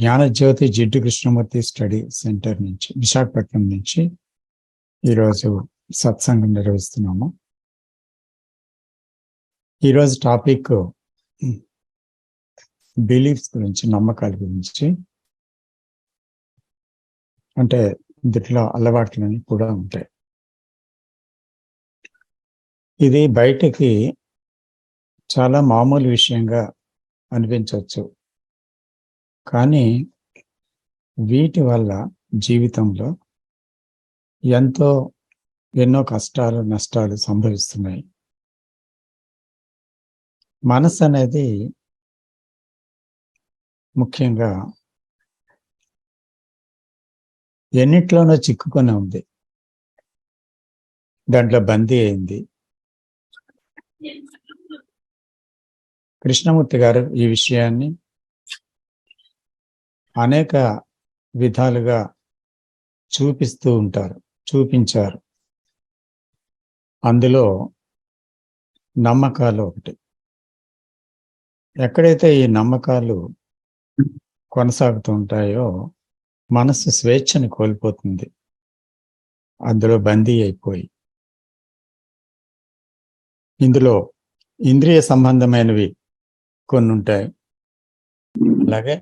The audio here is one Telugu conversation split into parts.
జ్ఞానజ్యోతి జిడ్డు కృష్ణమూర్తి స్టడీ సెంటర్ నుంచి విశాఖపట్నం నుంచి ఈరోజు సత్సంగం నిర్వహిస్తున్నాము. ఈరోజు టాపిక్ బిలీఫ్స్ గురించి, నమ్మకాల గురించి. అంటే ఇందులో అలవాట్లని కూడా ఉంటాయి. ఇది బయటికి చాలా మామూలు విషయంగా అనిపించవచ్చు, కానీ వీటి వల్ల జీవితంలో ఎన్నో కష్టాలు, నష్టాలు సంభవిస్తున్నాయి. మనసు అనేది ముఖ్యంగా ఎన్నిట్లోనో చిక్కుకొని ఉంది, దాంట్లో బందీ అయింది. కృష్ణమూర్తి గారు ఈ విషయాన్ని అనేక విధాలుగా చూపించారు. అందులో నమ్మకాలు ఒకటి. ఎక్కడైతే ఈ నమ్మకాలు కొనసాగుతూ ఉంటాయో మనసు స్వేచ్ఛని కోల్పోతుంది, అందులో బందీ అయిపోయి. ఇందులో ఇంద్రియ సంబంధమైనవి కొన్ని ఉంటాయి, అలాగే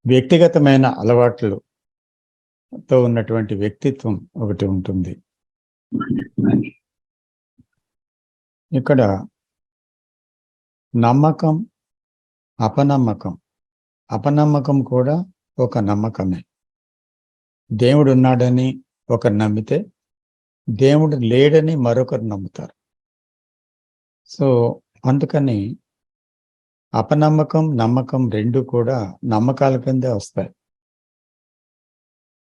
వ్యక్తిగతమైన అలవాట్లతో ఉన్నటువంటి వ్యక్తిత్వం ఒకటి ఉంటుంది. ఇక్కడ నమ్మకం, అపనమ్మకం కూడా ఒక నమ్మకమే. దేవుడు ఉన్నాడని ఒకరు నమ్మితే దేవుడు లేడని మరొకరు నమ్ముతారు. సో అందుకని అపనమ్మకం, నమ్మకం రెండు కూడా నమ్మకాల కిందే వస్తాయి.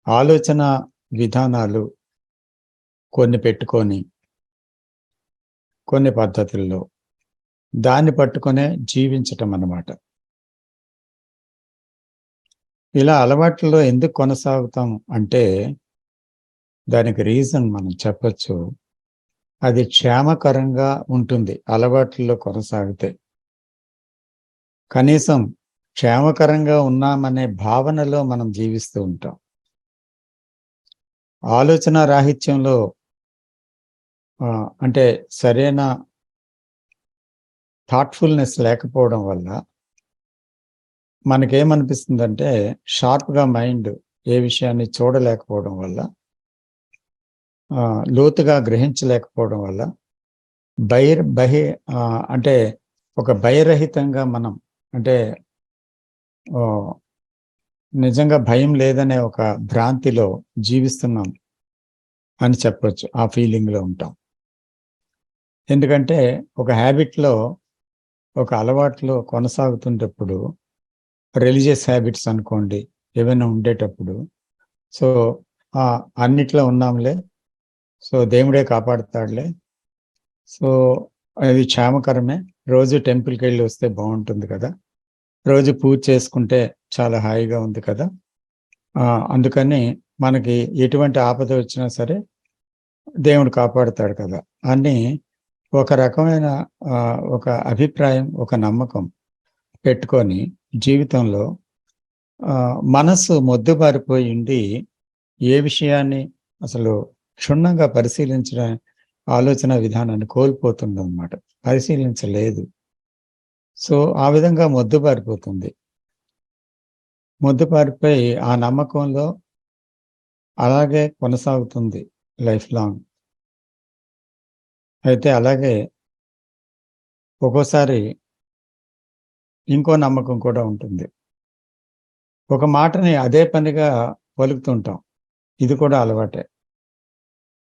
ఆలోచన విధానాలు కొన్ని పెట్టుకొని కొన్ని పద్ధతుల్లో దాన్ని పట్టుకొనే జీవించటం అన్నమాట. ఇలా అలవాట్లలో ఎందుకు కొనసాగుతాం అంటే దానికి రీజన్ మనం చెప్పచ్చు. అది క్షేమకరంగా ఉంటుంది. అలవాట్లలో కొనసాగితే కనీసం క్షేమకరంగా ఉన్నామనే భావనలో మనం జీవిస్తూ ఉంటాం. ఆలోచన రాహిత్యంలో అంటే సరైన థాట్ఫుల్నెస్ లేకపోవడం వల్ల మనకేమనిపిస్తుందంటే షార్ప్గా మైండ్ ఏ విషయాన్ని చూడలేకపోవడం వల్ల, లోతుగా గ్రహించలేకపోవడం వల్ల అంటే ఒక భయరహితంగా మనం, అంటే నిజంగా భయం లేదనే ఒక భ్రాంతిలో జీవిస్తున్నాం అని చెప్పొచ్చు. ఆ ఫీలింగ్లో ఉంటాం. ఎందుకంటే ఒక హ్యాబిట్లో, ఒక అలవాట్లో కొనసాగుతుంటప్పుడు, రిలీజియస్ హ్యాబిట్స్ అనుకోండి, ఏమైనా ఉండేటప్పుడు, సో అన్నిట్లో ఉన్నాంలే, సో దేవుడే కాపాడుతాడులే, సో అది క్షేమకరమే, రోజు టెంపుల్కి వెళ్ళి వస్తే బాగుంటుంది కదా, రోజు పూజ చేసుకుంటే చాలా హాయిగా ఉంది కదా, అందుకని మనకి ఎటువంటి ఆపద వచ్చినా సరే దేవుడు కాపాడుతాడు కదా అని ఒక రకమైన ఒక అభిప్రాయం, ఒక నమ్మకం పెట్టుకొని జీవితంలో మనసు మొద్దుబారిపోయి ఉండి ఏ విషయాన్ని అసలు క్షుణ్ణంగా పరిశీలించడం, ఆలోచన విధానాన్ని కోల్పోతుంది అన్నమాట. పరిశీలించలేదు. సో ఆ విధంగా మొద్దుబారిపోతుంది. మొద్దుబారిపోయి ఆ నమ్మకంలో అలాగే కొనసాగుతుంది లైఫ్ లాంగ్. అయితే అలాగే ఒక్కోసారి ఇంకో నమ్మకం కూడా ఉంటుంది. ఒక మాటని అదే పనిగా పలుకుతుంటాం, ఇది కూడా అలవాటే.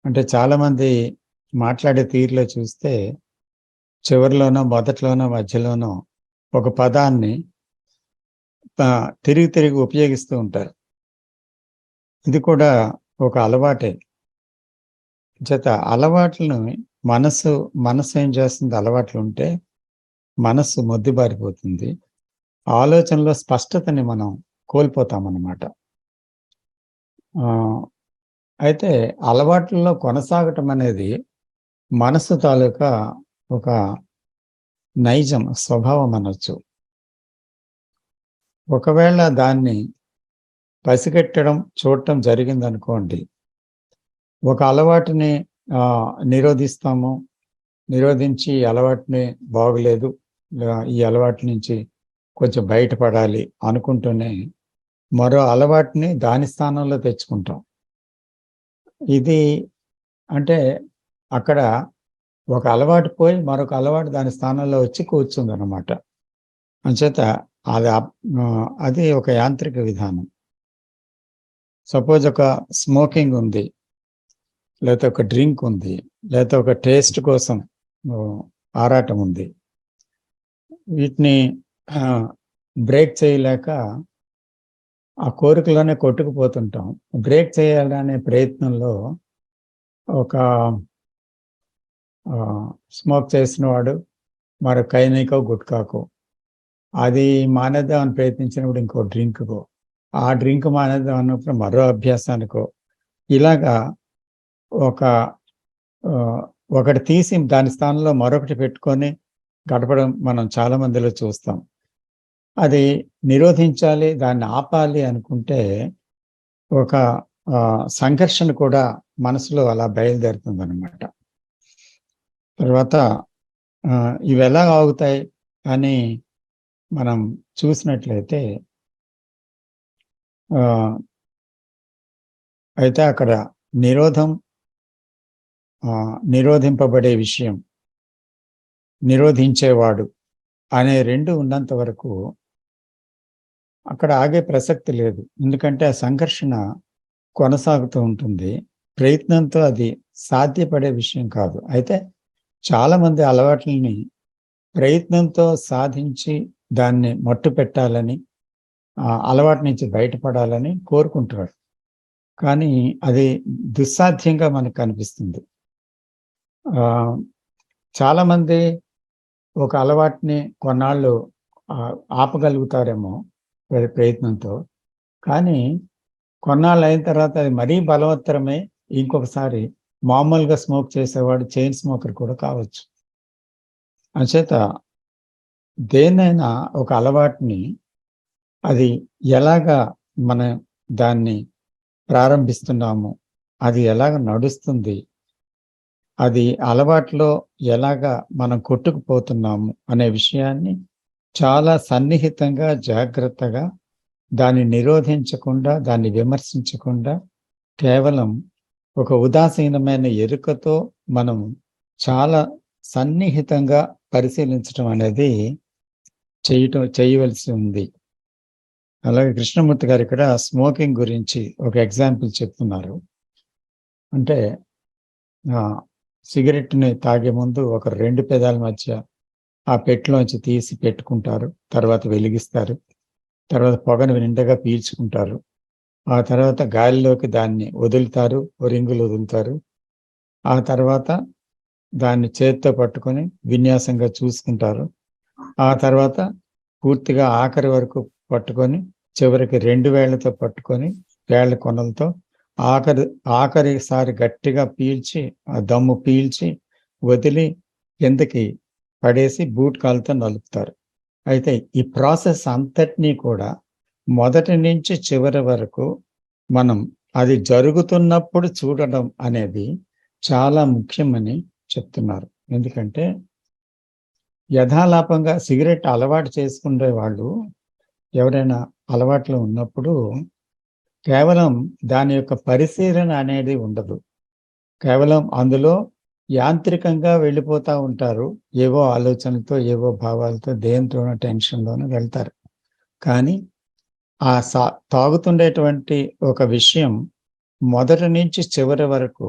అంటే చాలామంది మాట్లాడే తీరులో చూస్తే చివరిలోనో, మొదట్లోనో, మధ్యలోనో ఒక పదాన్ని తిరిగి ఉపయోగిస్తూ ఉంటారు. ఇది కూడా ఒక అలవాటే. చేత అలవాట్లను మనసు ఏం చేస్తుంది? అలవాట్లు ఉంటే మనస్సు మొద్దుబారిపోతుంది. ఆలోచనలో స్పష్టతని మనం కోల్పోతామన్నమాట. అయితే అలవాట్లలో కొనసాగటం అనేది మనస్సు తాలూకా ఒక నైజం, స్వభావం అనొచ్చు. ఒకవేళ దాన్ని పసిగట్టడం చూడటం జరిగిందనుకోండి, ఒక అలవాటుని నిరోధిస్తాము. నిరోధించి ఈ అలవాటుని బాగులేదు, ఈ అలవాటు నుంచి కొంచెం బయటపడాలి అనుకుంటూనే మరో అలవాటుని దాని స్థానంలో తెచ్చుకుంటాం. ఇది అంటే అక్కడ ఒక అలవాటు పోయి మరొక అలవాటు దాని స్థానంలో వచ్చి కూర్చుందన్నమాట. అంచేత అది ఒక యాంత్రిక విధానం. సపోజ్ ఒక స్మోకింగ్ ఉంది, లేకపోతే ఒక డ్రింక్ ఉంది, లేకపోతే ఒక టేస్ట్ కోసం ఆరాటం ఉంది. వీటిని బ్రేక్ చేయలేక ఆ కోరికలోనే కొట్టుకుపోతుంటాం. బ్రేక్ చేయాలనే ప్రయత్నంలో ఒక స్మోక్ చేసిన వాడు మరో కైనికో గుట్కాకో, అది మానేద్దామని ప్రయత్నించినప్పుడు ఇంకో డ్రింక్కో, ఆ డ్రింక్ మానేద్దాం అన్నప్పుడు మరో అభ్యాసానికో, ఇలాగా ఒకటి తీసి దాని స్థానంలో మరొకటి పెట్టుకొని గడపడం మనం చాలా మందిలో చూస్తాం. అది నిరోధించాలి, దాన్ని ఆపాలి అనుకుంటే ఒక సంఘర్షణ కూడా మనసులో అలా బయలుదేరుతుందన్నమాట. తర్వాత ఇవి ఎలా ఆగుతాయి అని మనం చూసినట్లయితే అయితే అక్కడ నిరోధింపబడే విషయం, నిరోధించేవాడు అనే రెండు ఉన్నంత వరకు అక్కడ ఆగే ప్రసక్తి లేదు. ఎందుకంటే ఆ సంఘర్షణ కొనసాగుతూ ఉంటుంది. ప్రయత్నంతో అది సాధ్యపడే విషయం కాదు. అయితే చాలామంది అలవాట్లని ప్రయత్నంతో సాధించి దాన్ని మట్టు పెట్టాలని, అలవాటు నుంచి బయటపడాలని కోరుకుంటారు. కానీ అది దుస్సాధ్యంగా మనకు కనిపిస్తుంది. చాలామంది ఒక అలవాటుని కొన్నాళ్ళు ఆపగలుగుతారేమో ప్రయత్నంతో, కానీ కొన్నాళ్ళు అయిన తర్వాత అది మరీ బలవత్తరమై ఇంకొకసారి మామూలుగా స్మోక్ చేసేవాడు చైన్ స్మోకర్ కూడా కావచ్చు. అంచేత దేన్నైనా ఒక అలవాటుని అది ఎలాగా మనం దాన్ని ప్రారంభిస్తున్నాము, అది ఎలాగ నడుస్తుంది, అది అలవాట్లో ఎలాగా మనం కొట్టుకుపోతున్నాము అనే విషయాన్ని చాలా సన్నిహితంగా, జాగ్రత్తగా, దాన్ని నిరోధించకుండా, దాన్ని విమర్శించకుండా, కేవలం ఒక ఉదాసీనమైన ఎరుకతో మనం చాలా సన్నిహితంగా పరిశీలించడం అనేది చేయవలసి ఉంది. అలాగే కృష్ణమూర్తి గారు ఇక్కడ స్మోకింగ్ గురించి ఒక ఎగ్జాంపుల్ చెప్తున్నారు. అంటే సిగరెట్ని తాగే ముందు ఒక 2 పెదాల మధ్య ఆ పెట్టెలోంచి తీసి పెట్టుకుంటారు, తర్వాత వెలిగిస్తారు, తర్వాత పొగను నిండగా పీల్చుకుంటారు, ఆ తర్వాత గాలిలోకి దాన్ని వదులుతారు, రింగులు వదులుతారు, ఆ తర్వాత దాన్ని చేత్తో పట్టుకొని విన్యాసంగా చూసుకుంటారు, ఆ తర్వాత పూర్తిగా ఆఖరి వరకు పట్టుకొని చివరికి 2 వేళ్లతో పట్టుకొని వేళ్ల కొనలతో ఆఖరిసారి గట్టిగా పీల్చి, ఆ దమ్ము పీల్చి వదిలి కిందకి పడేసి బూట్ కాలుతో నలుపుతారు. అయితే ఈ ప్రాసెస్ అంతటినీ కూడా మొదటి నుంచి చివరి వరకు మనం అది జరుగుతున్నప్పుడు చూడడం అనేది చాలా ముఖ్యమని చెప్తున్నారు. ఎందుకంటే యథాలాపంగా సిగరెట్ అలవాటు చేసుకునే వాళ్ళు ఎవరైనా అలవాట్లో ఉన్నప్పుడు కేవలం దాని యొక్క పరిశీలన అనేది ఉండదు. కేవలం అందులో యాంత్రికంగా వెళ్ళిపోతూ ఉంటారు. ఏవో ఆలోచనలతో, ఏవో భావాలతో, దేనితోనో టెన్షన్లోనూ వెళ్తారు. కానీ ఆ తాగుతుండేటువంటి ఒక విషయం మొదటి నుంచి చివరి వరకు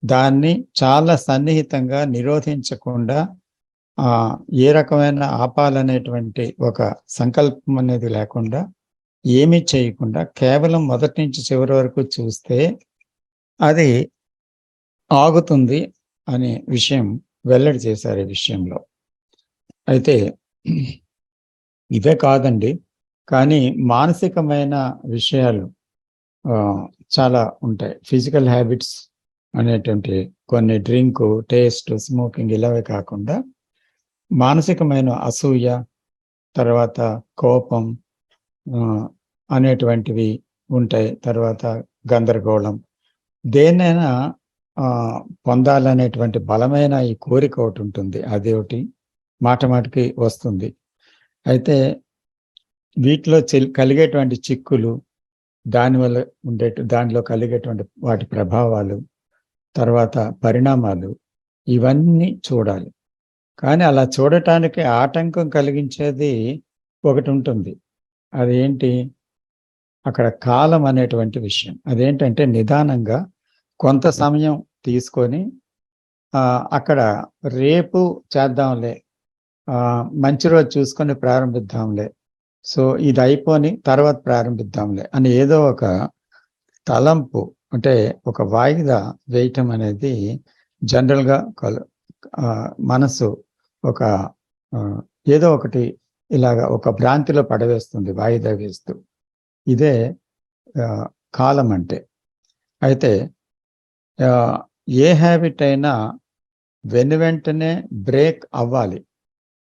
దాన్ని చాలా సన్నిహితంగా నిరోధించకుండా, ఏ రకమైన ఆపాలనేటువంటి ఒక సంకల్పం అనేది లేకుండా, ఏమీ చేయకుండా కేవలం మొదటి నుంచి చివరి వరకు చూస్తే అది ఆగుతుంది అనే విషయం వెల్లడి చేశారు ఈ విషయంలో. అయితే ఇదే కాదండి, కానీ మానసికమైన విషయాలు చాలా ఉంటాయి. ఫిజికల్ హ్యాబిట్స్ అనేటువంటి కొన్ని డ్రింక్, టేస్ట్, స్మోకింగ్ ఇలాగే కాకుండా మానసికమైన అసూయ, తర్వాత కోపం, అనేటువంటివి ఉంటాయి. తర్వాత గందరగోళం. దేన్నైనా పొందాలనేటువంటి బలమైన ఈ కోరిక ఒకటి ఉంటుంది. అది ఒకటి మాటమాటికి వస్తుంది. అయితే వీటిలో కలిగేటువంటి చిక్కులు, దానివల్ల దానిలో కలిగేటువంటి వాటి ప్రభావాలు, తర్వాత పరిణామాలు, ఇవన్నీ చూడాలి. కానీ అలా చూడటానికి ఆటంకం కలిగించేది ఒకటి ఉంటుంది. అదేంటి? అక్కడ కాలం అనేటువంటి విషయం. అదేంటంటే నిదానంగా కొంత సమయం తీసుకొని అక్కడ రేపు చేద్దాంలే, మంచి రోజు చూసుకొని ప్రారంభిద్దాంలే, సో ఇది అయిపోని తర్వాత ప్రారంభిద్దాంలే అని ఏదో ఒక తలంపు, అంటే ఒక వాయిదా వేయటం అనేది జనరల్గా మనసు ఒక ఏదో ఒకటి ఇలాగా ఒక భ్రాంతిలో పడవేస్తుంది, వాయిదా వేస్తూ. ఇదే కాలం అంటే. అయితే ఏ హ్యాబిట్ అయినా వెంటనే బ్రేక్ అవ్వాలి,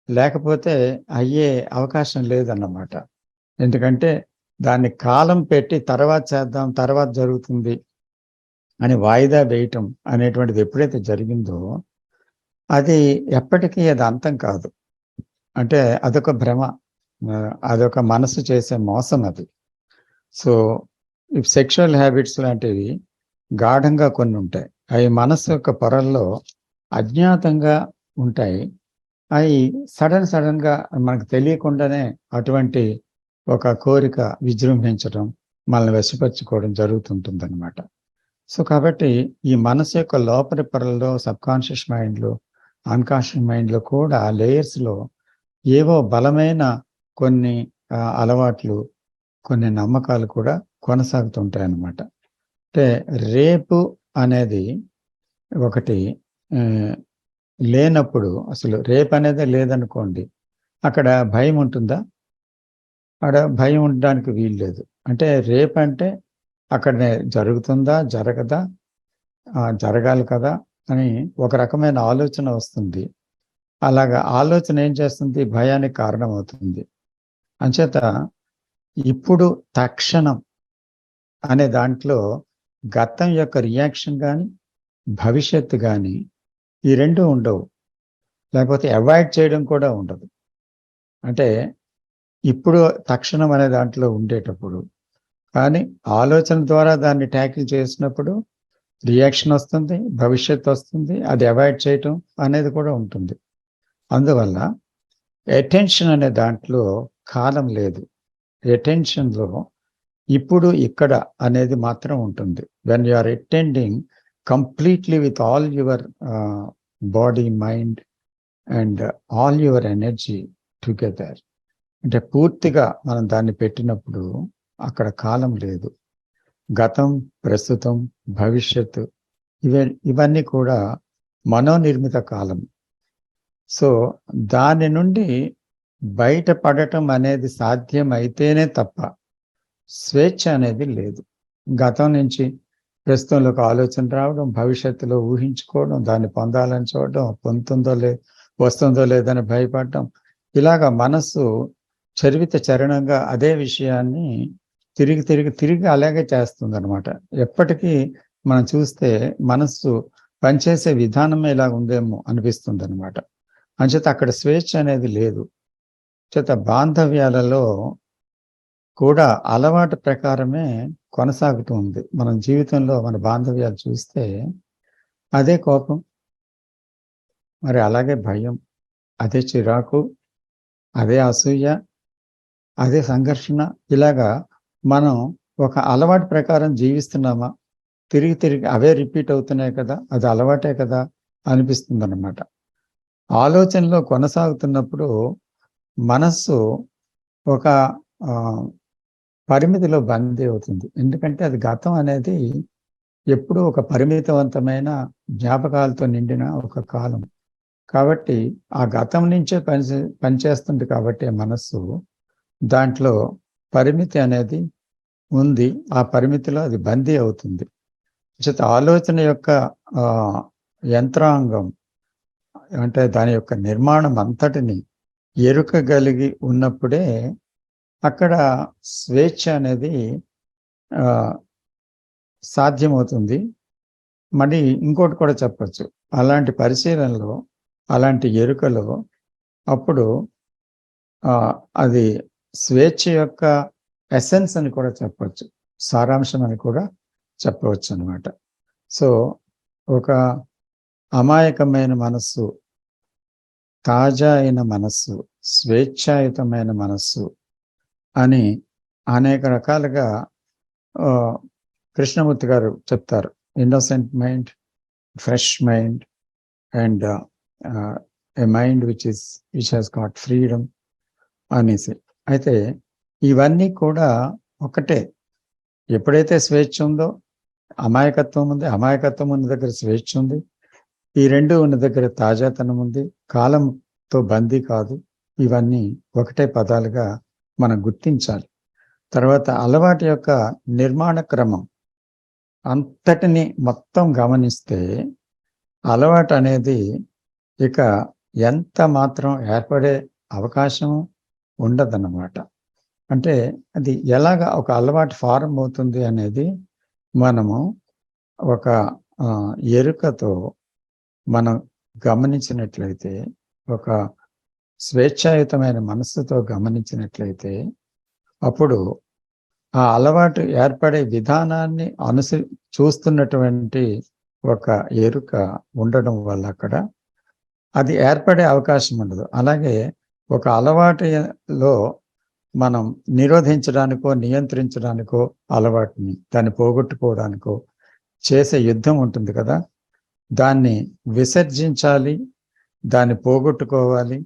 లేకపోతే అయ్యే అవకాశం లేదన్నమాట. ఎందుకంటే దాన్ని కాలం పెట్టి తర్వాత చేద్దాం, తర్వాత జరుగుతుంది అని వాయిదా వేయటం అనేటువంటిది ఎప్పుడైతే జరిగిందో అది ఎప్పటికీ అది అంతం కాదు. అంటే అదొక భ్రమ, అదొక మనసు చేసే మోసం అది. సో సెక్షువల్ హ్యాబిట్స్ లాంటివి గాఢంగా కొన్ని ఉంటాయి. అవి మనసు యొక్క పొరల్లో అజ్ఞాతంగా ఉంటాయి. అవి సడన్గా మనకు తెలియకుండానే అటువంటి ఒక కోరిక విజృంభించడం, మనల్ని వశపరుచుకోవడం జరుగుతుంటుందన్నమాట. సో కాబట్టి ఈ మనసు యొక్క లోపలి పొరల్లో, సబ్కాన్షియస్ మైండ్లో, అన్కాన్షియస్ మైండ్లో కూడా లేయర్స్లో ఏవో బలమైన కొన్ని అలవాట్లు, కొన్ని నమ్మకాలు కూడా కొనసాగుతుంటాయి అన్నమాట. అంటే రేపు అనేది ఒకటి లేనప్పుడు, అసలు రేపు అనేది లేదనుకోండి, అక్కడ భయం ఉంటుందా? అక్కడ భయం ఉండడానికి వీలు లేదు. అంటే రేపు అంటే అక్కడ జరుగుతుందా, జరగదా, జరగాలి కదా అని ఒక రకమైన ఆలోచన వస్తుంది. అలాగా ఆలోచన ఏం చేస్తుంది? భయానికి కారణమవుతుంది. అంచేత ఇప్పుడు తక్షణం అనే దాంట్లో గతం యొక్క రియాక్షన్ కానీ, భవిష్యత్తు కానీ, ఈ రెండు ఉండవు. లేకపోతే అవాయిడ్ చేయడం కూడా ఉండదు. అంటే ఇప్పుడు తక్షణం అనే దాంట్లో ఉండేటప్పుడు, కానీ ఆలోచన ద్వారా దాన్ని ట్యాకిల్ చేసినప్పుడు రియాక్షన్ వస్తుంది, భవిష్యత్తు వస్తుంది, అది అవాయిడ్ చేయటం అనేది కూడా ఉంటుంది. అందువల్ల అటెన్షన్ అనే దాంట్లో కాలం లేదు. అటెన్షన్లో ఇప్పుడు ఇక్కడ అనేది మాత్రం ఉంటుంది. When you are attending completely with all your body, mind and all your energy together, అంటే పూర్తిగా మనం దాన్ని పెట్టినప్పుడు అక్కడ కాలం లేదు. గతం, ప్రస్తుతం, భవిష్యత్తు ఇవన్నీ కూడా మనోనిర్మిత కాలం. సో దాని నుండి బయటపడటం అనేది సాధ్యం అయితేనే తప్ప స్వేచ్ఛ అనేది లేదు. గతం నుంచి ప్రస్తుతంలోకి ఆలోచన రావడం, భవిష్యత్తులో ఊహించుకోవడం, దాన్ని పొందాలని చూడడం, వస్తుందో లేదని భయపడడం, ఇలాగా మనస్సు చరణంగా అదే విషయాన్ని తిరిగి అలాగే చేస్తుంది అనమాట. ఎప్పటికీ మనం చూస్తే మనస్సు పనిచేసే విధానమే ఇలా ఉందేమో అనిపిస్తుంది అనమాట. అంచేత అక్కడ స్వేచ్ఛ అనేది లేదు. చేత బాంధవ్యాలలో కూడా అలవాటు ప్రకారమే కొనసాగుతూ ఉంది. మనం జీవితంలో మన బాంధవ్యాలు చూస్తే అదే కోపం, మరి అలాగే భయం, అదే చిరాకు, అదే అసూయ, అదే సంఘర్షణ. ఇలాగా మనం ఒక అలవాటు ప్రకారం జీవిస్తున్నామా? తిరిగి అవే రిపీట్ అవుతున్నాయి కదా, అది అలవాటే కదా అనిపిస్తుంది అన్నమాట. ఆలోచనలో కొనసాగుతున్నప్పుడు మనస్సు ఒక పరిమితిలో బందీ అవుతుంది. ఎందుకంటే అది గతం అనేది ఎప్పుడూ ఒక పరిమితవంతమైన జ్ఞాపకాలతో నిండిన ఒక కాలం. కాబట్టి ఆ గతం నుంచే పనిచేస్తుంది. కాబట్టి మనస్సు దాంట్లో పరిమితి అనేది ఉంది. ఆ పరిమితిలో అది బందీ అవుతుంది. ఆలోచన యొక్క యంత్రాంగం, అంటే దాని యొక్క నిర్మాణం అంతటిని ఎరుకగలిగి ఉన్నప్పుడే అక్కడ స్వేచ్ఛ అనేది సాధ్యమవుతుంది. మరి ఇంకోటి కూడా చెప్పచ్చు, అలాంటి పరిశీలనలో, అలాంటి ఎరుకలో అప్పుడు అది స్వేచ్ఛ యొక్క ఎసెన్స్ అని కూడా చెప్పచ్చు, సారాంశం అని కూడా చెప్పవచ్చు అనమాట. సో ఒక అమాయకమైన మనస్సు, తాజా అయిన మనస్సు, స్వేచ్ఛాయుతమైన మనస్సు అని అనేక రకాలుగా కృష్ణమూర్తి గారు చెప్తారు. Innocent mind, fresh mind and a mind which has got freedom అనేసి. అయితే ఇవన్నీ కూడా ఒకటే. ఎప్పుడైతే స్వేచ్ఛ ఉందో అమాయకత్వం ఉంది, అమాయకత్వం ఉన్న దగ్గర స్వేచ్ఛ ఉంది, ఈ రెండు ఉన్న దగ్గర తాజాతనం ఉంది, కాలంతో బందీ కాదు. ఇవన్నీ ఒకటే పదాలుగా మనం గుర్తించాలి. తర్వాత అలవాటు యొక్క నిర్మాణ క్రమం అంతటిని మొత్తం గమనిస్తే అలవాటు అనేది ఇక ఎంత మాత్రం ఏర్పడే అవకాశం ఉండదన్నమాట. అంటే అది ఎలాగ ఒక అలవాటు ఫారం అవుతుంది అనేది మనము ఒక ఎరుకతో మనం గమనించినట్లయితే, ఒక స్వేచ్ఛాయుతమైన మనస్సుతో గమనించినట్లయితే, అప్పుడు ఆ అలవాటు ఏర్పడే విధానాన్ని చూస్తున్నటువంటి ఒక ఎరుక ఉండడం వల్ల అక్కడ అది ఏర్పడే అవకాశం ఉండదు. అలాగే ఒక అలవాటులో మనం నిరోధించడానికో, నియంత్రించడానికో, అలవాటుని దాన్ని పోగొట్టుకోవడానికో చేసే యుద్ధం ఉంటుంది కదా, దాన్ని విసర్జించాలి, దాన్ని పోగొట్టుకోవాలి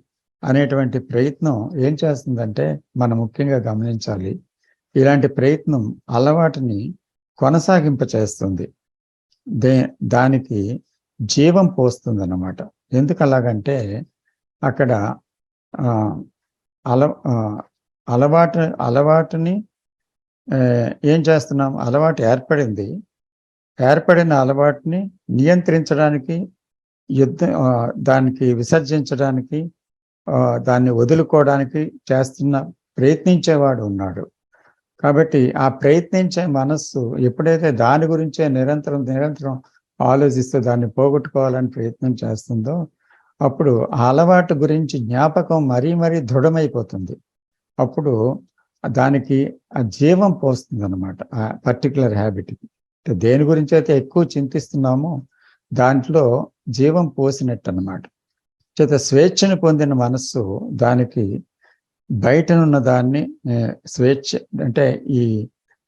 అనేటువంటి ప్రయత్నం ఏం చేస్తుందంటే మనం ముఖ్యంగా గమనించాలి. ఇలాంటి ప్రయత్నం అలవాటుని కొనసాగింప చేస్తుంది, దానికి జీవం పోస్తుంది అన్నమాట. ఎందుకు అలాగంటే అక్కడ అలవాటుని ఏం చేస్తున్నాం, అలవాటు ఏర్పడిన అలవాటుని నియంత్రించడానికి, దానికి విసర్జించడానికి, దాన్ని వదులుకోవడానికి ప్రయత్నించేవాడు ఉన్నాడు. కాబట్టి ఆ ప్రయత్నించే మనస్సు ఎప్పుడైతే దాని గురించే నిరంతరం ఆలోచిస్తూ దాన్ని పోగొట్టుకోవాలని ప్రయత్నం చేస్తుందో, అప్పుడు ఆ అలవాటు గురించి జ్ఞాపకం మరీ దృఢమైపోతుంది. అప్పుడు దానికి ఆ జీవం పోస్తుంది అనమాట, ఆ పర్టికులర్ హ్యాబిట్కి. దేని గురించి అయితే ఎక్కువ చింతిస్తున్నామో దాంట్లో జీవం పోసినట్టు అనమాట. చేత స్వేచ్ఛను పొందిన మనస్సు దానికి బయటనున్న దాన్ని, స్వేచ్ఛ అంటే ఈ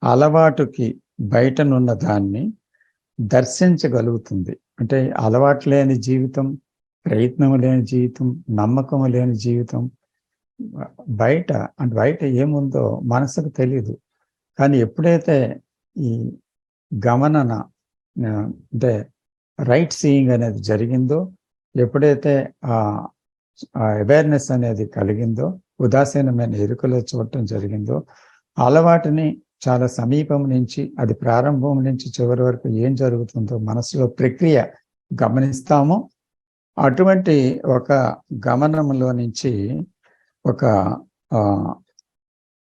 అలవాటుకి బయటనున్న దాన్ని దర్శించగలుగుతుంది. అంటే అలవాటు లేని జీవితం, ప్రయత్నం లేని జీవితం, నమ్మకం లేని జీవితం, బయట ఏముందో మనసుకు తెలియదు. కానీ ఎప్పుడైతే ఈ గమనన అంటే రైట్ సీయింగ్ అనేది జరిగిందో, ఎప్పుడైతే ఆ అవేర్నెస్ అనేది కలిగిందో, ఉదాసీనమైన ఎరుకలో చూడటం జరిగిందో, అలవాటుని చాలా సమీపం నుంచి, అది ప్రారంభం నుంచి చివరి వరకు ఏం జరుగుతుందో మనసులో ప్రక్రియ గమనిస్తామో, అటువంటి ఒక గమనంలో నుంచి ఒక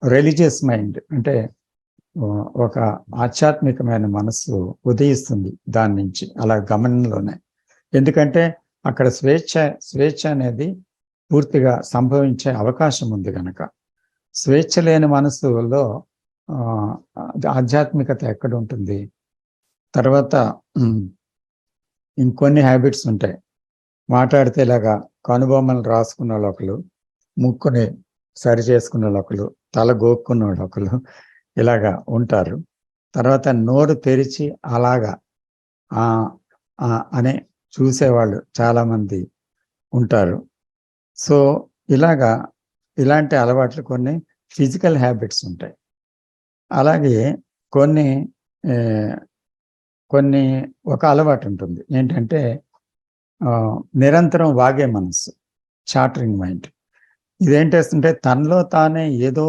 రిలీజియస్ మైండ్ అంటే ఒక ఆధ్యాత్మికమైన మనస్సు ఉదయిస్తుంది దాని నుంచి, అలా గమనంలోనే. ఎందుకంటే అక్కడ స్వేచ్ఛ అనేది పూర్తిగా సంభవించే అవకాశం ఉంది కనుక. స్వేచ్ఛ లేని మనస్సులో ఆధ్యాత్మికత ఎక్కడ ఉంటుంది? తర్వాత ఇంకొన్ని హ్యాబిట్స్ ఉంటాయి. మాట్లాడితే ఇలాగా కనుబొమ్మలు రాసుకున్న వాళ్ళు ఒకరు, ముక్కుని సరి చేసుకున్న వాళ్ళు ఒకరు, తల గోక్కున్న వాళ్ళు ఒకరు, ఇలాగా ఉంటారు. తర్వాత నోరు తెరిచి అలాగా అనే చూసేవాళ్ళు చాలామంది ఉంటారు. సో ఇలాంటి అలవాట్లు కొన్ని ఫిజికల్ హ్యాబిట్స్ ఉంటాయి. అలాగే కొన్ని ఒక అలవాటు ఉంటుంది ఏంటంటే నిరంతరం వాగే మనస్సు, చాటరింగ్ మైండ్. ఇదేంటేస్తుంటే తనలో తానే ఏదో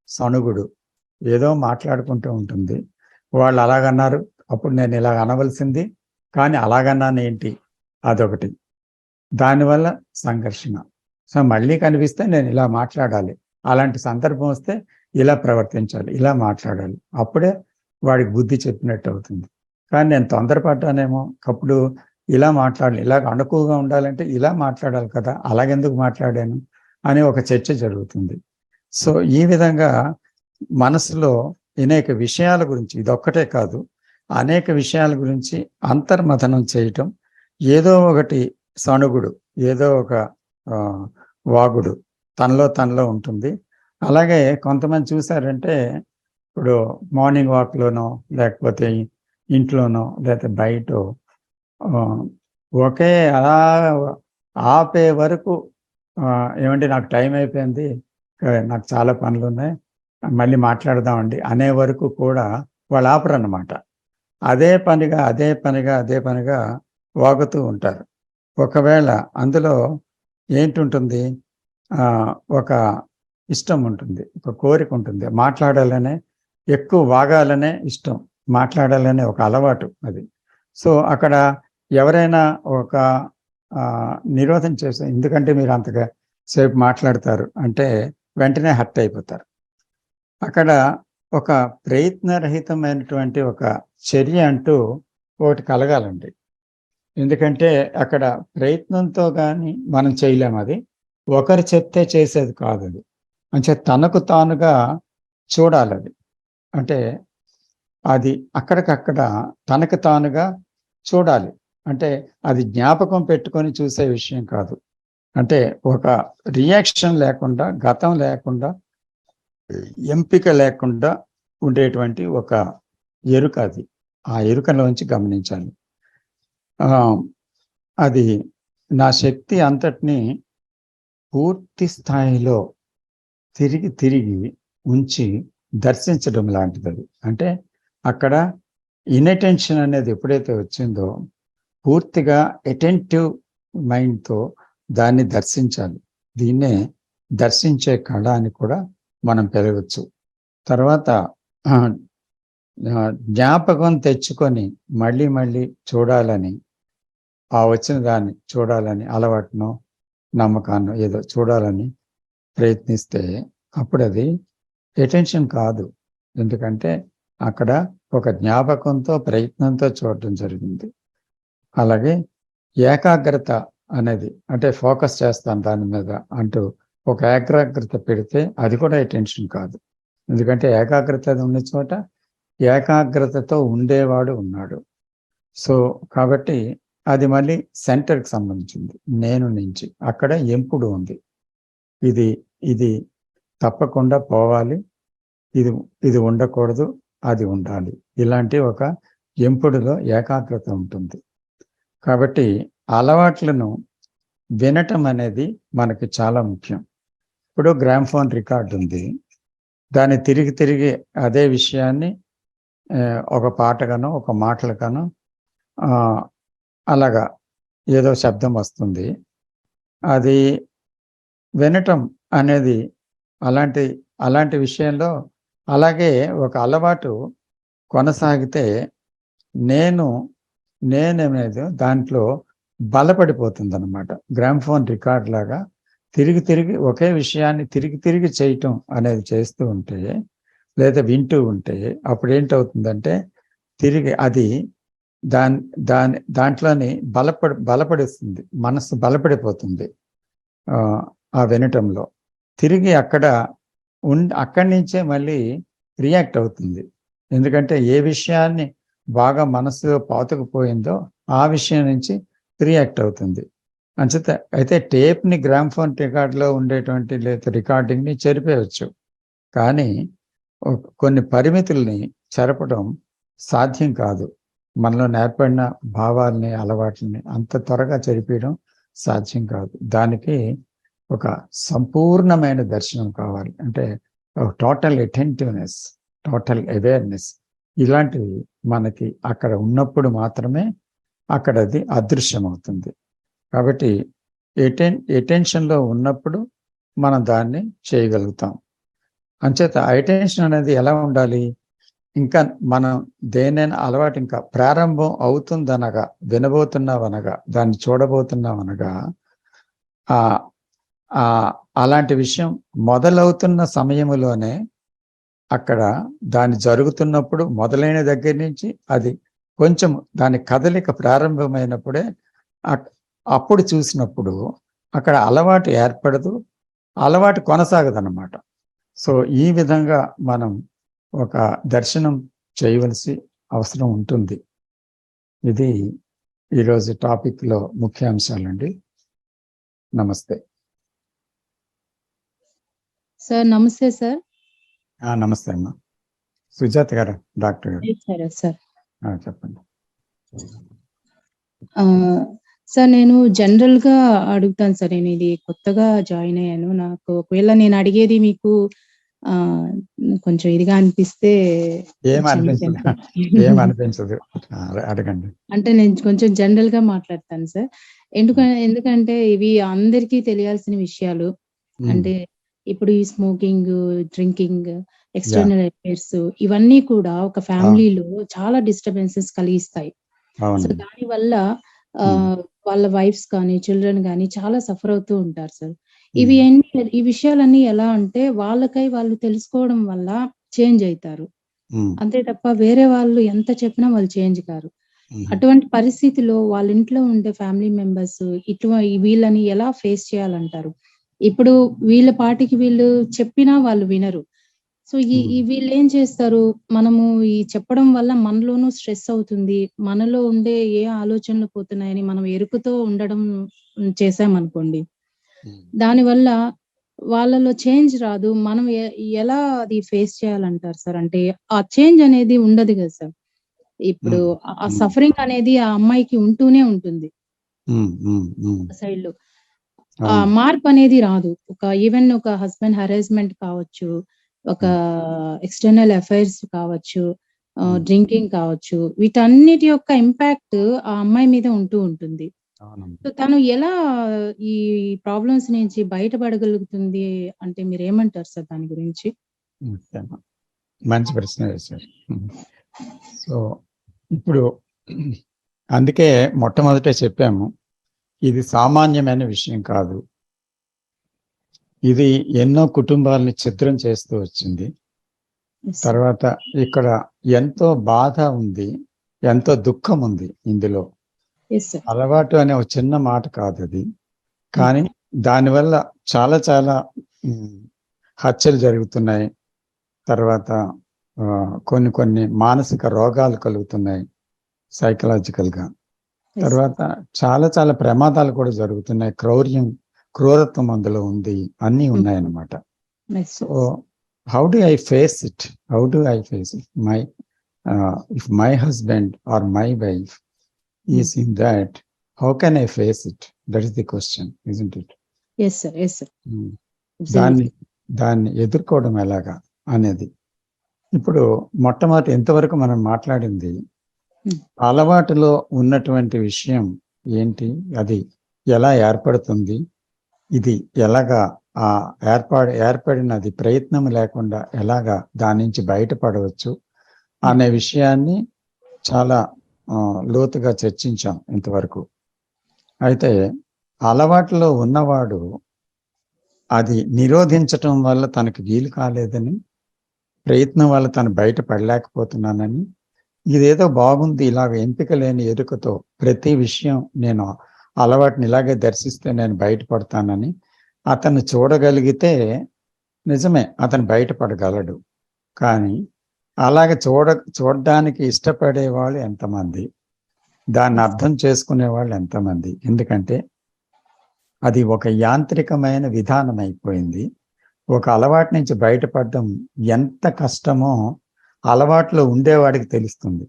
సణుగుడు, ఏదో మాట్లాడుకుంటూ ఉంటుంది. వాళ్ళు అలాగన్నారు, అప్పుడు నేను ఇలాగ అనవలసింది, కానీ అలాగన్నాను ఏంటి, అదొకటి. దానివల్ల సంఘర్షణ. సో మళ్ళీ కనిపిస్తే నేను ఇలా మాట్లాడాలి, అలాంటి సందర్భం వస్తే ఇలా ప్రవర్తించాలి, ఇలా మాట్లాడాలి, అప్పుడే వాడికి బుద్ధి చెప్పినట్టు అవుతుంది. కానీ నేను తొందరపడ్డానేమో, అప్పుడు ఇలా మాట్లాడాలి, ఇలా అణుకువగా ఉండాలంటే ఇలా మాట్లాడాలి కదా, అలాగెందుకు మాట్లాడాను అని ఒక చర్చ జరుగుతుంది. సో ఈ విధంగా మనసులో అనేక విషయాల గురించి, ఇదొక్కటే కాదు, అనేక విషయాల గురించి అంతర్మథనం చేయటం, ఏదో ఒకటి సణుగుడు, ఏదో ఒక వాగుడు తనలో ఉంటుంది. అలాగే కొంతమంది చూసారంటే, ఇప్పుడు మార్నింగ్ వాక్లోనో లేకపోతే ఇంట్లోనో లేకపోతే బయట ఒకే అలా ఆపే వరకు ఏమంటే నాకు టైం అయిపోయింది, నాకు చాలా పనులు ఉన్నాయి, మళ్ళీ మాట్లాడదామండి అనే వరకు కూడా వాళ్ళు ఆపరన్నమాట. అదే పనిగా వాగుతూ ఉంటారు. ఒకవేళ అందులో ఏంటుంటుంది, ఒక ఇష్టం ఉంటుంది, ఒక కోరిక ఉంటుంది, మాట్లాడాలనే, ఎక్కువ వాగాలనే ఇష్టం, మాట్లాడాలనే ఒక అలవాటు అది. సో అక్కడ ఎవరైనా ఒక నిరోధం చేస్తే, ఎందుకంటే మీరు అంతగా సేపు మాట్లాడతారు అంటే వెంటనే హర్ట్ అయిపోతారు. అక్కడ ఒక ప్రయత్నరహితమైనటువంటి ఒక చర్య అంటూ ఒకటి కలగాలండి. ఎందుకంటే అక్కడ ప్రయత్నంతో కానీ మనం చేయలేము, అది ఒకరు చెప్తే చేసేది కాదు అది. అంటే తనకు తానుగా చూడాలి అది. అంటే అది అక్కడికక్కడ తనకు తానుగా చూడాలి. అంటే అది జ్ఞాపకం పెట్టుకొని చూసే విషయం కాదు. అంటే ఒక రియాక్షన్ లేకుండా, గతం లేకుండా, ఎంపిక లేకుండా ఉండేటువంటి ఒక ఎరుక అది. ఆ ఎరుకలోంచి గమనించాలి. అది నా శక్తి అంతటినీ పూర్తి స్థాయిలో తిరిగి ఉంచి దర్శించడం లాంటిది అది. అంటే అక్కడ ఇన్అటెన్షన్ అనేది ఎప్పుడైతే వచ్చిందో, పూర్తిగా అటెంటివ్ మైండ్తో దాన్ని దర్శించాలి. దీన్నే దర్శించే కళ అని కూడా మనం పెరగచ్చు. తర్వాత జ్ఞాపకం తెచ్చుకొని మళ్ళీ చూడాలని, ఆ వచ్చిన దాన్ని చూడాలని అలవాటునో నమ్మకాన్నో ఏదో చూడాలని ప్రయత్నిస్తే అప్పుడు అది అటెన్షన్ కాదు. ఎందుకంటే అక్కడ ఒక జ్ఞాపకంతో, ప్రయత్నంతో చూడటం జరిగింది. అలాగే ఏకాగ్రత అనేది, అంటే ఫోకస్ చేస్తాను దాని మీద అంటూ ఒక ఏకాగ్రత పెడితే అది కూడా అటెన్షన్ కాదు. ఎందుకంటే ఏకాగ్రత ఉన్న చోట ఏకాగ్రతతో ఉండేవాడు ఉన్నాడు. సో కాబట్టి అది మళ్ళీ సెంటర్కి సంబంధించింది, నేను నుంచి. అక్కడ ఎంపుడు ఉంది, ఇది తప్పకుండా పోవాలి, ఇది ఉండకూడదు, అది ఉండాలి, ఇలాంటి ఒక ఎంపుడులో ఏకాగ్రత ఉంటుంది. కాబట్టి అలవాట్లను వినటం అనేది మనకి చాలా ముఖ్యం. ఇప్పుడు గ్రామ్ఫోన్ రికార్డు ఉంది, దాన్ని తిరిగి అదే విషయాన్ని ఒక పాటగానో ఒక మాటలుగానో అలాగా ఏదో శబ్దం వస్తుంది, అది వినటం అనేది అలాంటి విషయంలో అలాగే ఒక అలవాటు కొనసాగితే నేనేమనేది దాంట్లో బలపడిపోతుంది అన్నమాట. గ్రామ్ఫోన్ రికార్డ్ లాగా తిరిగి ఒకే విషయాన్ని తిరిగి చేయటం అనేది చేస్తూ ఉంటే, లేదా వింటూ ఉంటే అప్పుడు ఏంటవుతుందంటే తిరిగి అది దాంట్లోని బలపడిస్తుంది, మనసు బలపడిపోతుంది ఆ వినటంలో. తిరిగి అక్కడి నుంచే మళ్ళీ రియాక్ట్ అవుతుంది. ఎందుకంటే ఏ విషయాన్ని బాగా మనసులో పాతుకుపోయిందో ఆ విషయం నుంచి రియాక్ట్ అవుతుంది. అంచేత అయితే టేప్ని, గ్రామ్ఫోన్ రికార్డులో ఉండేటువంటి లేదా రికార్డింగ్ని చెరిపేయవచ్చు, కానీ కొన్ని పరిమితుల్ని చెరపడం సాధ్యం కాదు. మనలో ఏర్పడిన భావాల్ని, అలవాట్లని అంత త్వరగా చెరిపేయడం సాధ్యం కాదు. దానికి ఒక సంపూర్ణమైన దర్శనం కావాలి. అంటే టోటల్ అటెంటివ్నెస్, టోటల్ అవేర్నెస్, ఇలాంటివి మనకి అక్కడ ఉన్నప్పుడు మాత్రమే అక్కడ అది అదృశ్యమవుతుంది. కాబట్టి అటెన్షన్లో ఉన్నప్పుడు మనం దాన్ని చేయగలుగుతాం. అంచేత అటెన్షన్ అనేది ఎలా ఉండాలి, ఇంకా మనం దేనైనా అలవాటు ఇంకా ప్రారంభం అవుతుందనగా, వినబోతున్నావనగా, దాన్ని చూడబోతున్నావనగా అలాంటి విషయం మొదలవుతున్న సమయంలోనే అక్కడ దాని జరుగుతున్నప్పుడు మొదలైన దగ్గర నుంచి అది కొంచెం దాని కదలిక ప్రారంభమైనప్పుడే అప్పుడు చూసినప్పుడు అక్కడ అలవాటు ఏర్పడదు, అలవాటు కొనసాగదన్నమాట. సో ఈ విధంగా మనం ఒక దర్శనం చేయవలసి అవసరం ఉంటుంది. ఇది ఈరోజు టాపిక్లో ముఖ్య అంశాలండి. నమస్తే సార్. నమస్తే సార్. నమస్తే అమ్మా. సుజాత గారు, డాక్టర్ గారు. సరే సార్. చెప్పండి సార్. నేను జనరల్ గా అడుగుతాను సార్. నేను ఇది కొత్తగా జాయిన్ అయ్యాను. నాకు ఒకవేళ నేను అడిగేది మీకు కొంచెం ఇదిగా అనిపిస్తే ఏమనిపించదు, అడగండి. అంటే నేను కొంచెం జనరల్ గా మాట్లాడతాను సార్. ఎందుకంటే ఇవి అందరికీ తెలియాల్సిన విషయాలు. అంటే ఇప్పుడు ఈ స్మోకింగ్, డ్రింకింగ్, ఎక్స్టర్నల్ అఫైర్స్ ఇవన్నీ కూడా ఒక ఫ్యామిలీలో చాలా డిస్టర్బెన్సెస్ కలిగిస్తాయి. సో దాని వల్ల వాళ్ళ వైఫ్స్ కానీ చిల్డ్రన్ కానీ చాలా సఫర్ అవుతూ ఉంటారు సార్. ఈ విషయాలన్నీ ఎలా అంటే వాళ్ళకై వాళ్ళు తెలుసుకోవడం వల్ల చేంజ్ అవుతారు, అంతే తప్ప వేరే వాళ్ళు ఎంత చెప్పినా వాళ్ళు చేంజ్ కారు. అటువంటి పరిస్థితిలో వాళ్ళ ఇంట్లో ఉండే ఫ్యామిలీ మెంబర్స్ వీళ్ళని ఎలా ఫేస్ చేయాలంటారు? ఇప్పుడు వీళ్ళ పాటికి వీళ్ళు చెప్పినా వాళ్ళు వినరు. సో వీళ్ళు ఏం చేస్తారు? మనము ఈ చెప్పడం వల్ల మనలోనూ స్ట్రెస్ అవుతుంది, మనలో ఉండే ఏ ఆలోచనలు పోతున్నాయని మనం ఎరుకుతో ఉండడం చేసామనుకోండి, దానివల్ల వాళ్ళలో చేంజ్ రాదు. మనం ఎలా అది ఫేస్ చేయాలంటారు సార్? అంటే ఆ చేంజ్ అనేది ఉండదు కదా సార్. ఇప్పుడు ఆ సఫరింగ్ అనేది ఆ అమ్మాయికి ఉంటూనే ఉంటుంది సైడ్ లో. ఆ మార్పు అనేది రాదు. ఈవెన్ ఒక హస్బెండ్ హెరాస్మెంట్ కావచ్చు, ఒక ఎక్స్టర్నల్ అఫైర్స్ కావచ్చు, డ్రింకింగ్ కావచ్చు, వీటన్నిటి యొక్క ఇంపాక్ట్ ఆ అమ్మాయి మీద ఉంటూ ఉంటుంది. సో తను ఎలా ఈ ప్రాబ్లమ్స్ నుంచి బయటపడగలుగుతుంది అంటే మీరు ఏమంటారు సార్ దాని గురించి? మంచి ప్రశ్న వేశారు. సో ఇప్పుడు అందుకే మొట్టమొదటే చెప్పాము, ఇది సామాన్యమైన విషయం కాదు. ఇది ఎన్నో కుటుంబాలని ఛిద్రం చేస్తూ వచ్చింది. తర్వాత ఇక్కడ ఎంతో బాధ ఉంది, ఎంతో దుఃఖం ఉంది ఇందులో. అలవాటు అనే ఒక చిన్న మాట కాదు అది, కానీ దానివల్ల చాలా చాలా హత్యలు జరుగుతున్నాయి. తర్వాత కొన్ని మానసిక రోగాలు కలుగుతున్నాయి సైకలాజికల్గా. తర్వాత చాలా చాలా ప్రమాదాలు కూడా జరుగుతున్నాయి. క్రూరత్వం అందులో ఉంది, అన్నీ ఉన్నాయన్నమాట. So how do I face it? If my husband or my wife is in that, how can I face it? That is the question, isn't it? Yes sir. దాన్ని ఎదుర్కోవడం ఎలాగా అనేది ఇప్పుడు మొట్టమొదటి ఎంతవరకు మనం మాట్లాడింది అలవాటులో ఉన్నటువంటి విషయం ఏంటి, అది ఎలా ఏర్పడుతుంది, ఇది ఎలాగా ఏర్పడినది ప్రయత్నం లేకుండా ఎలాగా దాని నుంచి బయటపడవచ్చు అనే విషయాన్ని చాలా లోతుగా చర్చించాం ఇంతవరకు. అయితే అలవాటులో ఉన్నవాడు అది నిరోధించటం వల్ల తనకు వీలు కాలేదని, ప్రయత్నం వల్ల తను బయటపడలేకపోతున్నానని, ఇదేదో బాగుంది ఇలాగ ఎంపిక లేని ఎరుకతో ప్రతి విషయం నేను అలవాటుని ఇలాగే దర్శిస్తే నేను బయటపడతానని అతను చూడగలిగితే నిజమే అతను బయటపడగలడు. కానీ అలాగే చూడడానికి ఇష్టపడే వాళ్ళు ఎంతమంది, దాన్ని అర్థం చేసుకునే వాళ్ళు ఎంతమంది? ఎందుకంటే అది ఒక యాంత్రికమైన విధానం అయిపోయింది. ఒక అలవాటు నుంచి బయటపడడం ఎంత కష్టమో అలవాట్లో ఉండేవాడికి తెలుస్తుంది.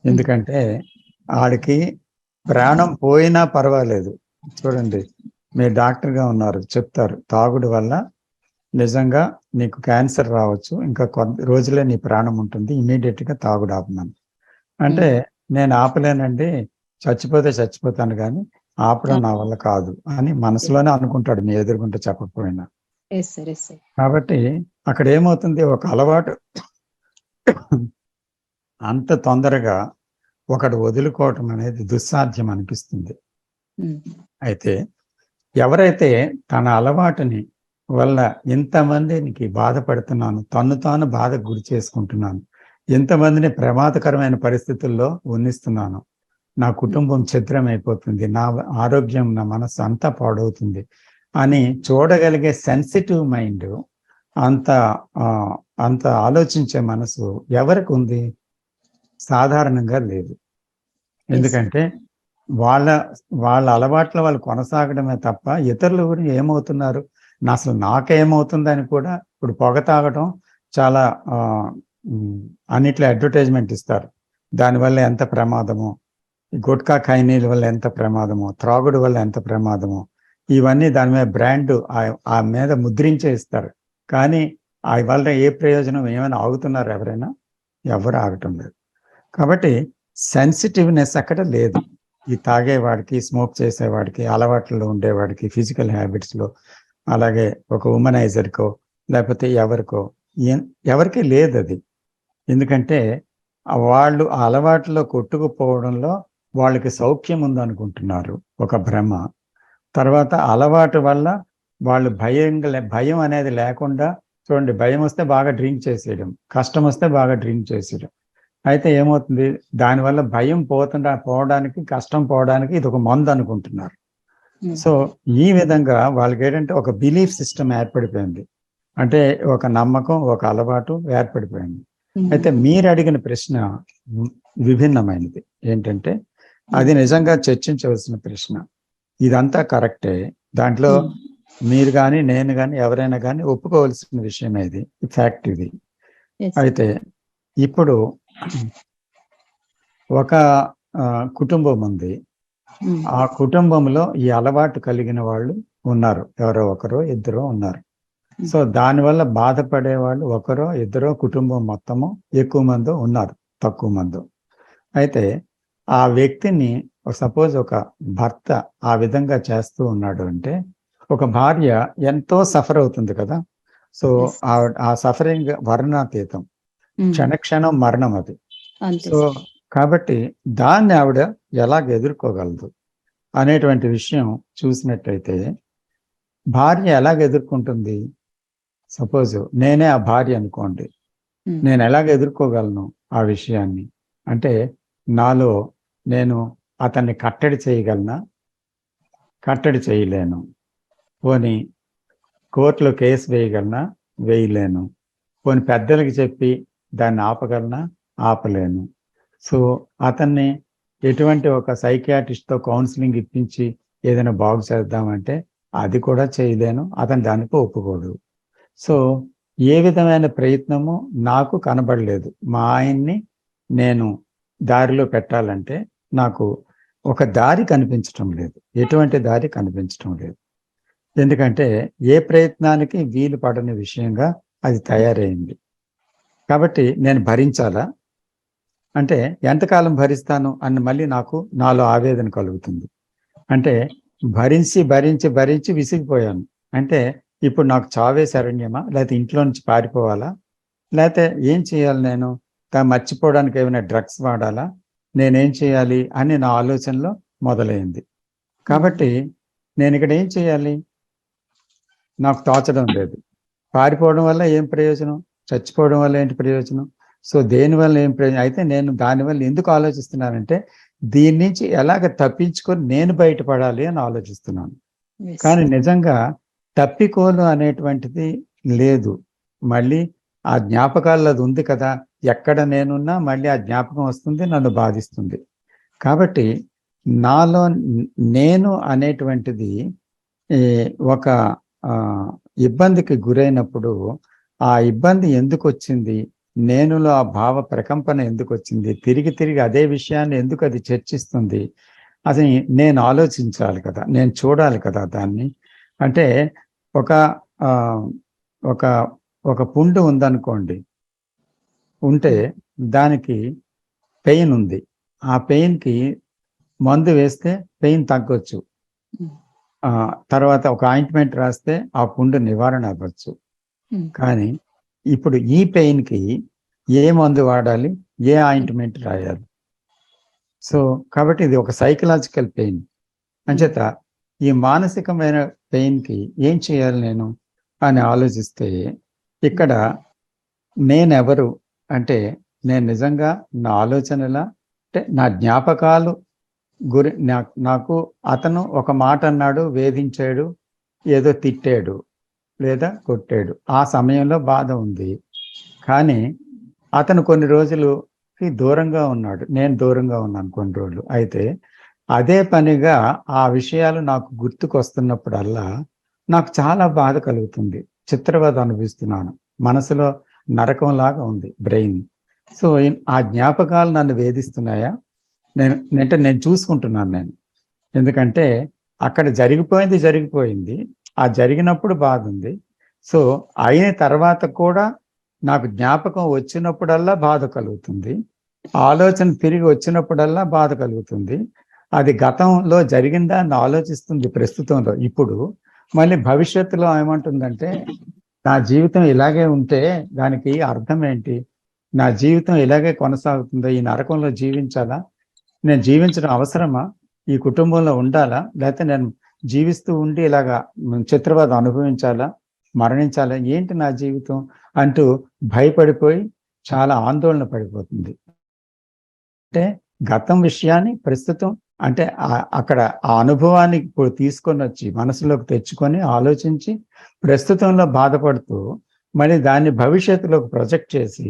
ఎందుకంటే ఆడికి ప్రాణం పోయినా పర్వాలేదు. చూడండి, మీరు డాక్టర్గా ఉన్నారు, చెప్తారు తాగుడు వల్ల నిజంగా నీకు క్యాన్సర్ రావచ్చు, ఇంకా కొద్ది రోజులే నీ ప్రాణం ఉంటుంది, ఇమీడియట్గా తాగుడు ఆపమని అంటే నేను ఆపలేనండి, చచ్చిపోతే చచ్చిపోతాను కానీ ఆపడం నా వల్ల కాదు అని మనసులోనే అనుకుంటాడు, నీ ఎదురుగుంటే చెప్పకపోయినా. కాబట్టి అక్కడ ఏమవుతుంది, ఒక అలవాటు అంత తొందరగా ఒకడు వదులుకోవటం అనేది దుస్సాధ్యం అనిపిస్తుంది. అయితే ఎవరైతే తన అలవాటుని వల్ల ఇంతమందికి బాధపడుతున్నాను, తన్ను తాను బాధకు గురి చేసుకుంటున్నాను, ఎంతమందిని ప్రమాదకరమైన పరిస్థితుల్లో ఉన్నిస్తున్నాను, నా కుటుంబం ఛిద్రమైపోతుంది, నా ఆరోగ్యం, నా మనస్సు అంతా పాడవుతుంది అని చూడగలిగే సెన్సిటివ్ మైండ్, అంత అంత ఆలోచించే మనసు ఎవరికి ఉంది? సాధారణంగా లేదు. ఎందుకంటే వాళ్ళ వాళ్ళ అలవాట్ల వాళ్ళు కొనసాగడమే తప్ప ఇతరుల గురించి ఏమవుతున్నారు, అసలు నాకేమవుతుందని కూడా. ఇప్పుడు పొగ తాగడం చాలా అన్నిట్లో అడ్వర్టైజ్మెంట్ ఇస్తారు, దానివల్ల ఎంత ప్రమాదమో, గుట్కా ఖైనీల వల్ల ఎంత ప్రమాదమో, త్రాగుడు వల్ల ఎంత ప్రమాదమో, ఇవన్నీ దాని మీద బ్రాండ్ ఆ మీద ముద్రించే ఇస్తారు. కానీ ఆ వల్ల ఏ ప్రయోజనం, ఏమైనా ఆగుతున్నారు ఎవరైనా? ఎవరు ఆగటం లేదు. కాబట్టి సెన్సిటివ్నెస్ అక్కడ లేదు. ఈ తాగేవాడికి, స్మోక్ చేసేవాడికి, అలవాట్లలో ఉండేవాడికి, ఫిజికల్ హ్యాబిట్స్లో, అలాగే ఒక ఉమనైజర్కో లేకపోతే ఎవరికి లేదు అది. ఎందుకంటే వాళ్ళు ఆ అలవాట్లో కొట్టుకుపోవడంలో వాళ్ళకి సౌఖ్యం ఉందనుకుంటున్నారు, ఒక భ్రమ. తర్వాత అలవాటు వల్ల వాళ్ళు భయం అనేది లేకుండా, చూడండి, భయం వస్తే బాగా డ్రింక్ చేసేయడం, కష్టం వస్తే బాగా డ్రింక్ చేసేయడం. అయితే ఏమవుతుంది, దానివల్ల భయం పోవడానికి, కష్టం పోవడానికి ఇది ఒక మందు అనుకుంటున్నారు. సో ఈ విధంగా వాళ్ళకి ఏంటంటే ఒక బిలీఫ్ సిస్టమ్ ఏర్పడిపోయింది, అంటే ఒక నమ్మకం, ఒక అలవాటు ఏర్పడిపోయింది. అయితే మీరు అడిగిన ప్రశ్న విభిన్నమైనది. ఏంటంటే అది నిజంగా చర్చించవలసిన ప్రశ్న. ఇదంతా కరెక్టే, దాంట్లో మీరు కానీ నేను కానీ ఎవరైనా కానీ ఒప్పుకోవాల్సిన విషయమే, ఇది ఫ్యాక్ట్ ఇది. అయితే ఇప్పుడు ఒక కుటుంబం ఉంది, ఆ కుటుంబంలో ఈ అలవాటు కలిగిన వాళ్ళు ఉన్నారు, ఎవరో ఒకరో ఇద్దరో ఉన్నారు. సో దానివల్ల బాధపడే వాళ్ళు ఒకరో ఇద్దరో, కుటుంబం మొత్తము ఎక్కువ మంది ఉన్నారు, తక్కువ మంది. అయితే ఆ వ్యక్తిని సపోజ్ ఒక భర్త ఆ విధంగా చేస్తూ ఉన్నాడు అంటే, ఒక భార్య ఎంతో సఫర్ అవుతుంది కదా. సో ఆ సఫరింగ్ వర్ణాతీతం, క్షణక్షణం మరణం అది. సో కాబట్టి దాన్ని ఆవిడ ఎలాగ ఎదుర్కోగలదు అనేటువంటి విషయం చూసినట్టయితే, భార్య ఎలాగ ఎదుర్కొంటుంది? సపోజ్ నేనే ఆ భార్య అనుకోండి, నేను ఎలాగ ఎదుర్కోగలను ఆ విషయాన్ని అంటే, నాలో నేను అతన్ని కట్టడి చేయగలనా? కట్టడి చేయలేను. పోనీ కోర్టులో కేసు వేయగలనా? వేయలేను. పోనీ పెద్దలకి చెప్పి దాన్ని ఆపగలనా? ఆపలేను. సో అతన్ని ఎటువంటి ఒక సైకియాట్రిస్ట్తో కౌన్సిలింగ్ ఇప్పించి ఏదైనా బాగు చేద్దామంటే అది కూడా చేయలేను, అతను దానికి ఒప్పుకోడు. సో ఏ విధమైన ప్రయత్నము నాకు కనబడలేదు. మా ఆయన్ని నేను దారిలో పెట్టాలంటే నాకు ఒక దారి కనిపించటం లేదు, ఎటువంటి దారి కనిపించటం లేదు. ఎందుకంటే ఏ ప్రయత్నానికి వీలు పడని విషయంగా అది తయారైంది. కాబట్టి నేను భరించాలా అంటే, ఎంతకాలం భరిస్తాను అని మళ్ళీ నాలో ఆవేదన కలుగుతుంది. అంటే భరించి భరించి భరించి విసిగిపోయాను. అంటే ఇప్పుడు నాకు చావే శరణ్యమా, లేకపోతే ఇంట్లో నుంచి పారిపోవాలా, లేకపోతే ఏం చేయాలి, నేను మర్చిపోవడానికి ఏమైనా డ్రగ్స్ వాడాలా, నేనేం చేయాలి అని నా ఆలోచనలో మొదలైంది. కాబట్టి నేను ఇక్కడ ఏం చేయాలి, నాకు తోచడం లేదు. పారిపోవడం వల్ల ఏం ప్రయోజనం, చచ్చిపోవడం వల్ల ఏంటి ప్రయోజనం? సో దేనివల్ల ఏం ప్రయోజనం? అయితే నేను దానివల్ల ఎందుకు ఆలోచిస్తున్నానంటే, దీని నుంచి ఎలాగ తప్పించుకొని నేను బయటపడాలి అని ఆలోచిస్తున్నాను. కానీ నిజంగా తప్పికోలు అనేటువంటిది లేదు. మళ్ళీ ఆ జ్ఞాపకాల్లో అది ఉంది కదా, ఎక్కడ నేనున్నా మళ్ళీ ఆ జ్ఞాపకం వస్తుంది, నన్ను బాధిస్తుంది. కాబట్టి నాలో నేను అనేటువంటిది ఒక ఇబ్బందికి గురైనప్పుడు ఆ ఇబ్బంది ఎందుకు వచ్చింది, నేనులో ఆ భావ ప్రకంపన ఎందుకు వచ్చింది, తిరిగి తిరిగి అదే విషయాన్ని ఎందుకు అది చర్చిస్తుంది, అది నేను ఆలోచించాలి కదా, నేను చూడాలి కదా దాన్ని. అంటే ఒక ఒక ఒక పుండు ఉందనుకోండి, ఉంటే దానికి పెయిన్ ఉంది, ఆ పెయిన్కి మందు వేస్తే పెయిన్ తగ్గొచ్చు, తర్వాత ఒక ఆయింట్మెంట్ రాస్తే ఆ పుండు నివారణ అవ్వచ్చు. కానీ ఇప్పుడు ఈ పెయిన్కి ఏ మందు వాడాలి, ఏ ఆయింట్మెంట్ రాయాలి? సో కాబట్టి ఇది ఒక సైకలాజికల్ పెయిన్. అంచేత ఈ మానసికమైన పెయిన్కి ఏం చేయాలి నేను అని ఆలోచిస్తే ఇక్కడ నేనెవరు అంటే నేను నిజంగా నా ఆలోచనల అంటే నా జ్ఞాపకాలు నాకు అతను ఒక మాట అన్నాడు, వేధించాడు, ఏదో తిట్టాడు లేదా కొట్టాడు, ఆ సమయంలో బాధ ఉంది. కానీ అతను కొన్ని రోజులుకి దూరంగా ఉన్నాడు, నేను దూరంగా ఉన్నాను కొన్ని రోజులు. అయితే అదే పనిగా ఆ విషయాలు నాకు గుర్తుకొస్తున్నప్పుడల్లా నాకు చాలా బాధ కలుగుతుంది, చిత్రవద అనుభవిస్తున్నాను, మనసులో నరకంలాగా ఉంది బ్రెయిన్. సో ఆ జ్ఞాపకాలు నన్ను వేధిస్తున్నాయా? నేను చూసుకుంటున్నాను. ఎందుకంటే అక్కడ జరిగిపోయింది, ఆ జరిగినప్పుడు బాధ ఉంది. సో అయిన తర్వాత కూడా నాకు జ్ఞాపకం వచ్చినప్పుడల్లా బాధ కలుగుతుంది, ఆలోచన తిరిగి వచ్చినప్పుడల్లా బాధ కలుగుతుంది. అది గతంలో జరిగిందా అని ఆలోచిస్తుంది ప్రస్తుతంలో. ఇప్పుడు మళ్ళీ భవిష్యత్తులో ఏమంటుందంటే, నా జీవితం ఇలాగే ఉంటే దానికి అర్థం ఏంటి? నా జీవితం ఇలాగే కొనసాగుతుందా? ఈ నరకంలో జీవించాలా? నేను జీవించడం అవసరమా? ఈ కుటుంబంలో ఉండాలా? లేకపోతే నేను జీవిస్తూ ఉండి ఇలాగా చిత్రవద అనుభవించాలా, మరణించాలా? ఏంటి నా జీవితం అంటూ భయపడిపోయి చాలా ఆందోళన పడిపోతుంది. అంటే గతం విషయాన్ని ప్రస్తుతం అంటే అక్కడ ఆ అనుభవాన్ని ఇప్పుడు తీసుకొని వచ్చి మనసులోకి తెచ్చుకొని ఆలోచించి ప్రస్తుతంలో బాధపడుతూ మళ్ళీ దాన్ని భవిష్యత్తులోకి ప్రొజెక్ట్ చేసి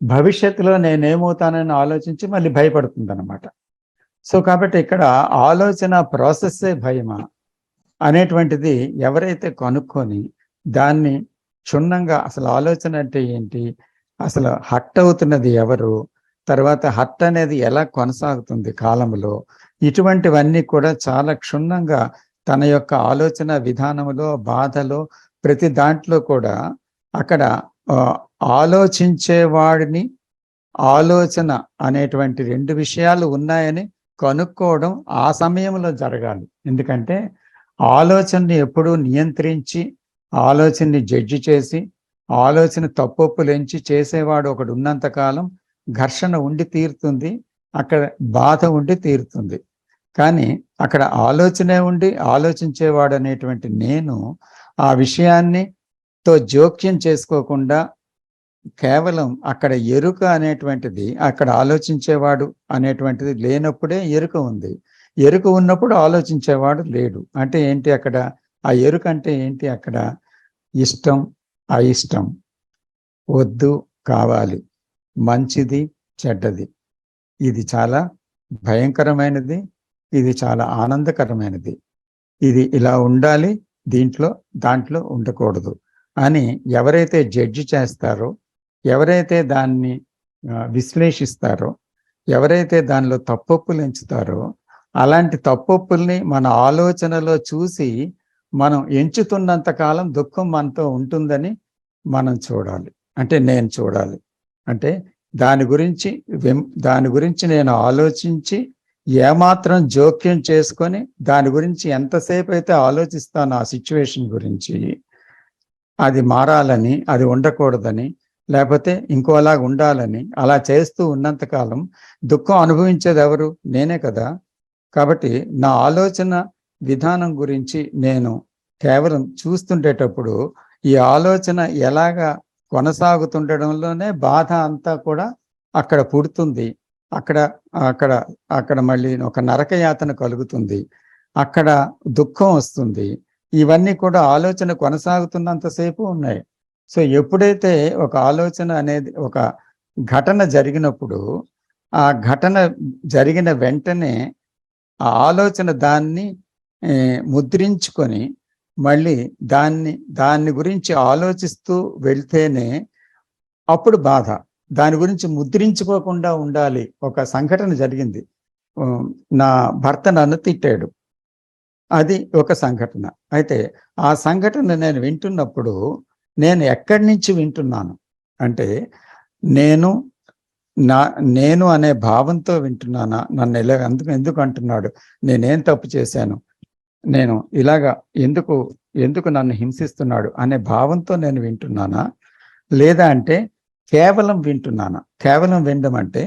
భవిష్యత్తులో నేనేమవుతానని ఆలోచించి మళ్ళీ భయపడుతుంది అనమాట. సో కాబట్టి ఇక్కడ ఆలోచన ప్రాసెస్సే భయమా అనేటువంటిది ఎవరైతే కనుక్కొని దాన్ని క్షుణ్ణంగా అసలు ఆలోచన అంటే ఏంటి, అసలు హర్ట్ అవుతున్నది ఎవరు, తర్వాత హర్ట్ అనేది ఎలా కొనసాగుతుంది కాలంలో, ఇటువంటివన్నీ కూడా చాలా క్షుణ్ణంగా తన యొక్క ఆలోచన విధానంలో, బాధలో, ప్రతి దాంట్లో కూడా అక్కడ ఆలోచించేవాడిని, ఆలోచన అనేటువంటి రెండు విషయాలు ఉన్నాయని కనుక్కోవడం ఆ సమయంలో జరగాలి. ఎందుకంటే ఆలోచనని ఎప్పుడూ నియంత్రించి ఆలోచనని జడ్జి చేసి ఆలోచన తప్పొప్పులెంచి చేసేవాడు ఒకడు ఉన్నంతకాలం ఘర్షణ ఉండి తీరుతుంది, అక్కడ బాధ ఉండి తీరుతుంది. కానీ అక్కడ ఆలోచనే ఉండి ఆలోచించేవాడు అనేటువంటి నేను ఆ విషయాన్ని జోక్యం చేసుకోకుండా కేవలం అక్కడ ఎరుక అనేటువంటిది, అక్కడ ఆలోచించేవాడు అనేటువంటిది లేనప్పుడే ఎరుక ఉంది. ఎరుక ఉన్నప్పుడు ఆలోచించేవాడు లేడు. అంటే ఏంటి అక్కడ? ఆ ఎరుక అంటే ఏంటి? అక్కడ ఇష్టం, అయిష్టం, వద్దు, కావాలి, మంచిది, చెడ్డది. ఇది చాలా భయంకరమైనది, ఇది చాలా ఆనందకరమైనది, ఇది ఇలా ఉండాలి, దాంట్లో ఉండకూడదు అని ఎవరైతే జడ్జి చేస్తారో, ఎవరైతే దాన్ని విశ్లేషిస్తారో, ఎవరైతే దానిలో తప్పొప్పులు ఎంచుతారో, అలాంటి తప్పొప్పుల్ని మన ఆలోచనలో చూసి మనం ఎంచుతున్నంత కాలం దుఃఖం మనతో ఉంటుందని మనం చూడాలి. అంటే నేను చూడాలి. అంటే దాని గురించి నేను ఆలోచించి ఏమాత్రం జోక్యం చేసుకొని దాని గురించి ఎంతసేపు అయితే ఆలోచిస్తాను ఆ సిచ్యువేషన్ గురించి, అది మారాలని, అది ఉండకూడదని, లేకపోతే ఇంకోలాగా ఉండాలని అలా చేస్తూ ఉన్నంతకాలం దుఃఖం అనుభవించేది ఎవరు? నేనే కదా. కాబట్టి నా ఆలోచన విధానం గురించి నేను కేవలం చూస్తుండేటప్పుడు ఈ ఆలోచన ఎలాగా కొనసాగుతుండడంలోనే బాధ అంతా కూడా అక్కడ పుడుతుంది. అక్కడ మళ్ళీ ఒక నరకయాతన కలుగుతుంది, అక్కడ దుఃఖం వస్తుంది. ఇవన్నీ కూడా ఆలోచన కొనసాగుతున్నంతసేపు ఉన్నాయి. సో ఎప్పుడైతే ఒక ఆలోచన అనేది ఒక ఘటన జరిగినప్పుడు ఆ ఘటన జరిగిన వెంటనే ఆ ఆలోచన దాన్ని ముద్రించుకొని మళ్ళీ దాన్ని గురించి ఆలోచిస్తూ వెళ్తేనే అప్పుడు బాధ. దాని గురించి ముద్రించుకోకుండా ఉండాలి. ఒక సంఘటన జరిగింది, నా భర్త నన్ను తిట్టాడు, అది ఒక సంఘటన. అయితే ఆ సంఘటన నేను వింటున్నప్పుడు నేను ఎక్కడి నుంచి వింటున్నాను అంటే, నేను అనే భావంతో వింటున్నానా? నన్ను ఇలా ఎందుకు అంటున్నాడు, నేనేం తప్పు చేశాను, నేను ఇలాగా ఎందుకు నన్ను హింసిస్తున్నాడు అనే భావంతో నేను వింటున్నానా? లేదా అంటే కేవలం వింటున్నానా? కేవలం వినడం అంటే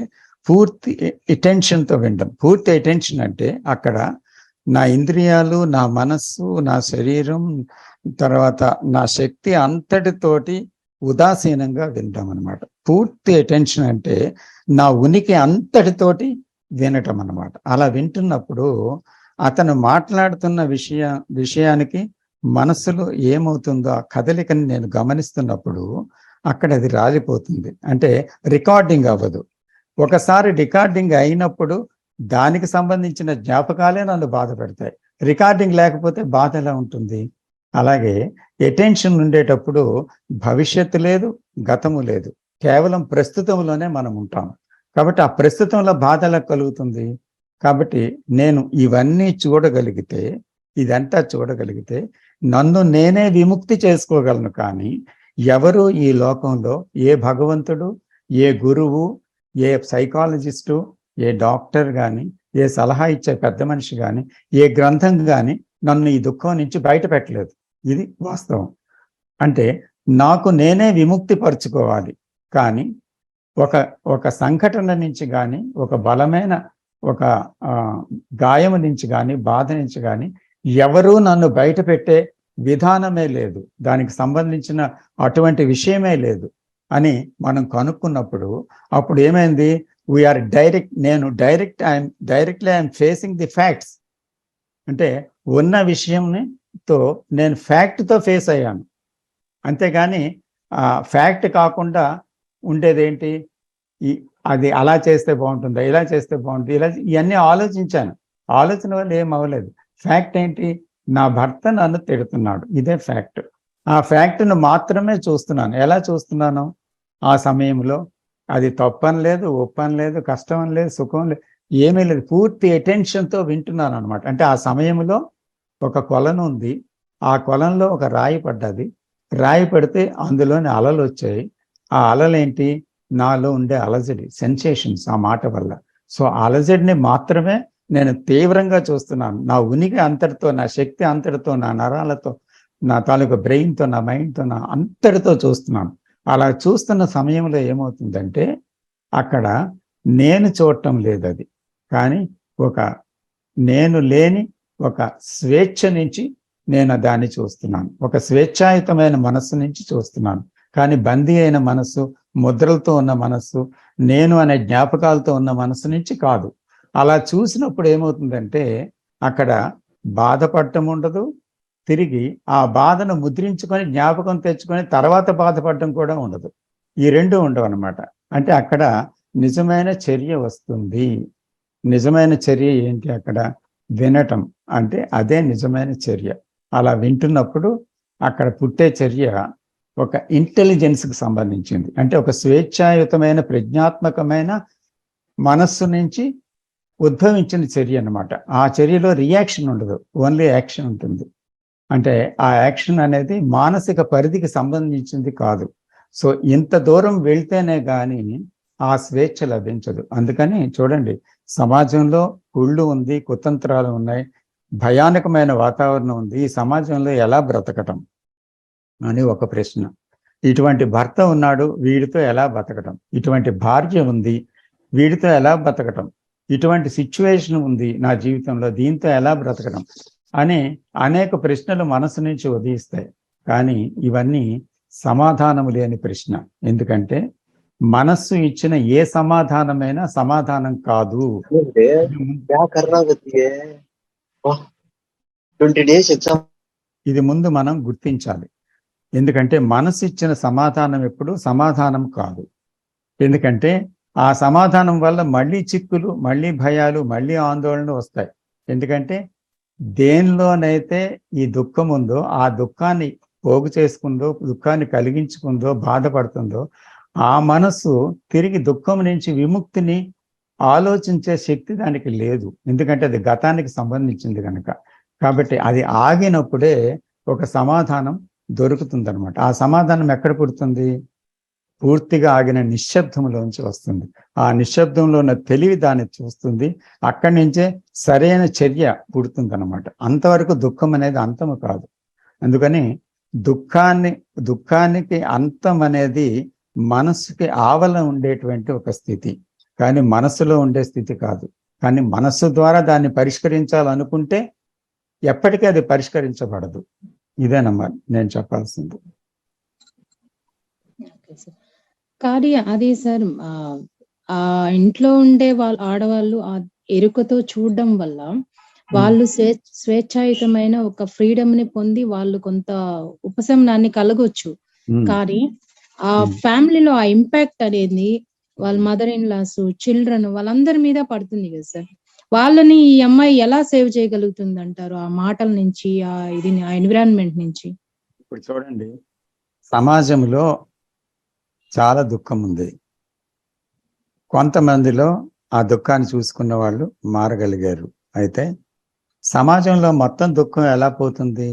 పూర్తి అటెన్షన్తో వినడం. పూర్తి అటెన్షన్ అంటే అక్కడ నా ఇంద్రియాలు, నా మనస్సు, నా శరీరం, తర్వాత నా శక్తి అంతటితోటి ఉదాసీనంగా వినటం అనమాట. పూర్తి అటెన్షన్ అంటే నా ఉనికి అంతటితోటి వినటం అనమాట. అలా వింటున్నప్పుడు అతను మాట్లాడుతున్న విషయానికి మనసులో ఏమవుతుందో ఆ కదలికని నేను గమనిస్తున్నప్పుడు అక్కడ అది రాలిపోతుంది. అంటే రికార్డింగ్ అవ్వదు. ఒకసారి రికార్డింగ్ అయినప్పుడు దానికి సంబంధించిన జ్ఞాపకాలే నన్ను బాధ పెడతాయి. రికార్డింగ్ లేకపోతే బాధ ఎలా ఉంటుంది? అలాగే అటెన్షన్ ఉండేటప్పుడు భవిష్యత్తు లేదు, గతము లేదు, కేవలం ప్రస్తుతంలోనే మనం ఉంటాం. కాబట్టి ఆ ప్రస్తుతంలో బాధ ఎలా కలుగుతుంది? కాబట్టి నేను ఇవన్నీ చూడగలిగితే, ఇదంతా చూడగలిగితే నన్ను నేనే విముక్తి చేసుకోగలను. కానీ ఎవరు ఈ లోకంలో, ఏ భగవంతుడు, ఏ గురువు, ఏ సైకాలజిస్టు, ఏ డాక్టర్ కానీ, ఏ సలహా ఇచ్చే పెద్ద మనిషి కానీ, ఏ గ్రంథం కానీ నన్ను ఈ దుఃఖం నుంచి బయట పెట్టలేదు. ఇది వాస్తవం. అంటే నాకు నేనే విముక్తి పరుచుకోవాలి. కానీ ఒక సంఘటన నుంచి కానీ, ఒక బలమైన ఒక గాయము నుంచి కానీ, బాధ నుంచి కానీ ఎవరూ నన్ను బయట పెట్టే విధానమే లేదు, దానికి సంబంధించిన అటువంటి విషయమే లేదు అని మనం కనుక్కున్నప్పుడు అప్పుడు ఏమైంది? We're directly I'm facing the facts. అంటే ఉన్న విషయంతో నేను ఫ్యాక్ట్తో ఫేస్ అయ్యాను. అంతేగాని ఫ్యాక్ట్ కాకుండా ఉండేదేంటి? అది అలా చేస్తే బాగుంటుందా, ఇలా చేస్తే బాగుంటుంది, ఇలా ఇవన్నీ ఆలోచించాను. ఆలోచన వల్ల ఏం అవ్వలేదు. ఫ్యాక్ట్ ఏంటి? నా భర్త నన్ను తిడుతున్నాడు, ఇదే ఫ్యాక్ట్. ఆ ఫ్యాక్ట్ను మాత్రమే చూస్తున్నాను. ఎలా చూస్తున్నాను? ఆ సమయంలో అది తప్పని లేదు, ఒప్పని లేదు, కష్టం అని లేదు, సుఖం లేదు, ఏమీ లేదు. పూర్తి అటెన్షన్తో వింటున్నాను అనమాట. అంటే ఆ సమయంలో ఒక కొలను ఉంది, ఆ కొలంలో ఒక రాయి పడ్డది. రాయి పడితే అందులోని అలలు వచ్చాయి. ఆ అలలేంటి? నాలో ఉండే అలజడి, సెన్సేషన్స్ ఆ మాట వల్ల. సో అలజడిని మాత్రమే నేను తీవ్రంగా చూస్తున్నాను. నా ఉనికి అంతటితో, నా శక్తి అంతటితో, నా నరాలతో, నా తాలూకా బ్రెయిన్తో, నా మైండ్తో, నా అంతటితో చూస్తున్నాను. అలా చూస్తున్న సమయంలో ఏమవుతుందంటే అక్కడ నేను చూడటం లేదు అది, కానీ ఒక నేను లేని ఒక స్వేచ్ఛ నుంచి నేను దాన్ని చూస్తున్నాను. ఒక స్వేచ్ఛాయుతమైన మనస్సు నుంచి చూస్తున్నాను. కానీ బందీ అయిన మనస్సు, ముద్రలతో ఉన్న మనస్సు, నేను అనే జ్ఞాపకాలతో ఉన్న మనస్సు నుంచి కాదు. అలా చూసినప్పుడు ఏమవుతుందంటే అక్కడ బాధపడటం ఉండదు, తిరిగి ఆ బాధను ముద్రించుకొని జ్ఞాపకం తెచ్చుకొని తర్వాత బాధపడటం కూడా ఉండదు. ఈ రెండు ఉండవు అనమాట. అంటే అక్కడ నిజమైన చర్య వస్తుంది. నిజమైన చర్య ఏంటి? అక్కడ వినటం. అంటే అదే నిజమైన చర్య. అలా వింటున్నప్పుడు అక్కడ పుట్టే చర్య ఒక ఇంటెలిజెన్స్కి సంబంధించింది. అంటే ఒక స్వేచ్ఛాయుతమైన ప్రజ్ఞాత్మకమైన మనస్సు నుంచి ఉద్భవించిన చర్య అన్నమాట. ఆ చర్యలో రియాక్షన్ ఉండదు, ఓన్లీ యాక్షన్ ఉంటుంది. అంటే ఆ యాక్షన్ అనేది మానసిక పరిధికి సంబంధించింది కాదు. సో ఇంత దూరం వెళ్తేనే కానీ ఆ స్వేచ్ఛ లభించదు. అందుకని చూడండి, సమాజంలో కుళ్ళు ఉంది, కుతంత్రాలు ఉన్నాయి, భయానకమైన వాతావరణం ఉంది. ఈ సమాజంలో ఎలా బ్రతకటం అని ఒక ప్రశ్న. ఇటువంటి భర్త ఉన్నాడు, వీడితో ఎలా బతకటం? ఇటువంటి భార్య ఉంది, వీడితో ఎలా బతకటం? ఇటువంటి సిచ్యువేషన్ ఉంది నా జీవితంలో, దీంతో ఎలా బ్రతకడం అని అనేక ప్రశ్నలు మనసు నుంచి ఉదయిస్తాయి. కానీ ఇవన్నీ సమాధానము లేని ప్రశ్న. ఎందుకంటే మనస్సు ఇచ్చిన ఏ సమాధానమైనా సమాధానం కాదు. ఇది ముందు మనం గుర్తించాలి. ఎందుకంటే మనసు ఇచ్చిన సమాధానం ఎప్పుడు సమాధానం కాదు. ఎందుకంటే ఆ సమాధానం వల్ల మళ్ళీ చిక్కులు, మళ్ళీ భయాలు, మళ్ళీ ఆందోళనలు వస్తాయి. ఎందుకంటే దేనిలోనైతే ఈ దుఃఖం ఉందో, ఆ దుఃఖాన్ని పోగు చేసుకుందో, దుఃఖాన్ని కలిగించుకుందో, బాధపడుతుందో ఆ మనసు తిరిగి దుఃఖం నుంచి విముక్తిని ఆలోచించే శక్తి దానికి లేదు. ఎందుకంటే అది గతానికి సంబంధించింది కనుక. కాబట్టి అది ఆగినప్పుడే ఒక సమాధానం దొరుకుతుందన్నమాట. ఆ సమాధానం ఎక్కడ పుడుతుంది? పూర్తిగా ఆగిన నిశ్శబ్దంలోంచి వస్తుంది. ఆ నిశ్శబ్దంలో ఉన్న తెలివి దాన్ని చూస్తుంది. అక్కడి నుంచే సరైన చర్య పుడుతుందన్నమాట. అంతవరకు దుఃఖం అనేది అంతము కాదు. అందుకని దుఃఖానికి అంతం అనేది మనస్సుకి ఆవల ఉండేటువంటి ఒక స్థితి, కానీ మనస్సులో ఉండే స్థితి కాదు. కానీ మనస్సు ద్వారా దాన్ని పరిష్కరించాలనుకుంటే ఎప్పటికీ అది పరిష్కరించబడదు. ఇదేనమ్మా నేను చెప్పాల్సింది. Okay sir. కానీ అదే సార్ ఆ ఇంట్లో ఉండే ఆడవాళ్ళు ఆ ఎరుకతో చూడడం వల్ల వాళ్ళు స్వేచ్ఛాయుతమైన ఒక ఫ్రీడమ్ ని పొంది వాళ్ళు కొంత ఉపశమనాన్ని కలగొచ్చు. కానీ ఆ ఫ్యామిలీలో ఆ ఇంపాక్ట్ అనేది వాళ్ళ మదర్ ఇన్ లాస్, చిల్డ్రన్ వాళ్ళందరి మీద పడుతుంది కదా సార్. వాళ్ళని ఈ అమ్మాయి ఎలా సేవ్ చేయగలుగుతుంది అంటారు ఆ మాటల నుంచి, ఆ ఎన్విరాన్మెంట్ నుంచి? ఇప్పుడు చూడండి, సమాజంలో చాలా దుఃఖం ఉంది. కొంతమందిలో ఆ దుఃఖాన్ని చూసుకున్న వాళ్ళు మారగలిగారు. అయితే సమాజంలో మొత్తం దుఃఖం ఎలా పోతుంది?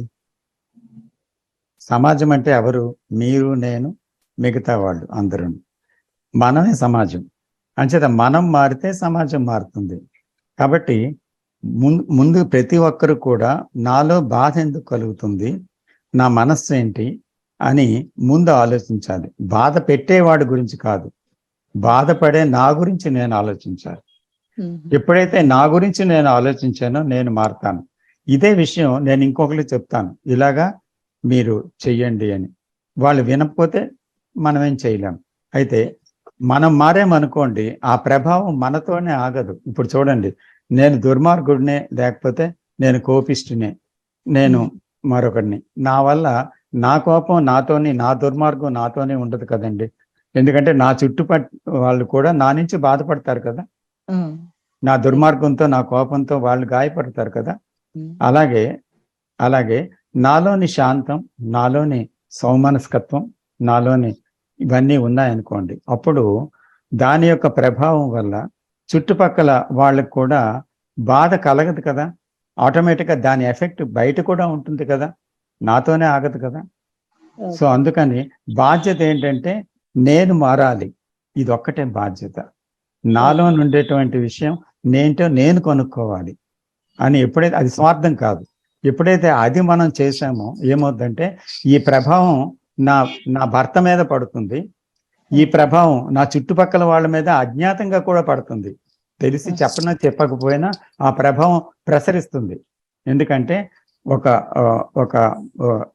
సమాజం అంటే ఎవరు? మీరు, నేను, మిగతా వాళ్ళు అందరూ. మనమే సమాజం. అంచేత మనం మారితే సమాజం మారుతుంది. కాబట్టి ముందు ప్రతి ఒక్కరు కూడా నాలో బాధ ఎందుకు కలుగుతుంది, నా మనస్సు ఏంటి అని ముందు ఆలోచించాలి. బాధ పెట్టేవాడి గురించి కాదు, బాధపడే నా గురించి నేను ఆలోచించాలి. ఎప్పుడైతే నా గురించి నేను ఆలోచించానో నేను మారుతాను. ఇదే విషయం నేను ఇంకొకరికి చెప్తాను, ఇలాగా మీరు చెయ్యండి అని. వాళ్ళు వినకపోతే మనం ఏం చేయలేం. అయితే మనం మారేమనుకోండి, ఆ ప్రభావం మనతోనే ఆగదు. ఇప్పుడు చూడండి, నేను దుర్మార్గుడినే, లేకపోతే నేను కోపిష్టినే, నేను మరొకడిని, నా వల్ల నా కోపం నాతోని, నా దుర్మార్గం నాతోనే ఉండదు కదండి. ఎందుకంటే నా చుట్టుపక్కల వాళ్ళు కూడా నా నుంచి బాధపడతారు కదా. నా దుర్మార్గంతో, నా కోపంతో వాళ్ళు గాయపడతారు కదా. అలాగే నాలోని శాంతం, నాలోని సౌమనస్కత్వం, నాలోని ఇవన్నీ ఉన్నాయనుకోండి, అప్పుడు దాని యొక్క ప్రభావం వల్ల చుట్టుపక్కల వాళ్ళకు కూడా బాధ కలగదు కదా. ఆటోమేటిక్గా దాని ఎఫెక్ట్ బయట కూడా ఉంటుంది కదా, నాతోనే ఆగదు కదా. సో అందుకని బాధ్యత ఏంటంటే నేను మారాలి, ఇది ఒక్కటే బాధ్యత. నాలో ఉండేటువంటి విషయం నేంటో నేను కొనుక్కోవాలి అని. ఎప్పుడైతే అది స్వార్థం కాదు, ఎప్పుడైతే అది మనం చేసామో ఏమవుతుందంటే ఈ ప్రభావం నా భర్త మీద పడుతుంది, ఈ ప్రభావం నా చుట్టుపక్కల వాళ్ళ మీద అజ్ఞాతంగా కూడా పడుతుంది. తెలిసి చెప్పకపోయినా ఆ ప్రభావం ప్రసరిస్తుంది. ఎందుకంటే ఒక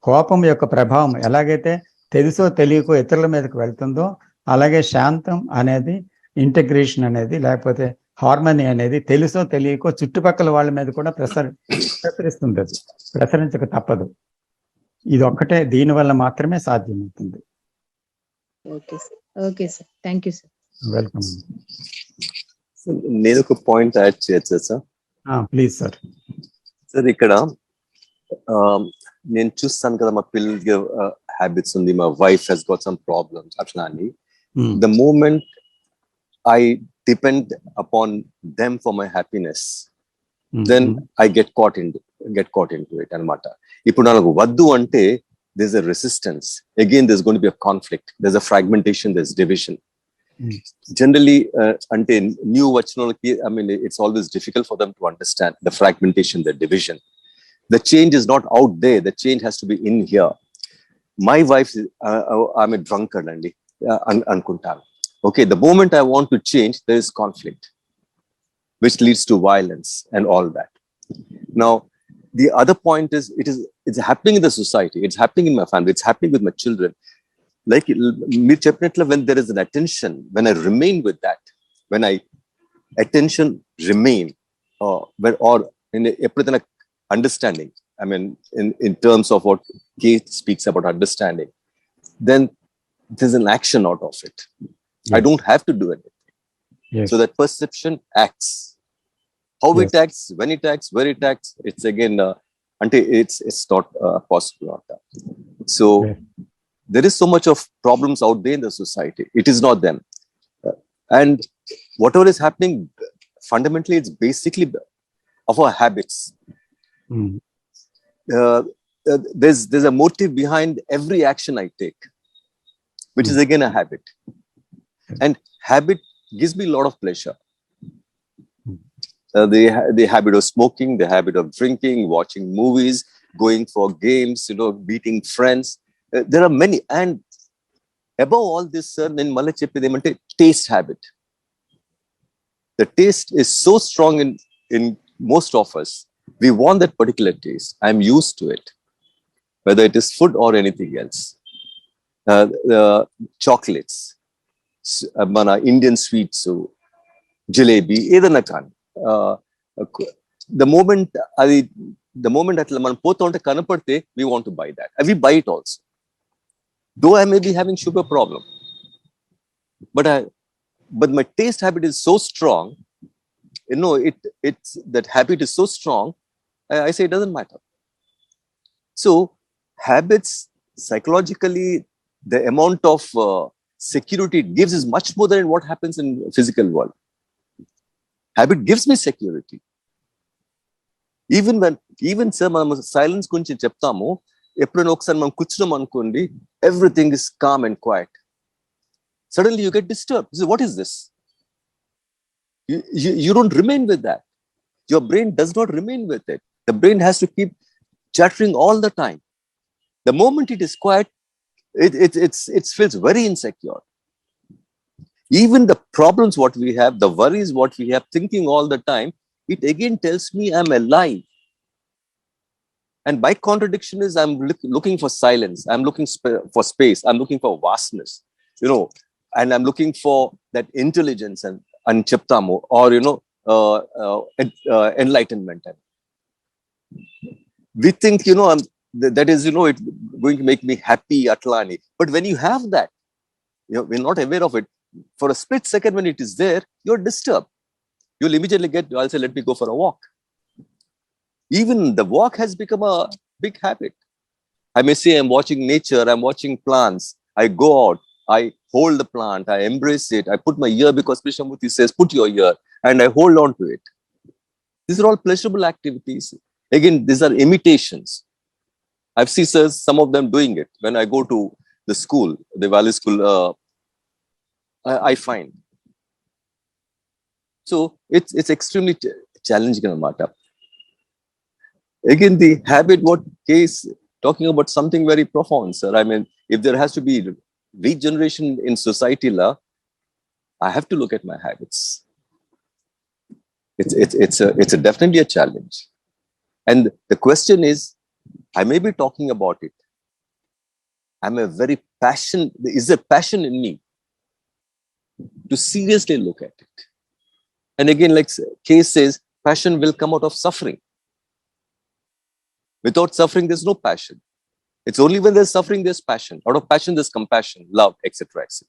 కోపం యొక్క ప్రభావం ఎలాగైతే తెలుసో తెలియకో ఇతరుల మీదకి వెళ్తుందో, అలాగే శాంతం అనేది, ఇంటిగ్రేషన్ అనేది, లేకపోతే హార్మనీ అనేది తెలుసో తెలియకో చుట్టుపక్కల వాళ్ళ మీద కూడా ప్రసరిస్తుంది. అది ప్రసరించక తప్పదు. ఇది ఒక్కటే, దీనివల్ల మాత్రమే సాధ్యమవుతుంది. Okay sir, thank you sir. Welcome. నేను ఒక పాయింట్ యాడ్ చేయొచ్చా సార్? Please sir. సార్ ఇక్కడ నేను చూస్తాను కదా, మా పిల్లలకి హ్యాబిట్స్ ఉంది, మా wife has got some problems అట్లా అని. The moment I depend upon them for my happiness, then I get caught into it అనమాట. ఇప్పుడు నాకు వద్దు అంటే there's a resistance. Again, there's going to be a conflict. There's a fragmentation, there's division. Generally, ante new vachanalaki, I mean, it's always difficult for them to understand the fragmentation, the division. The change is not out there. The change has to be in here. My wife, I'm a drunkard, andi ankuntaru. Okay, the moment I want to change, there is conflict, which leads to violence and all that. Now, the other point is, it's happening in the society, it's happening in my family, it's happening with my children. Like meer cheppinatlu, when there is an attention, when I remain with that, when I attention remain, or in a understanding, I mean in terms of what Kate speaks about understanding, then there's an action out of it. Yes. I don't have to do anything. Yes. So that perception acts. How it acts, when it acts, where it acts, it's again until it's not possible. So there is so much of problems out there in the society. It is not them, and whatever is happening, fundamentally, it's basically of our habits. There's a motive behind every action I take, which is again a habit, and habit gives me a lot of pleasure. The habit of smoking, the habit of drinking, watching movies, going for games, meeting friends. There are many, and above all this, sir, in Malachi, taste habit. The taste is so strong in most of us. We want that particular taste. I'm used to it. whether it is food or anything else. Chocolates, mana Indian sweets, jalebi, ఏదైనా కానీ the moment అట్లా మనం పోతూ ఉంటే కనపడితే we want to buy that, and we buy it also, though I may be having sugar problem, but my taste habit is so strong, it's that habit is so strong, I say it doesn't matter. So habits, psychologically, the amount of security it gives is much more than what happens in physical world. Habit gives me security. Even sir, మనం silence గురించి చెప్తాము, ఎప్పుడైనా ఒకసారి మనం కూర్చున్నాం అనుకోండి, everything is calm and quiet. Suddenly you get disturbed. You say, what is this? You don't remain with that. Your brain does not remain with it. The brain has to keep chattering all the time. The moment it is quiet, it feels very insecure. Even the problems what we have, the worries what we have, thinking all the time, it again tells me I'm alive. And by contradiction is I'm looking for silence, I'm looking for space, I'm looking for vastness, and I'm looking for that intelligence and cheptamu, or enlightenment. We think that is it going to make me happy, atlani, but when you have that, we're not aware of it. For a split second when it is there, you're disturbed. You'll immediately I'll say, let me go for a walk. Even the walk has become a big habit. I may say I'm watching nature, I'm watching plants, I go out, I hold the plant, I embrace it, I put my ear, because Krishnamurti says put your ear, and I hold on to it. These are all pleasurable activities. Again, these are imitations. I've seen some of them doing it. When I go to the school, the Valley School, I find. So it's extremely challenging. Again, the habit, what case, talking about something very profound, sir. I mean, if there has to be regeneration in society, I have to look at my habits. It's definitely a challenge. And the question is, I may be talking about it. I'm a very is there passion in me to seriously look at it? And again, like case says, passion will come out of suffering. Without suffering, there's no passion. It's only when there's suffering, there's passion. Out of passion, there's compassion, love, etc., etc.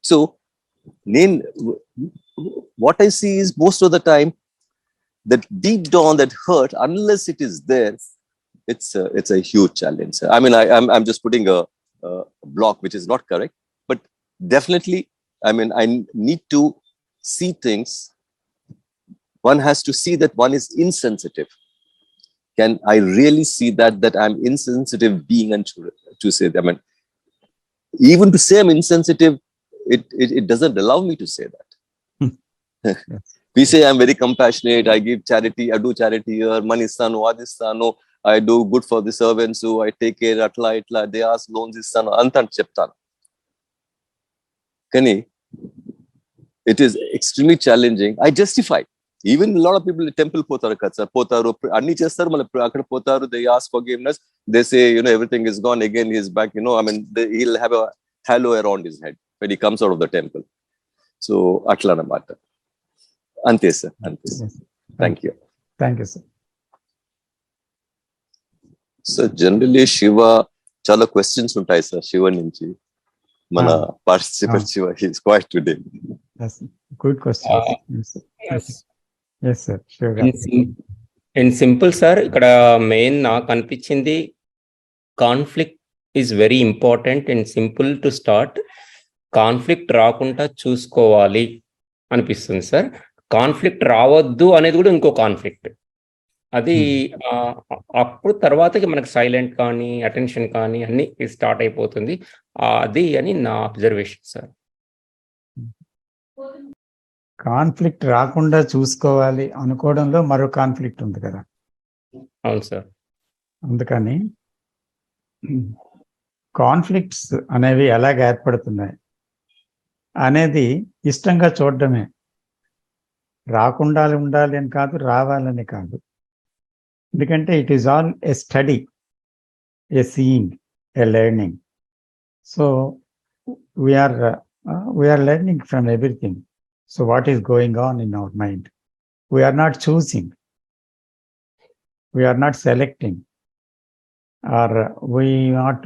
So, what I see is most of the time, that deep down, that hurt, unless it is there, it's a huge challenge. I mean, I'm just putting a block which is not correct, but definitely, I mean, I need to see things. One has to see that one is insensitive. Can I really see that I'm insensitive being, and to say that? I mean, even to say I'm insensitive, it doesn't allow me to say that. We say I'm very compassionate, I give charity, I do charity here, manistano, adistano, I do good for the servants, so I take care, atla, they ask loans, istano, antan cheptanu. Kani, it is extremely challenging. I justify. Even a lot of people in temple potaru, anni chestaru, mala akkada potaru, they ask forgiveness, they say, everything is gone, again he is back, I mean, he'll have a halo around his head when he comes out of the temple. So, atla namata. Ante sir. Thank you. Thank you, sir. So, generally, Shiva, chala questions untai sir, Shiva nunchi. Mana participant Shiva, he is quiet today. Yes, good question. Yes, sir. Sure. In simple, sir, ఇక్కడ మెయిన్ నాకు అనిపించింది conflict is very important and simple to start. Conflict రాకుండా చూసుకోవాలి అనిపిస్తుంది సార్. కాన్ఫ్లిక్ట్ రావద్దు అనేది కూడా ఇంకో కాన్ఫ్లిక్ట్. అది అప్పుడు తర్వాతకి మనకు సైలెంట్ కానీ అటెన్షన్ కానీ అన్ని స్టార్ట్ అయిపోతుంది. అది అని నా అబ్జర్వేషన్ సార్. కాన్ఫ్లిక్ట్ రాకుండా చూసుకోవాలి అనుకోవడంలో మరో కాన్ఫ్లిక్ట్ ఉంది కదా. అవును సార్. అందుకని కాన్ఫ్లిక్ట్స్ అనేవి ఎలాగ ఏర్పడుతున్నాయి అనేది ఇష్టంగా చూడడమే. రాకుండా ఉండాలి అని కాదు, రావాలని కాదు. ఎందుకంటే it is all a study. a seeing, a learning. So we are learning from everything. So what is going on in our mind? We are not choosing. We are not selecting. Or we not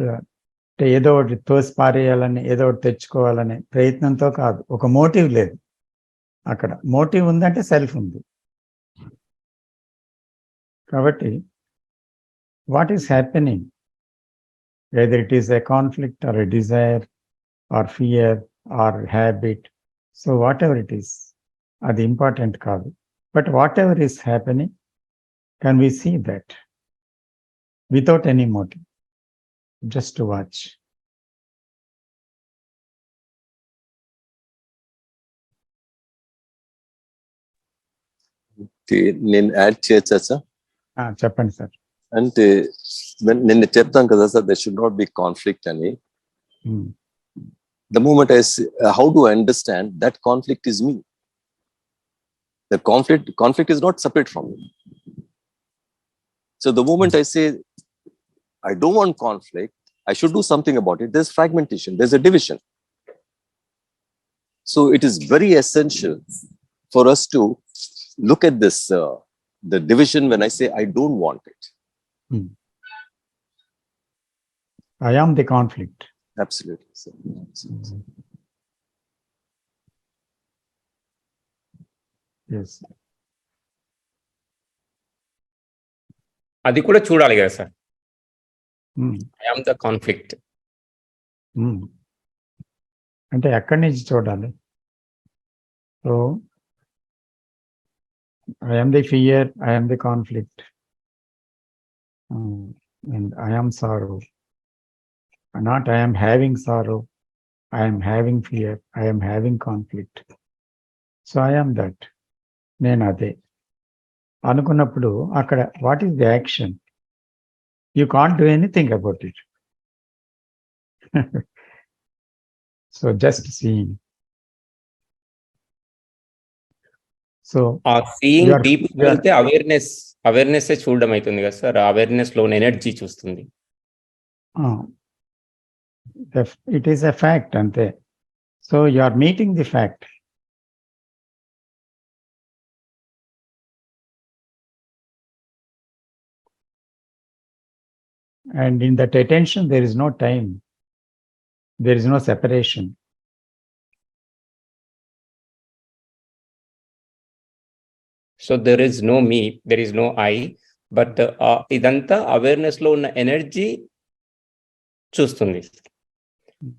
ఏదో ఒకటి తోసి పారేయాలని, ఏదో ఒకటి తెచ్చుకోవాలని ప్రయత్నంతో కాదు. ఒక మోటివ్ లేదు అక్కడ. మోటివ్ ఉందంటే సెల్ఫ్ ఉంది. కాబట్టి what is happening, whether it is a conflict or a desire or fear or habit, so whatever it is, అది ఇంపార్టెంట్ కాదు. But whatever is happening, can we see that without any motive, just to watch. నేను యాడ్ చేయొచ్చా సార్? చెప్పండి సార్. అంటే నిన్న చెప్తాం కదా sir, there should not be conflict అని. The moment I say, how do I understand that conflict is me? The conflict is not separate from me. So the moment I say I don't want conflict, I should do something about it, there's fragmentation, there's a division. So it is very essential for us to look at this, the division when I say I don't want it. I am the conflict. Absolutely, sir. Absolutely. Yes. అది కూడా చూడాలి కదా sir. I am the conflict. అంటే ఎక్కడి నుంచి చూడాలి? So I am the fear, I am the conflict, and I am sorrow. Not I am having sorrow, I am having fear, I am having conflict. So I am that. నేను అదే అనుకున్నప్పుడు అక్కడ what is the action? You can't do anything about it. So just seeing. So seeing deep వెళ్తే అవేర్నెస్ చూడడం అవుతుంది కదా సార్. అవేర్నెస్ లో ఎనర్జీ చూస్తుంది. It is a fact అంతే. So you are meeting the fact. And in that attention, there is no time. There is no separation. So there is no me, there is no I, but idanta awareness lo unna energy చూస్తుంది.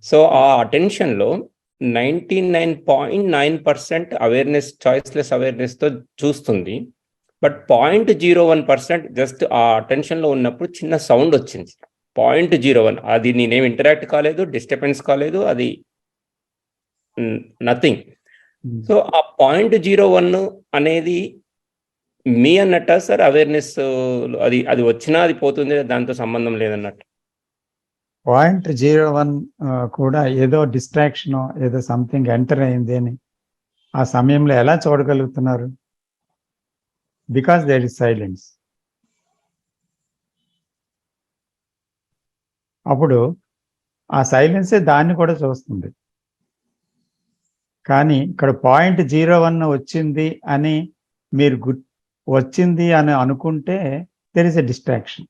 సో ఆ అటెన్షన్ లో 99.9% అవేర్నెస్, చాయిస్లెస్ అవేర్నెస్ తో చూస్తుంది. బట్ 0.01% జస్ట్ ఆ అటెన్షన్ లో ఉన్నప్పుడు చిన్న సౌండ్ వచ్చింది. 0.01, అది నేనేం ఇంటరాక్ట్ కాలేదు, డిస్టర్బెన్స్ కాలేదు, అది నథింగ్. సో ఆ 0.01 అనేది మీ అన్నట్ట సార్ అవేర్నెస్? అది వచ్చినా అది పోతుంది, దాంతో సంబంధం లేదన్నట్టు. 0.01 కూడా ఏదో డిస్ట్రాక్షన్, ఏదో సంథింగ్ ఎంటర్ అయింది అని ఆ సమయంలో ఎలా చూడగలుగుతున్నారు? Because there is silence. అప్పుడు ఆ సైలెన్సే దాన్ని కూడా చూస్తుంది. కానీ ఇక్కడ 0.01 వచ్చింది అని మీరు వచ్చింది అని అనుకుంటే దెర్ ఇస్ ఎ డిస్ట్రాక్షన్.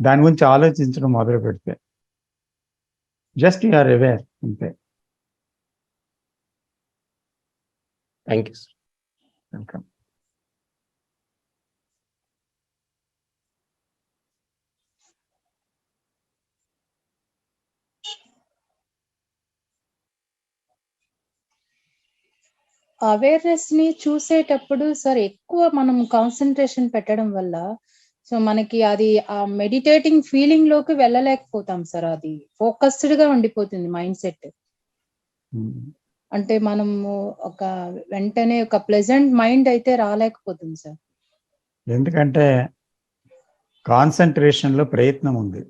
దాని గురించి ఆలోచించడం మొదలు పెడితే జస్ట్ యు ఆర్ అవేర్ అంతే. Thank you sir. Welcome. Awareness ని చూసేటప్పుడు సార్ ఎక్కువ మనం కాన్సన్ట్రేషన్ పెట్టడం వల్ల సో మనకి అది ఆ మెడిటేటింగ్ ఫీలింగ్ లోకి వెళ్ళలేకపోతాం సార్. అది ఫోకస్డ్ గా ఉండిపోతుంది మైండ్ సెట్. అంటే మనము ఒక వెంటనే ఒక ప్లెజెంట్ మైండ్ అయితే రాలేకపోతుంది సార్. ఎందుకంటే కాన్సన్ట్రేషన్ లో ప్రయత్నం ఉంది.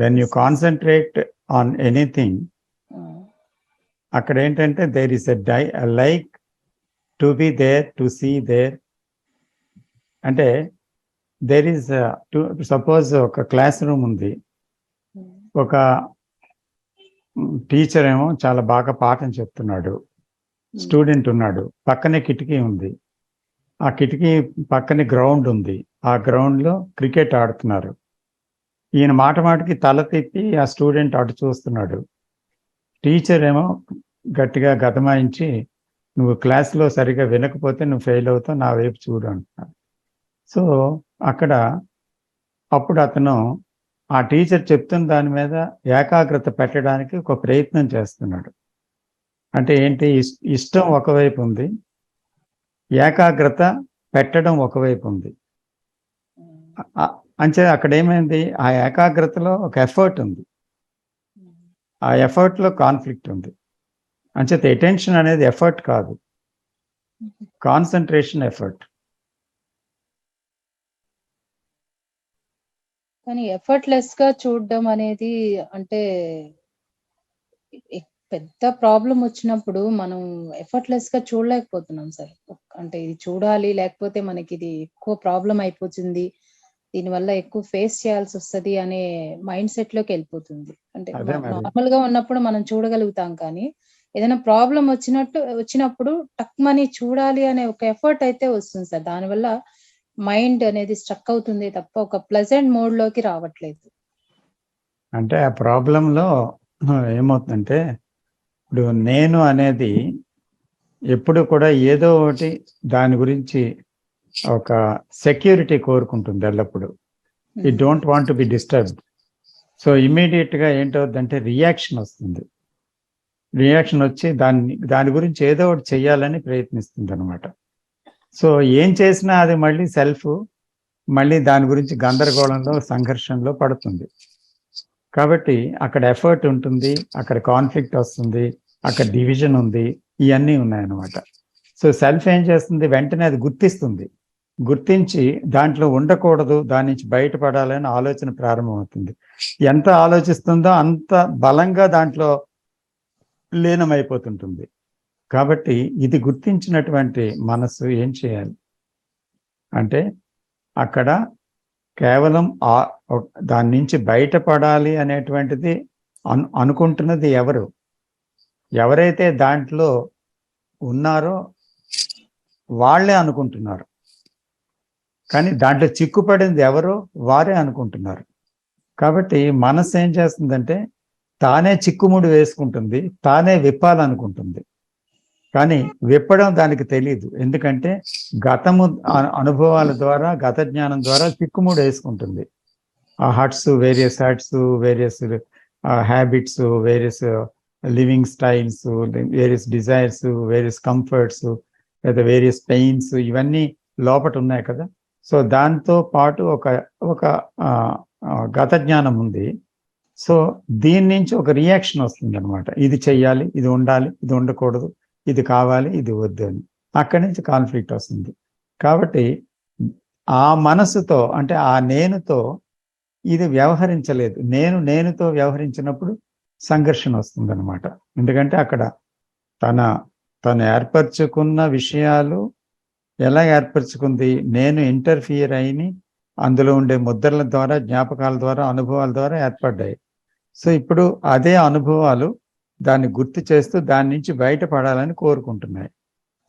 When you concentrate on anything, అక్కడ ఏంటంటే there is a like to be there, to see there. అంటే దేర్ ఈస్ సపోజ్ ఒక క్లాస్ రూమ్ ఉంది, ఒక టీచర్ ఏమో చాలా బాగా పాఠం చెప్తున్నాడు, స్టూడెంట్ ఉన్నాడు, పక్కనే కిటికీ ఉంది, ఆ కిటికీ పక్కనే గ్రౌండ్ ఉంది, ఆ గ్రౌండ్ లో క్రికెట్ ఆడుతున్నారు. ఈయన మాటికి తల తిప్పి ఆ స్టూడెంట్ అటు చూస్తున్నాడు. టీచర్ ఏమో గట్టిగా గతమాయించి, నువ్వు క్లాస్లో సరిగా వినకపోతే నువ్వు ఫెయిల్ అవుతావు, నా వైపు చూడు అంటున్నాడు. సో అక్కడ అప్పుడు అతను ఆ టీచర్ చెప్తున్న దాని మీద ఏకాగ్రత పెట్టడానికి ఒక ప్రయత్నం చేస్తున్నాడు. అంటే ఏంటి, ఇష్టం ఒకవైపు ఉంది, ఏకాగ్రత పెట్టడం ఒకవైపు ఉంది. అంటే అక్కడ ఏమైంది, ఆ ఏకాగ్రతలో ఒక ఎఫర్ట్ ఉంది, ఆ ఎఫర్ట్లో కాన్ఫ్లిక్ట్ ఉంది. అంచేత అటెన్షన్ అనేది ఎఫర్ట్ కాదు, కాన్సన్ట్రేషన్ ఎఫర్ట్. కానీ ఎఫర్ట్లెస్ గా చూడడం అనేది అంటే పెద్ద ప్రాబ్లం వచ్చినప్పుడు మనం ఎఫర్ట్లెస్ గా చూడలేకపోతున్నాం సార్. అంటే ఇది చూడాలి, లేకపోతే మనకి ఇది ఎక్కువ ప్రాబ్లం అయిపోతుంది, దీనివల్ల ఎక్కువ ఫేస్ చేయాల్సి వస్తుంది అనే మైండ్ సెట్ లోకి వెళ్ళిపోతుంది. అంటే నార్మల్ గా ఉన్నప్పుడు మనం చూడగలుగుతాం, కానీ ఏదైనా ప్రాబ్లం వచ్చినప్పుడు టక్మని చూడాలి అనే ఒక ఎఫర్ట్ అయితే వస్తుంది సార్. దానివల్ల మైండ్ అనేది స్ట్రక్ అవుతుంది తప్ప ఒక ప్లెజెంట్ మోడ్ లోకి రావట్లేదు. అంటే ఆ ప్రాబ్లంలో ఏమవుతుందంటే, ఇప్పుడు నేను అనేది ఎప్పుడు కూడా ఏదో ఒకటి దాని గురించి ఒక సెక్యూరిటీ కోరుకుంటుంది ఎల్లప్పుడు. ఈ don't want to be disturbed. So ఇమ్మీడియట్గా ఏంటవుతుందంటే రియాక్షన్ వస్తుంది. రియాక్షన్ వచ్చి దాని గురించి ఏదో ఒకటి చెయ్యాలని ప్రయత్నిస్తుంది అనమాట. సో ఏం చేసినా అది మళ్ళీ సెల్ఫ్, మళ్ళీ దాని గురించి గందరగోళంలో సంఘర్షణలో పడుతుంది. కాబట్టి అక్కడ ఎఫర్ట్ ఉంటుంది, అక్కడ కాన్ఫ్లిక్ట్ వస్తుంది, అక్కడ డివిజన్ ఉంది, ఇవన్నీ ఉన్నాయన్నమాట. సో సెల్ఫ్ ఏం చేస్తుంది, వెంటనే అది గుర్తించి దాంట్లో ఉండకూడదు, దాని నుంచి బయటపడాలని ఆలోచన ప్రారంభమవుతుంది. ఎంత ఆలోచిస్తుందో అంత బలంగా దాంట్లో లీనమైపోతుంటుంది. కాబట్టి ఇది గుర్తించినటువంటి మనస్సు ఏం చేయాలి అంటే, అక్కడ కేవలం దాని నుంచి బయటపడాలి అనేటువంటిది అనుకుంటున్నది ఎవరైతే దాంట్లో ఉన్నారో వాళ్ళే అనుకుంటున్నారు, కానీ దాంట్లో చిక్కుపడింది ఎవరో వారే అనుకుంటున్నారు. కాబట్టి మనసు ఏం చేస్తుందంటే తానే చిక్కుముడి వేసుకుంటుంది, తానే విప్పాలనుకుంటుంది, కానీ విప్పడం దానికి తెలియదు. ఎందుకంటే గతము అనుభవాల ద్వారా, గత జ్ఞానం ద్వారా చిక్కుముడి వేసుకుంటుంది. ఆ various hurts, various habits, various living styles, various desires, various comforts, లేదా వేరియస్ పెయిన్స్, ఇవన్నీ లోపట ఉన్నాయి కదా. సో దాంతో పాటు ఒక గత జ్ఞానం ఉంది. సో దీని నుంచి ఒక రియాక్షన్ వస్తుంది అనమాట. ఇది చెయ్యాలి, ఇది ఉండాలి, ఇది ఉండకూడదు, ఇది కావాలి, ఇది వద్దు అని. అక్కడి నుంచి కాన్ఫ్లిక్ట్ వస్తుంది. కాబట్టి ఆ మనసుతో, అంటే ఆ నేనుతో ఇది వ్యవహరించలేదు. నేనుతో వ్యవహరించినప్పుడు సంఘర్షణ వస్తుంది అనమాట. ఎందుకంటే అక్కడ తను ఏర్పరచుకున్న విషయాలు ఎలా ఏర్పరచుకుంది, నేను ఇంటర్ఫియర్ అయిని అందులో ఉండే ముద్రల ద్వారా, జ్ఞాపకాల ద్వారా, అనుభవాల ద్వారా ఏర్పడ్డాయి. సో ఇప్పుడు అదే అనుభవాలు దాన్ని గుర్తు చేస్తూ దాని నుంచి బయటపడాలని కోరుకుంటున్నాయి.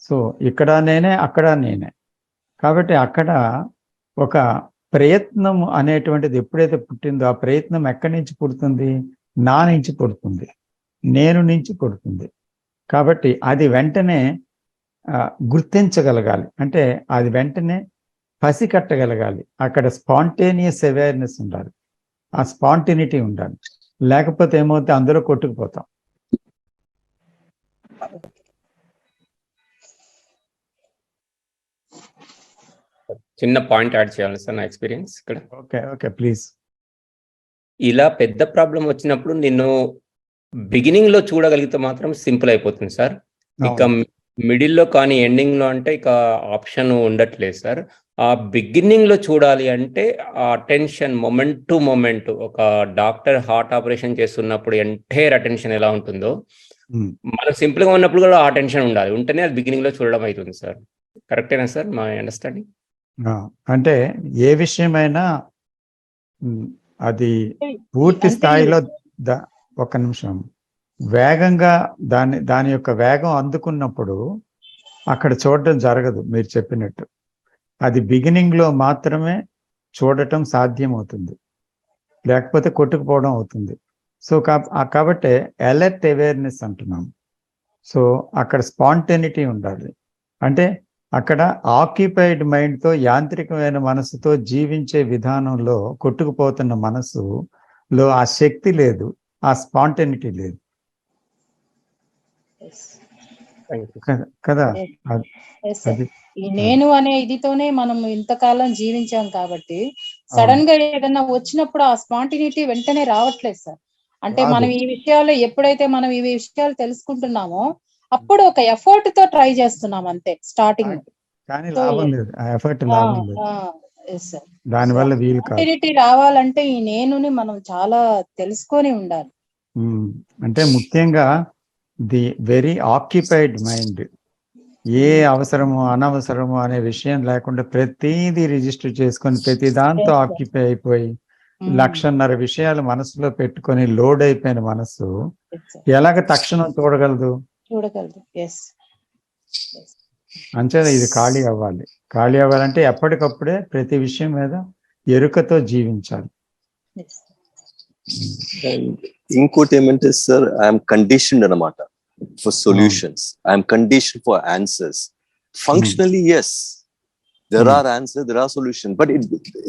సో ఇక్కడ నేనే, అక్కడ నేనే. కాబట్టి అక్కడ ఒక ప్రయత్నం అనేటువంటిది ఎప్పుడైతే పుట్టిందో, ఆ ప్రయత్నం ఎక్కడి నుంచి పుడుతుంది, నా నుంచి పుడుతుంది, నేను నుంచి పుడుతుంది. కాబట్టి అది వెంటనే గుర్తించగలగాలి, అంటే అది వెంటనే పసికట్టగలగాలి. అక్కడ స్పాంటేనియస్ అవేర్నెస్ ఉండాలి, ఆ స్పాంటినిటీ ఉండాలి. లేకపోతే ఏమవుతే అందులో కొట్టుకుపోతాం. చిన్న పాయింట్ యాడ్ చేయాలి సార్, నా ఎక్స్పీరియన్స్ ఇక్కడ. Okay please. ఇలా పెద్ద ప్రాబ్లం వచ్చినప్పుడు నిన్ను బిగినింగ్ లో చూడగలిగితే మాత్రం సింపుల్ అయిపోతుంది సార్. ఇక మిడిల్లో కానీ ఎండింగ్ లో అంటే ఇక ఆప్షన్ ఉండట్లేదు సార్. ఆ బిగినింగ్ లో చూడాలి అంటే ఆ అటెన్షన్ మొమెంట్ టు మొమెంట్, ఒక డాక్టర్ హార్ట్ ఆపరేషన్ చేస్తున్నప్పుడు ఎంటైర్ అటెన్షన్ ఎలా ఉంటుందో, మనం సింపుల్ గా ఉన్నప్పుడు కూడా ఆ అటెన్షన్ ఉండాలి, ఉంటేనే అది బిగినింగ్ లో చూడడం అవుతుంది సార్. కరెక్టేనా సార్ మా అండర్స్టాండింగ్? అంటే ఏ విషయమైనా అది పూర్తి స్థాయిలో ఒక్క నిమిషం వేగంగా దాని యొక్క వేగం అందుకున్నప్పుడు అక్కడ చూడటం జరగదు. మీరు చెప్పినట్టు అది బిగినింగ్ లో మాత్రమే చూడటం సాధ్యమవుతుంది, లేకపోతే కొట్టుకుపోవడం అవుతుంది. సో కాబట్టి అలర్ట్ అవేర్నెస్ అంటున్నాం. సో అక్కడ స్పాంటేనిటీ ఉండాలి. అంటే అక్కడ ఆక్యుపైడ్ మైండ్తో యాంత్రికమైన మనసుతో జీవించే విధానంలో కొట్టుకుపోతున్న మనసులో ఆ శక్తి లేదు, ఆ స్పాంటేనిటీ లేదు కదా. ఈ నేను అనే ఇదితోనే మనం ఇంతకాలం జీవించాం కాబట్టి సడన్ గా ఏదన్నా వచ్చినప్పుడు ఆ స్పాంటినిటీ వెంటనే రావట్లేదు సార్. అంటే మనం ఈ విషయాలు ఎప్పుడైతే మనం ఈ విషయాలు తెలుసుకుంటున్నామో అప్పుడు ఒక ఎఫర్ట్ తో ట్రై చేస్తున్నాం అంతే స్టార్టింగ్. కానీ లాభం లేదు, ఆ ఎఫర్ట్ లాభం లేదు. దానివల్ల వీలు కాదు. స్పాంటినిటీ రావాలంటే ఈ నేనుని మనం చాలా తెలుసుకొని ఉండాలి. అంటే ముఖ్యంగా ది వెరీ ఆక్యుపైడ్ మైండ్, ఏ అవసరము అనవసరము అనే విషయం లేకుండా ప్రతిదీ రిజిస్టర్ చేసుకొని ప్రతి దాంతో ఆక్యుపై అయిపోయి 1,500,000 విషయాలు మనసులో పెట్టుకొని లోడ్ అయిపోయిన మనసు ఎలాగ తక్షణం చూడగలదు? అంతే, ఇది ఖాళీ అవ్వాలి. ఖాళీ అవ్వాలంటే ఎప్పటికప్పుడే ప్రతి విషయం మీద ఎరుకతో జీవించాలి. ఇంకోటి ఏమంటే సార్, ఐఎమ్ కండిషన్డ్ అన్నమాట for solutions. I am conditioned for answers. Functionally, yes, there are answers, there are solutions, but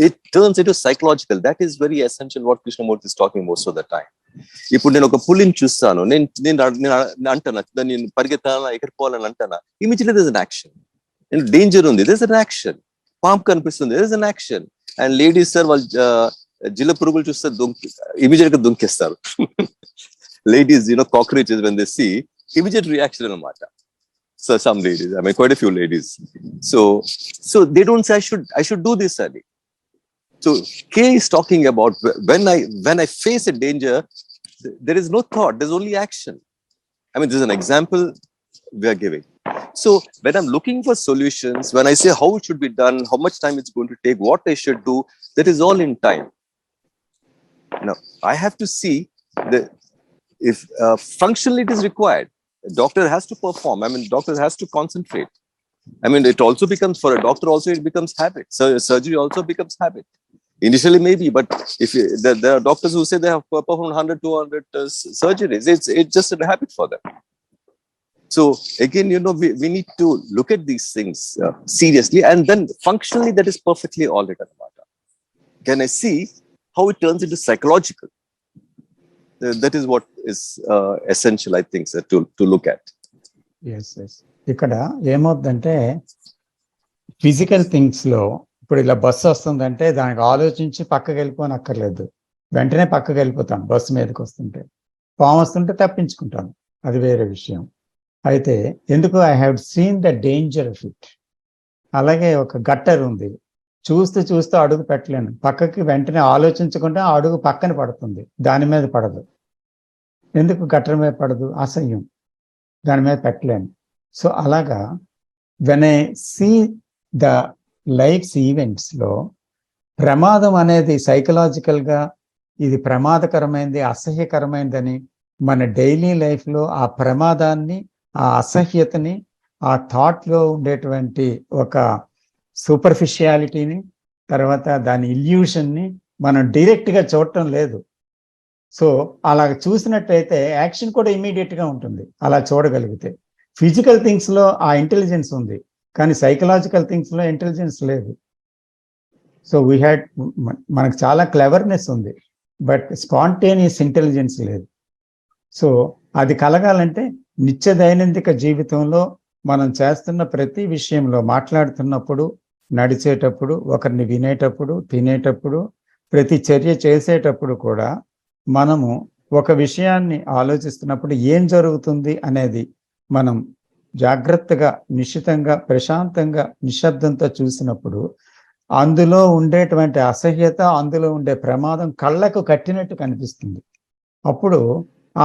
it turns into psychological. That is very essential what Krishnamurti is talking most of the time. ఇప్పుడు నేను ఒక పులిని చూస్తాను, నేను అంటాను నేను పరిగెత్తాలా ఎక్కడిపోవాలని అంటానా, immediately there's an action. Danger ఉంది, there's an action. పాంప్ కనిపిస్తుంది, there's an action. And ladies sir వాళ్ళు జిల్ల పురుగులు చూస్తే ఇమీడియట్ గా దుంకేస్తారు. Ladies, cockroaches, when they see, immediate reaction anamata. So some ladies, I mean quite a few ladies. So they don't say I should do this, Adi. So K is talking about when I face a danger, there is no thought, there's only action. I mean, this is an example we are giving. So when I'm looking for solutions, when I say how it should be done, how much time it's going to take, what I should do, that is all in time. Now I have to see if functionally it is required. A doctor has to perform. I mean, doctor has to concentrate. I mean, it also becomes, for a doctor also, it becomes habit. So surgery also becomes habit. Initially maybe, but if there are doctors who say they have performed 100, 200 surgeries, it's just a habit for them. So again, we need to look at these things seriously, and then functionally that is perfectly all right. Can I see how it turns into psychological? That is what is essential, I think, sir, to look at. Yes. ఇక్కడ ఏమవుతుందంటే ఫిజికల్ థింగ్స్ లో ఇప్పుడు ఇలా బస్సు వస్తుందంటే దానికి ఆలోచించి పక్కకి వెళ్ళిపోని అక్కర్లేదు, వెంటనే పక్కకి వెళ్ళిపోతాను. బస్సు మీదకి వస్తుంటే పాము వస్తుంటే తప్పించుకుంటాను, అది వేరే విషయం. అయితే ఎందుకు, I have seen the danger of it. అలాగే ఒక గట్టర్ ఉంది, చూస్తూ అడుగు పెట్టలేను, పక్కకి వెంటనే ఆలోచించకుండా అడుగు పక్కన పడుతుంది, దాని మీద పడదు. ఎందుకు గట్టర్ మీద పడదు? అసహ్యం, దాని మీద పెట్టలేను. సో అలాగా when I see the life's events లో ప్రమాదం అనేది సైకలాజికల్గా ఇది ప్రమాదకరమైనది, అసహ్యకరమైనదని మన డైలీ లైఫ్లో ఆ ప్రమాదాన్ని, ఆ అసహ్యతని, ఆ థాట్లో ఉండేటువంటి ఒక సూపర్ఫిషియాలిటీని, తర్వాత దాని ఇల్యూషన్ని మనం డైరెక్ట్గా చూడటం లేదు. సో అలా చూసినట్టయితే యాక్షన్ కూడా ఇమీడియట్గా ఉంటుంది, అలా చూడగలిగితే. ఫిజికల్ థింగ్స్లో ఆ ఇంటెలిజెన్స్ ఉంది, కానీ సైకలాజికల్ థింగ్స్లో ఇంటెలిజెన్స్ లేదు. సో మనకు చాలా క్లెవర్నెస్ ఉంది, బట్ స్పాంటేనియస్ ఇంటెలిజెన్స్ లేదు. సో అది కలగాలంటే నిత్య దైనందిక జీవితంలో మనం చేస్తున్న ప్రతి విషయంలో, మాట్లాడుతున్నప్పుడు, నడిచేటప్పుడు, ఒకరిని వినేటప్పుడు, తినేటప్పుడు, ప్రతి చర్య చేసేటప్పుడు కూడా మనము ఒక విషయాన్ని ఆలోచిస్తున్నప్పుడు ఏం జరుగుతుంది అనేది మనం జాగ్రత్తగా, నిశ్చితంగా, ప్రశాంతంగా, నిశ్శబ్దంతో చూసినప్పుడు అందులో ఉండేటువంటి అసహ్యత, అందులో ఉండే ప్రమాదం కళ్ళకు కట్టినట్టు కనిపిస్తుంది. అప్పుడు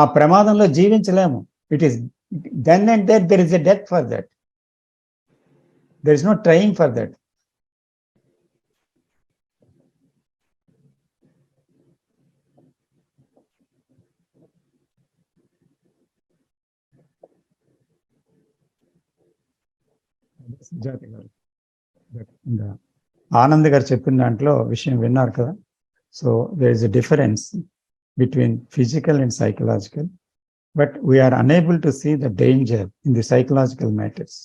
ఆ ప్రమాదంలో జీవించలేము. It is then and there is a death for that. There is no trying for that. Sujatha గారు ఇంకా ఆనంద్ గారు చెప్పిన దాంట్లో విషయం విన్నారు కదా. So there is a difference between physical and psychological, but we are unable to see the danger in the psychological matters.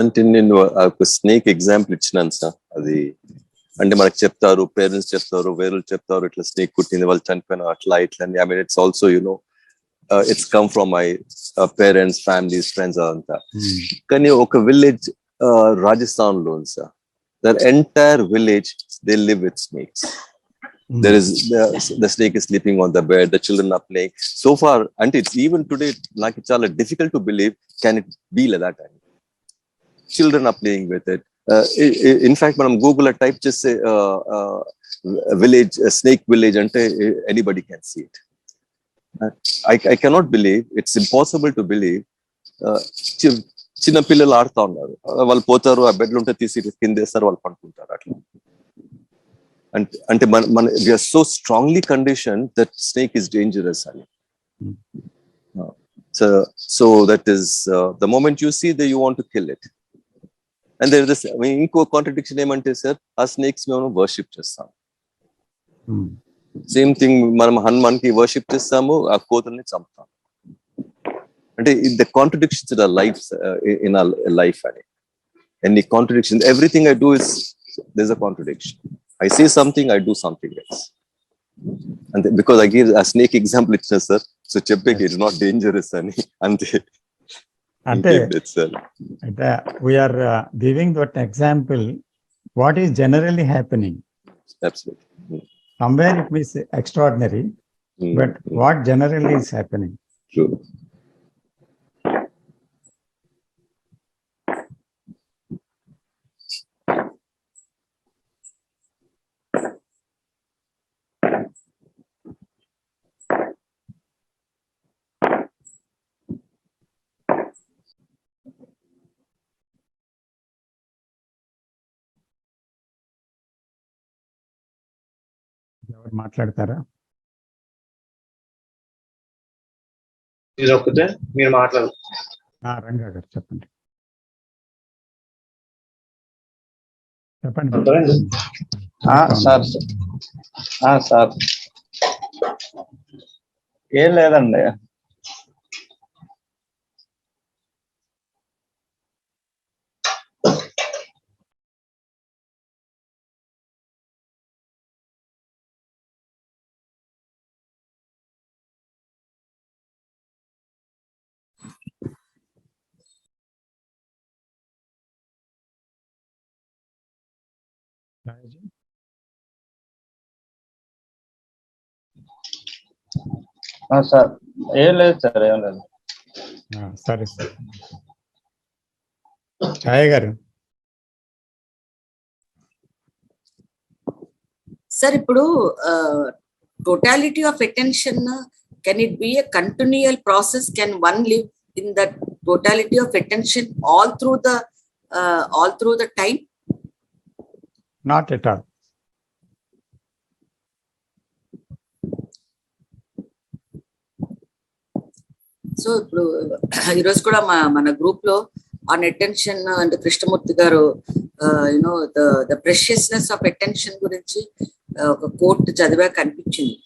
అంటే నేను ఒక స్నేక్ ఎగ్జాంపుల్ ఇచ్చినాను సార్. అది అంటే మనకు చెప్తారు, పేరెంట్స్ చెప్తారు, వేరే చెప్తారు, ఇట్లా స్నేక్ కుట్టింది, వాళ్ళు చనిపోయిన అట్లా ఇట్లా. I mean it's also it's come from my parents, families, friends అదంతా. కానీ ఒక విలేజ్ రాజస్థాన్ లో ఉంది సార్. Their entire village they live with snakes. There is the snake is sleeping on the bed, the children are playing. So far, and it's even today, like it's all difficult to believe, can it be like that? Children are playing with it. In fact, when Google type just say village, snake village, and anybody can see it. I cannot believe, it's impossible to believe. చిన్న పిల్లలు ఆడుతూ ఉన్నారు, వాళ్ళు పోతారు, ఆ బెడ్లు ఉంటే తీసి కిందేస్తారు, వాళ్ళు పడుకుంటారు అట్లా. అంటే మన we are so strongly conditioned that snake is dangerous అని. So that is the moment you see that you want to kill it. And there is this ఇంకో కాంట్రడిక్షన్ ఏమంటే సార్, ఆ స్నేక్స్ మేము వర్షిప్ చేస్తాం. సేమ్ థింగ్ మనం హనుమాన్ కి వర్షిప్ చేస్తాము, ఆ కోతుల్ని చంపుతాం. అంటే the contradictions in our life, in our life అని. Any contradiction, everything I do is there is a contradiction. I say something, I do something else. And because I give a snake example, it's just, sir, so cheppeki it's not dangerous ani. Ante we are giving that example, what is generally happening. Absolutely. Somewhere it is extraordinary, but what generally is happening. True. ఎవరు మాట్లాడతారా? ఇది ఒక్కటే మీరు మాట్లాడు. రంగా గారు చెప్పండి. సార్ ఏం లేదండి. సార్ ఏం లేదు సార్, ఏం లేదు. సరే సార్. ఛాయ గారు. సార్ ఇప్పుడు totality of attention, can it be a continual process? Can one live in that totality of attention all through the time? Not at all. So ఇప్పుడు ఈరోజు కూడా మన గ్రూప్ లో ఆన్ అటెన్షన్ అంటే కృష్ణమూర్తి గారు ద ప్రెషియస్నెస్ ఆఫ్ అటెన్షన్ గురించి ఒక కోట్ చదివా కనిపించింది.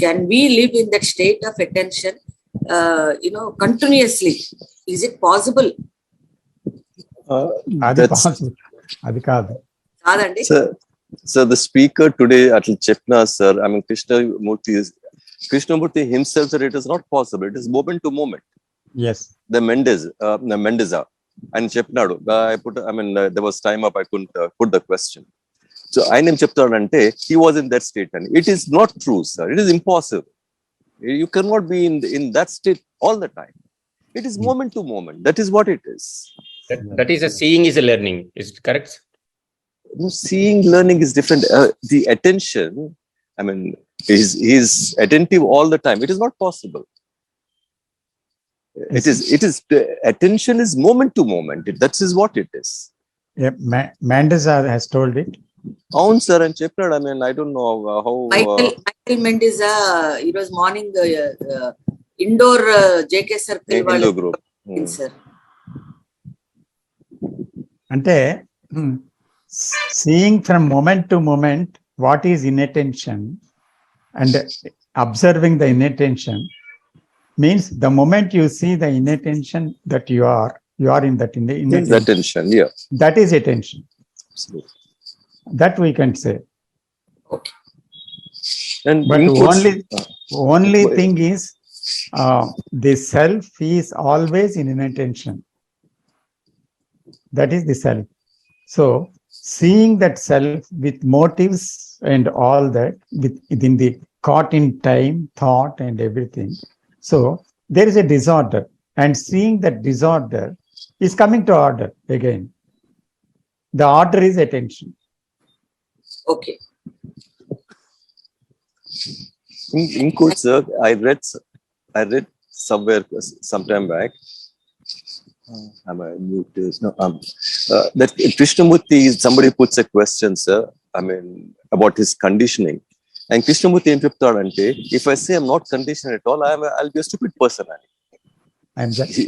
Can we live in that state of attention continuously? Is it possible? అది కాదండి సార్. ద స్పీకర్ టుడే అట్లా చెప్పినా sir, I mean Krishnamurti himself said it is not possible. It is moment to moment. Yes. The Mendoza. And Chepnadu. There was time up, I couldn't put the question. So I am Chepnadu, he was in that state. And it is not true, sir. It is impossible. You cannot be in that state all the time. It is moment to moment. That is what it is. That is a seeing is a learning. Is it correct? No, seeing, learning is different. The attention, I mean, he's attentive all the time. It is not possible. It is attention is moment to moment. That is what it is. Yeah, Mendes has told it. అవును సార్ అని చెప్పినాడు. I mean, I don't know how. Michael Mendes ఈ రోజు మార్నింగ్ ఇండోర్ జేకే సర్కిల్ వాళ్ళ గ్రూప్ సార్. అంటే seeing from moment to moment what is inattention and observing the inattention means the moment you see the inattention that you are in that inattention. Attention, yeah. That is attention. Absolutely. That we can say. Okay. And but includes, only thing is the self is always in inattention. That is the self. So seeing that self with motives and all that within the caught in time, thought and everything. So there is a disorder, and seeing that disorder is coming to order again. The order is attention. Okay. includes, I read somewhere sometime back. Am I mute? No, that Krishnamurti, somebody puts a question, sir. I mean, about his conditioning. And Krishnamurti em cheptadante, if I say I'm not conditioned at all, I'll be a stupid person. I'm just,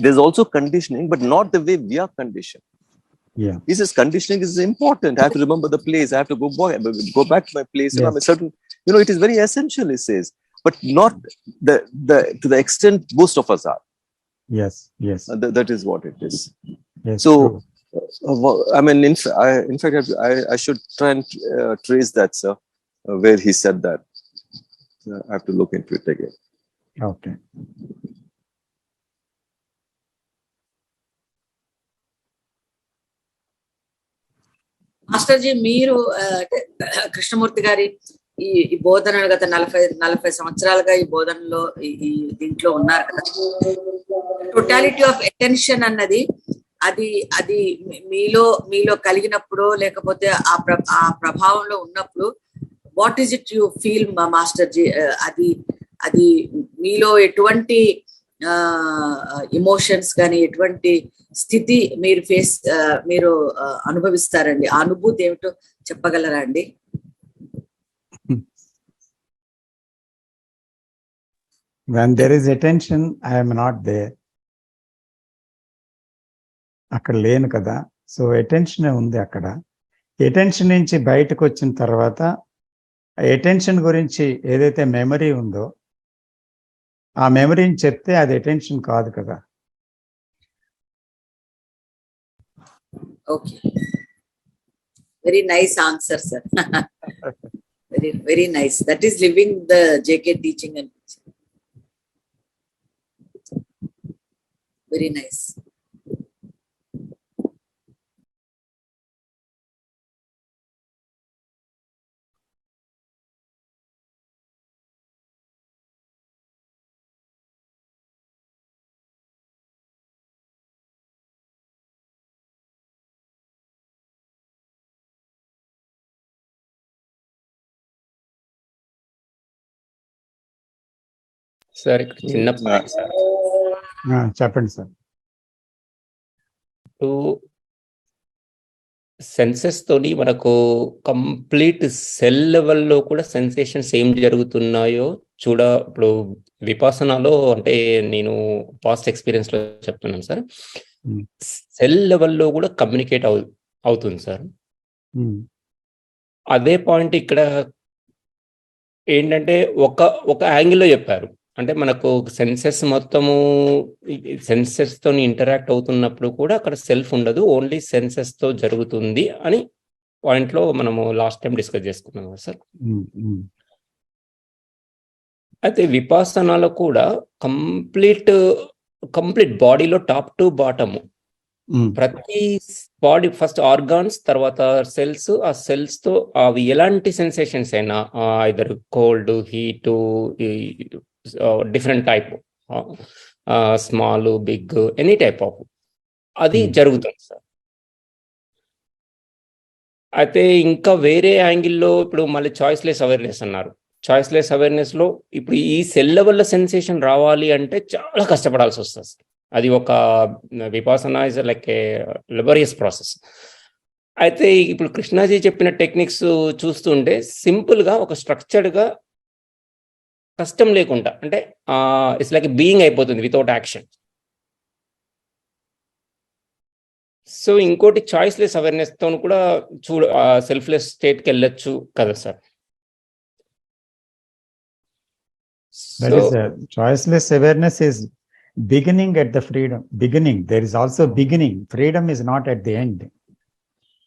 there's also conditioning, but not the way we are conditioned. yeah. He says conditioning is important. I have to remember the place. I have to go back to my place. Yes. I'm a certain, it is very essential, he says, but not to the extent most of us are. Yes. That is what it is. Yes. So, true. I mean, in fact, I should try and trace that, sir, where he said that. I have to look into it again. Okay. మాస్టర్జీ, మీరు కృష్ణమూర్తి గారి ఈ బోధనలు గత 40 సంవత్సరాలుగా ఈ బోధనలో ఈ దీంట్లో ఉన్నారు కదా. టోటాలిటీ ఆఫ్ అటెన్షన్ అన్నది అది మీలో కలిగినప్పుడు, లేకపోతే ఆ ప్రభావంలో ఉన్నప్పుడు, what is it you feel మాస్టర్జీ? అది మీలో ఎటువంటి ఎమోషన్స్ కానీ ఎటువంటి స్థితి మీరు అనుభవిస్తారండి? ఆ అనుభూతి ఏమిటో చెప్పగలరా అండి? When there is attention, I am not there. అక్కడ లేను కదా. సో అటెన్షన్ ఉంది అక్కడ. అటెన్షన్ నుంచి బయటకు వచ్చిన తర్వాత అటెన్షన్ గురించి ఏదైతే మెమరీ ఉందో ఆ మెమరీని చెప్తే అది అటెన్షన్ కాదు కదా. Okay, very nice answer sir. Very very nice. That is living the J K teaching అని. Very nice. సార్ ఇక్కడ చిన్న పాయింట్ సార్. చెప్పండి సార్. సెన్సెస్ తోని మనకు కంప్లీట్ సెల్ లెవెల్లో కూడా సెన్సేషన్స్ ఏం జరుగుతున్నాయో ఇప్పుడు విపాసనాలో, అంటే నేను పాస్ట్ ఎక్స్పీరియన్స్ లో చెప్తున్నాను సార్, సెల్ లెవెల్లో కూడా కమ్యూనికేట్ అవుతుంది సార్. అదే పాయింట్ ఇక్కడ ఏంటంటే ఒక యాంగిల్లో చెప్పారు. అంటే మనకు సెన్సెస్ మొత్తము సెన్సెస్ తో ఇంటరాక్ట్ అవుతున్నప్పుడు కూడా అక్కడ సెల్ఫ్ ఉండదు, ఓన్లీ సెన్సెస్ తో జరుగుతుంది అని పాయింట్ లో మనము లాస్ట్ టైం డిస్కస్ చేసుకున్నాం కదా సార్. అయితే విపాసనాలో కూడా కంప్లీట్ బాడీలో టాప్ టు బాటమ్ ప్రతి బాడీ ఫస్ట్ ఆర్గాన్స్, తర్వాత సెల్స్, ఆ సెల్స్ తో అవి ఎలాంటి సెన్సేషన్స్ అయినా, either cold, heat, different type, small, big, any type of అది జరుగుతుంది సార్. అయితే ఇంకా వేరే యాంగిల్లో ఇప్పుడు మళ్ళీ చాయిస్లెస్ అవేర్నెస్ అన్నారు. చాయిస్లెస్ అవేర్నెస్ లో ఇప్పుడు ఈ సెల్ లెవెల్ సెన్సేషన్ రావాలి అంటే చాలా కష్టపడాల్సి వస్తుంది. అది ఒక Vipassana is like a laborious process. అయితే ఇప్పుడు కృష్ణాజీ చెప్పిన టెక్నిక్స్ చూస్తుంటే సింపుల్ గా ఒక స్ట్రక్చర్డ్ గా కష్టం లేకుండా అంటే ఇట్స్ లైక్ బీయింగ్ అయిపోతుంది వితౌట్ యాక్షన్. సో ఇంకోటి చాయిస్లెస్ అవేర్నెస్ తో కూడా సెల్ఫ్లెస్ స్టేట్కి వెళ్ళొచ్చు కదా sir. That is choiceless awareness is beginning at the freedom. Beginning. There is also beginning. Freedom is not at the end.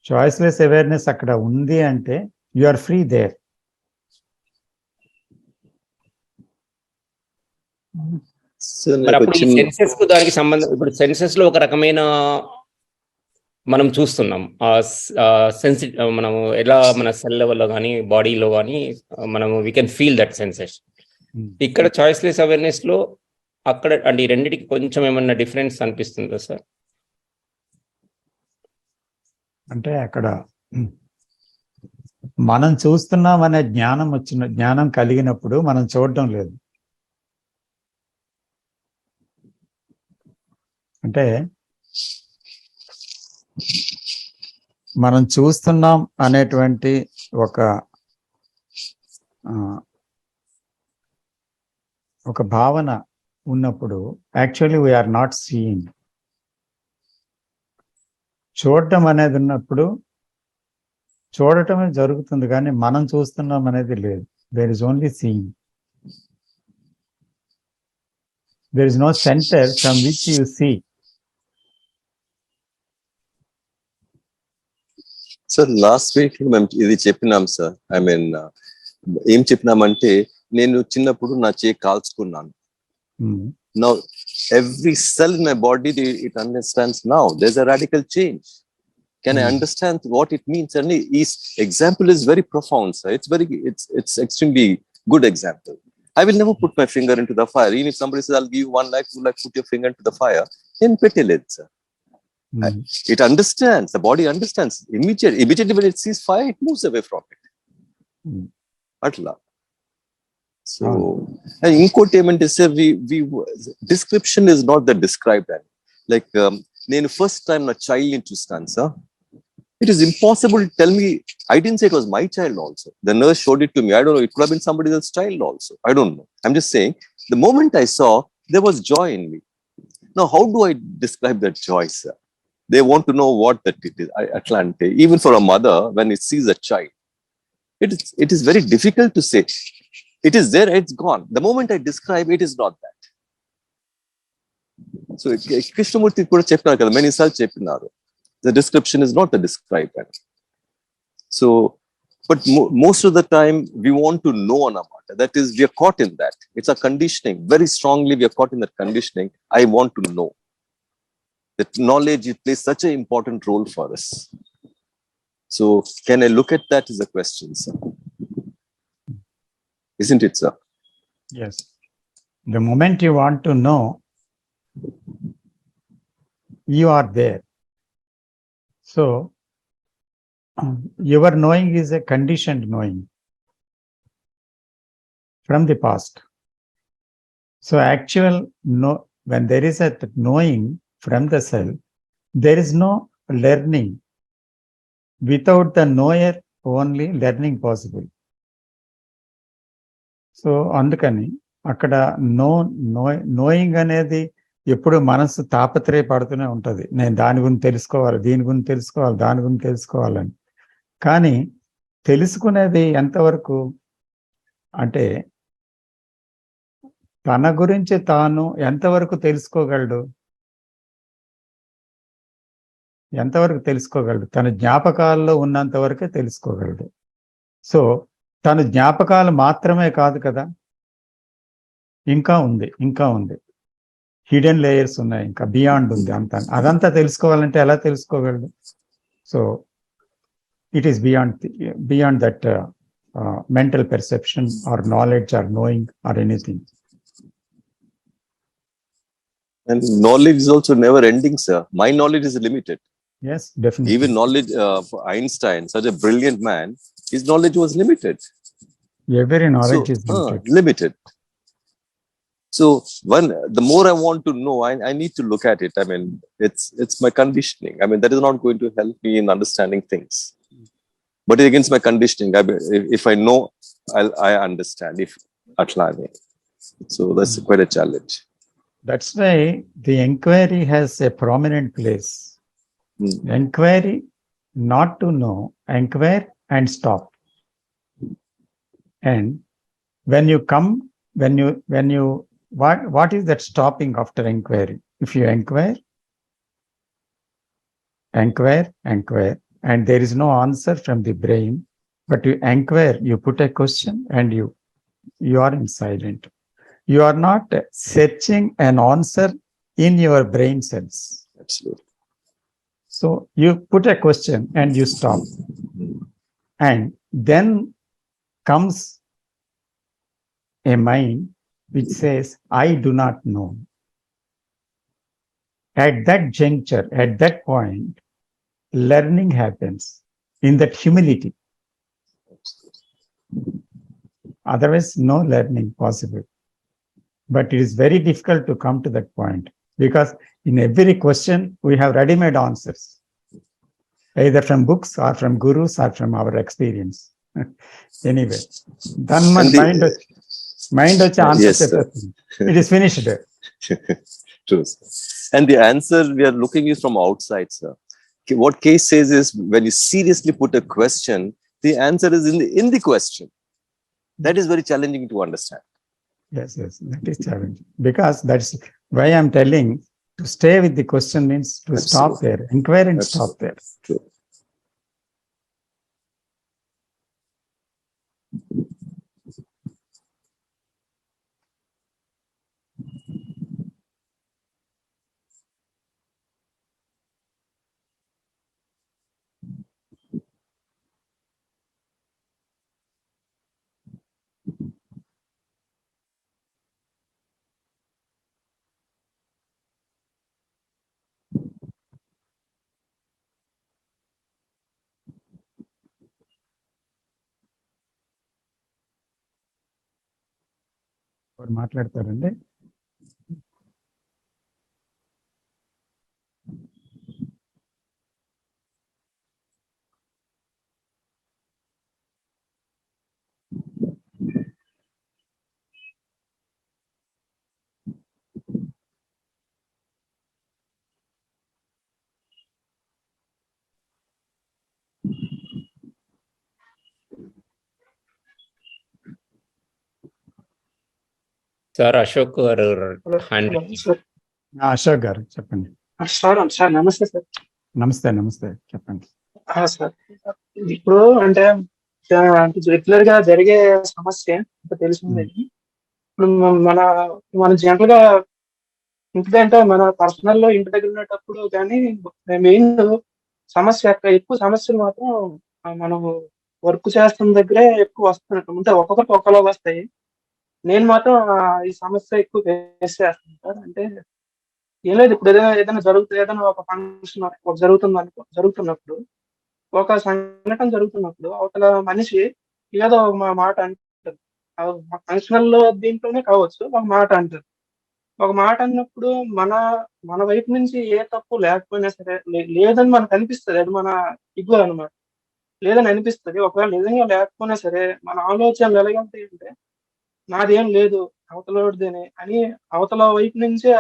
Choiceless awareness akkada undi ante you are free there. మరి అప్పుడు ఈ సెన్సెస్ కు దానికి సంబంధం, ఇప్పుడు సెన్సెస్ లో ఒక రకమైన మనం చూస్తున్నాం మనము ఎలా మన సెల్ లెవెల్లో కానీ బాడీలో కానీ మనము we can feel that sensation. ఇక్కడ చాయిస్లెస్ అవేర్నెస్ లో అక్కడ అంటే ఈ రెండింటికి కొంచెం ఏమన్నా డిఫరెన్స్ అనిపిస్తుందా సార్? అంటే అక్కడ మనం చూస్తున్నాం అనే జ్ఞానం కలిగినప్పుడు మనం చూడటం లేదు. అంటే మనం చూస్తున్నాం అనేటువంటి ఒక భావన ఉన్నప్పుడు యాక్చువల్లీ వీఆర్ నాట్ సీయింగ్. చూడటం అనేది ఉన్నప్పుడు చూడటమే జరుగుతుంది కానీ మనం చూస్తున్నాం అనేది లేదు. There is only seeing. There is no centre from which you see. Sir last week మేము ఇది చెప్పినాం సార్. ఐ మీన్ ఏం చెప్పినామంటే నేను చిన్నప్పుడు నా చేయి కాల్చుకున్నాను. Now every cell in my body it understands now there's a radical change. Can I understand what it means? And his example is very profound, sir. It's extremely good example. I will never put my finger into the fire. Even if somebody says I'll give you 1 lakh, 2 lakh, put your finger into the fire, then petil it, sir. It understands, the body understands. Immediately when it sees fire, it moves away from it. Atla. So, and incote ఏమంటే sir description is not the described. Like నేను first time నా child ని చూస్తాను sir. It is impossible to tell me. I didn't say it was my child also. The nurse showed it to me. I don't know. It could have been somebody else's child also. I don't know. I'm just saying the moment I saw, there was joy in me. Now, how do I describe that joy, sir? They want to know what that it is. Atlante, even for a mother, when it sees a child, it is very difficult to say. It is there, it's gone. The moment I describe, it is not that. So, Krishnamurti kuda chepnaru kada, many saal chepnaru. The description is not the described. So, but most of the time, we want to know anamata. That is, we are caught in that. It's a conditioning. Very strongly, we are caught in that conditioning. I want to know. That knowledge, it plays such an important role for us. So, can I look at that as a question, sir? Isn't it, sir? Yes. The moment you want to know, you are there. So, your knowing is a conditioned knowing from the past. So, actual when there is a knowing from the self, there is no learning. Without the knower, only learning possible. So అందుకని అక్కడ నోయింగ్ అనేది ఎప్పుడు మనసు తాపత్రయపడుతూనే ఉంటుంది. నేను దాని గురించి తెలుసుకోవాలి, దీని గురించి తెలుసుకోవాలి, దాని గురించి తెలుసుకోవాలని. కానీ తెలుసుకునేది ఎంతవరకు అంటే తన గురించి తాను ఎంతవరకు తెలుసుకోగలడు? తన జ్ఞాపకాల్లో ఉన్నంత వరకే తెలుసుకోగలడు. సో తన జ్ఞాపకాలు మాత్రమే కాదు కదా, ఇంకా ఉంది హిడెన్ లేయర్స్ ఉన్నాయి, ఇంకా బియాండ్ ఉంది. అదంతా తెలుసుకోవాలంటే ఎలా తెలుసుకోగలడు? So it is beyond that mental perception or knowledge or knowing or anything. And knowledge is also never ending, sir. My knowledge is limited. Yes, definitely. Even knowledge for Einstein, such a brilliant man, his knowledge was limited. Every So, knowledge is limited. limited. So the more I want to know, I need to look at it. I mean, it's my conditioning. I mean, that is not going to help me in understanding things. But it's against my conditioning. If I know, I understand. If atlane. So that's quite a challenge. That's why the inquiry has a prominent place. Inquiry, not to know, inquire and stop. And when you come, what is that stopping after inquiry? If you inquire, and there is no answer from the brain, but you inquire, you put a question and you are in silent. You are not searching an answer in your brain cells. Absolutely. So you put a question and you stop. And then comes a mind which says, I do not know. At that juncture, at that point, learning happens in that humility. Otherwise, no learning possible. But it is very difficult to come to that point because in every question, we have ready-made answers, either from books or from gurus or from our experience. Anyway, then my mind answer. Yes, it is finished. True. And the answer we are looking is from outside, sir. What case says is when you seriously put a question, the answer is in the question. That is very challenging to understand. Yes, that is challenging. Because that's why I'm telling to stay with the question means to stop there, inquire and stop there. True. మాట్లాడతారండి. సార్ అశోక్ గారు హ్యాండ్ అశోక్ గారు చెప్పండి. సార్ నమస్తే సార్. నమస్తే చెప్పండి. సార్ ఇప్పుడు అంటే రెగ్యులర్ గా జరిగే సమస్య తెలిసింది. ఇప్పుడు మన జనరల్ గా ఇంటిదంటే మన పర్సనల్ లో ఇంటి దగ్గర ఉండేటప్పుడు కానీ మెయిన్ సమస్య ఎక్కువ సమస్యలు మాత్రం మనం వర్క్ చేస్తున్న దగ్గరే ఎక్కువ వస్తున్నట్టు అంటే ఒక్కొక్కరికి ఒక్కలాగా వస్తాయి. నేను మాత్రం ఈ సమస్య ఎక్కువ ఫేస్ చేస్తాను సార్. అంటే ఏం లేదు, ఇప్పుడు ఏదైనా జరుగుతుంది, ఏదైనా ఒక ఫంక్షన్ జరుగుతున్నప్పుడు ఒక సంఘటన జరుగుతున్నప్పుడు అవతల మనిషి ఏదో ఒక మాట అంటారు. ఫంక్షనల్ దీంట్లోనే కావచ్చు, ఒక మాట అంటారు. ఒక మాట అన్నప్పుడు మన వైపు నుంచి ఏ తప్పు లేకపోయినా సరే లేదని మనకు అనిపిస్తుంది. అది మన ఇగో అనమాట. లేదని అనిపిస్తుంది. ఒకవేళ నిజంగా లేకపోయినా సరే మన ఆలోచనలు ఎలాగంటాయంటే నాదేం లేదు అవతలదేనే అని అవతల వైపు నుంచే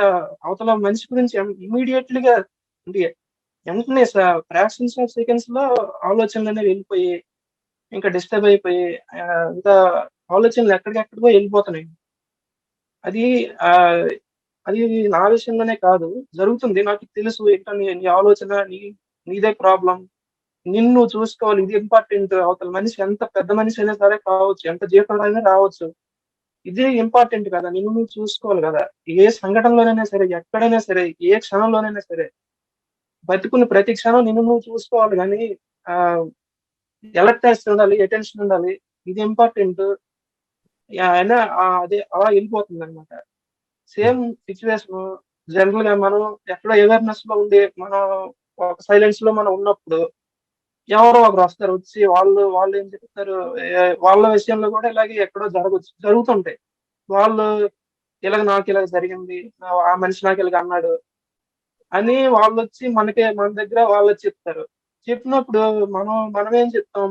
అవతల మనిషి గురించి ఇమీడియట్లీగా అంటే వెంటనే ఫ్రాక్షన్స్ ఆఫ్ సెకండ్స్ లో ఆలోచనలు అనేవి వెళ్ళిపోయి ఇంకా డిస్టర్బ్ అయిపోయి ఇంకా ఆలోచనలు ఎక్కడికెక్కడికో వెళ్ళిపోతున్నాయి. అది అది నా విషయంలోనే కాదు జరుగుతుంది. నాకు తెలుసు ఇక్కడ నీ ఆలోచన నీదే ప్రాబ్లం, నిన్ను చూసుకోవాలి, ఇది ఇంపార్టెంట్. అవతల మనిషి ఎంత పెద్ద మనిషి అయినా సరే కావచ్చు, ఎంత జీవితంలో రావచ్చు, ఇదే ఇంపార్టెంట్ కదా, నిన్ను నువ్వు చూసుకోవాలి కదా. ఏ సంఘటనలోనైనా సరే, ఎక్కడైనా సరే, ఏ క్షణంలోనైనా సరే బతుకుని ప్రతి క్షణం నిన్ను నువ్వు చూసుకోవాలి. కానీ అలర్ట్నెస్ ఉండాలి, అటెన్షన్ ఉండాలి, ఇది ఇంపార్టెంట్. అయినా అదే అలా వెళ్ళిపోతుంది అనమాట. సేమ్ సిచ్యువేషన్ జనరల్ గా మనం ఎక్కడో అవేర్నెస్ లో ఉండి మనం ఒక సైలెన్స్ లో మనం ఉన్నప్పుడు ఎవరో ఒకరు వస్తారు, వచ్చి వాళ్ళు ఏం చెప్తారు, వాళ్ళ విషయంలో కూడా ఇలాగే ఎక్కడో జరుగుతుంటాయి. వాళ్ళు ఇలాగ నాకు ఇలాగ జరిగింది, ఆ మనిషి నాకు ఇలాగ అన్నాడు అని వాళ్ళు వచ్చి మన దగ్గర వాళ్ళు చెప్తారు. చెప్పినప్పుడు మనం ఏం చెప్తాం,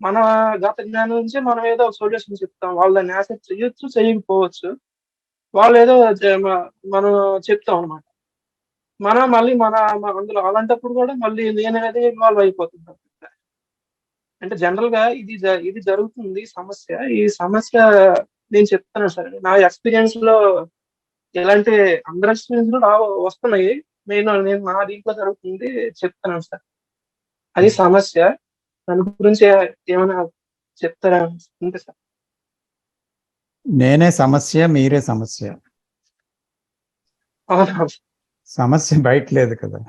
మన గత జ్ఞానం నుంచి మనం ఏదో ఒక సొల్యూషన్ చెప్తాం. వాళ్ళు దాన్ని యాక్సెప్ట్ చేయొచ్చు, చేయకపోవచ్చు. వాళ్ళు ఏదో మనం చెప్తాం అనమాట. మనం మళ్ళీ అందులో అలాంటప్పుడు కూడా మళ్ళీ నేననేది ఇన్వాల్వ్ అయిపోతుంటాం. అంటే జనరల్ గా ఇది జరుగుతుంది సమస్య. ఈ సమస్య నేను చెప్తాను సార్, నా ఎక్స్పీరియన్స్ లో ఇలాంటి అందరి ఎక్స్పీరియన్స్ లో వస్తున్నాయి. నేను నా దీంట్లో జరుగుతుంది చెప్తాను సార్. అది సమస్య. దాని గురించి ఏమైనా చెప్తారా అంతే సార్? నేనే సమస్య, మీరే సమస్య. అవునా? సమస్య బయట లేదు కదా.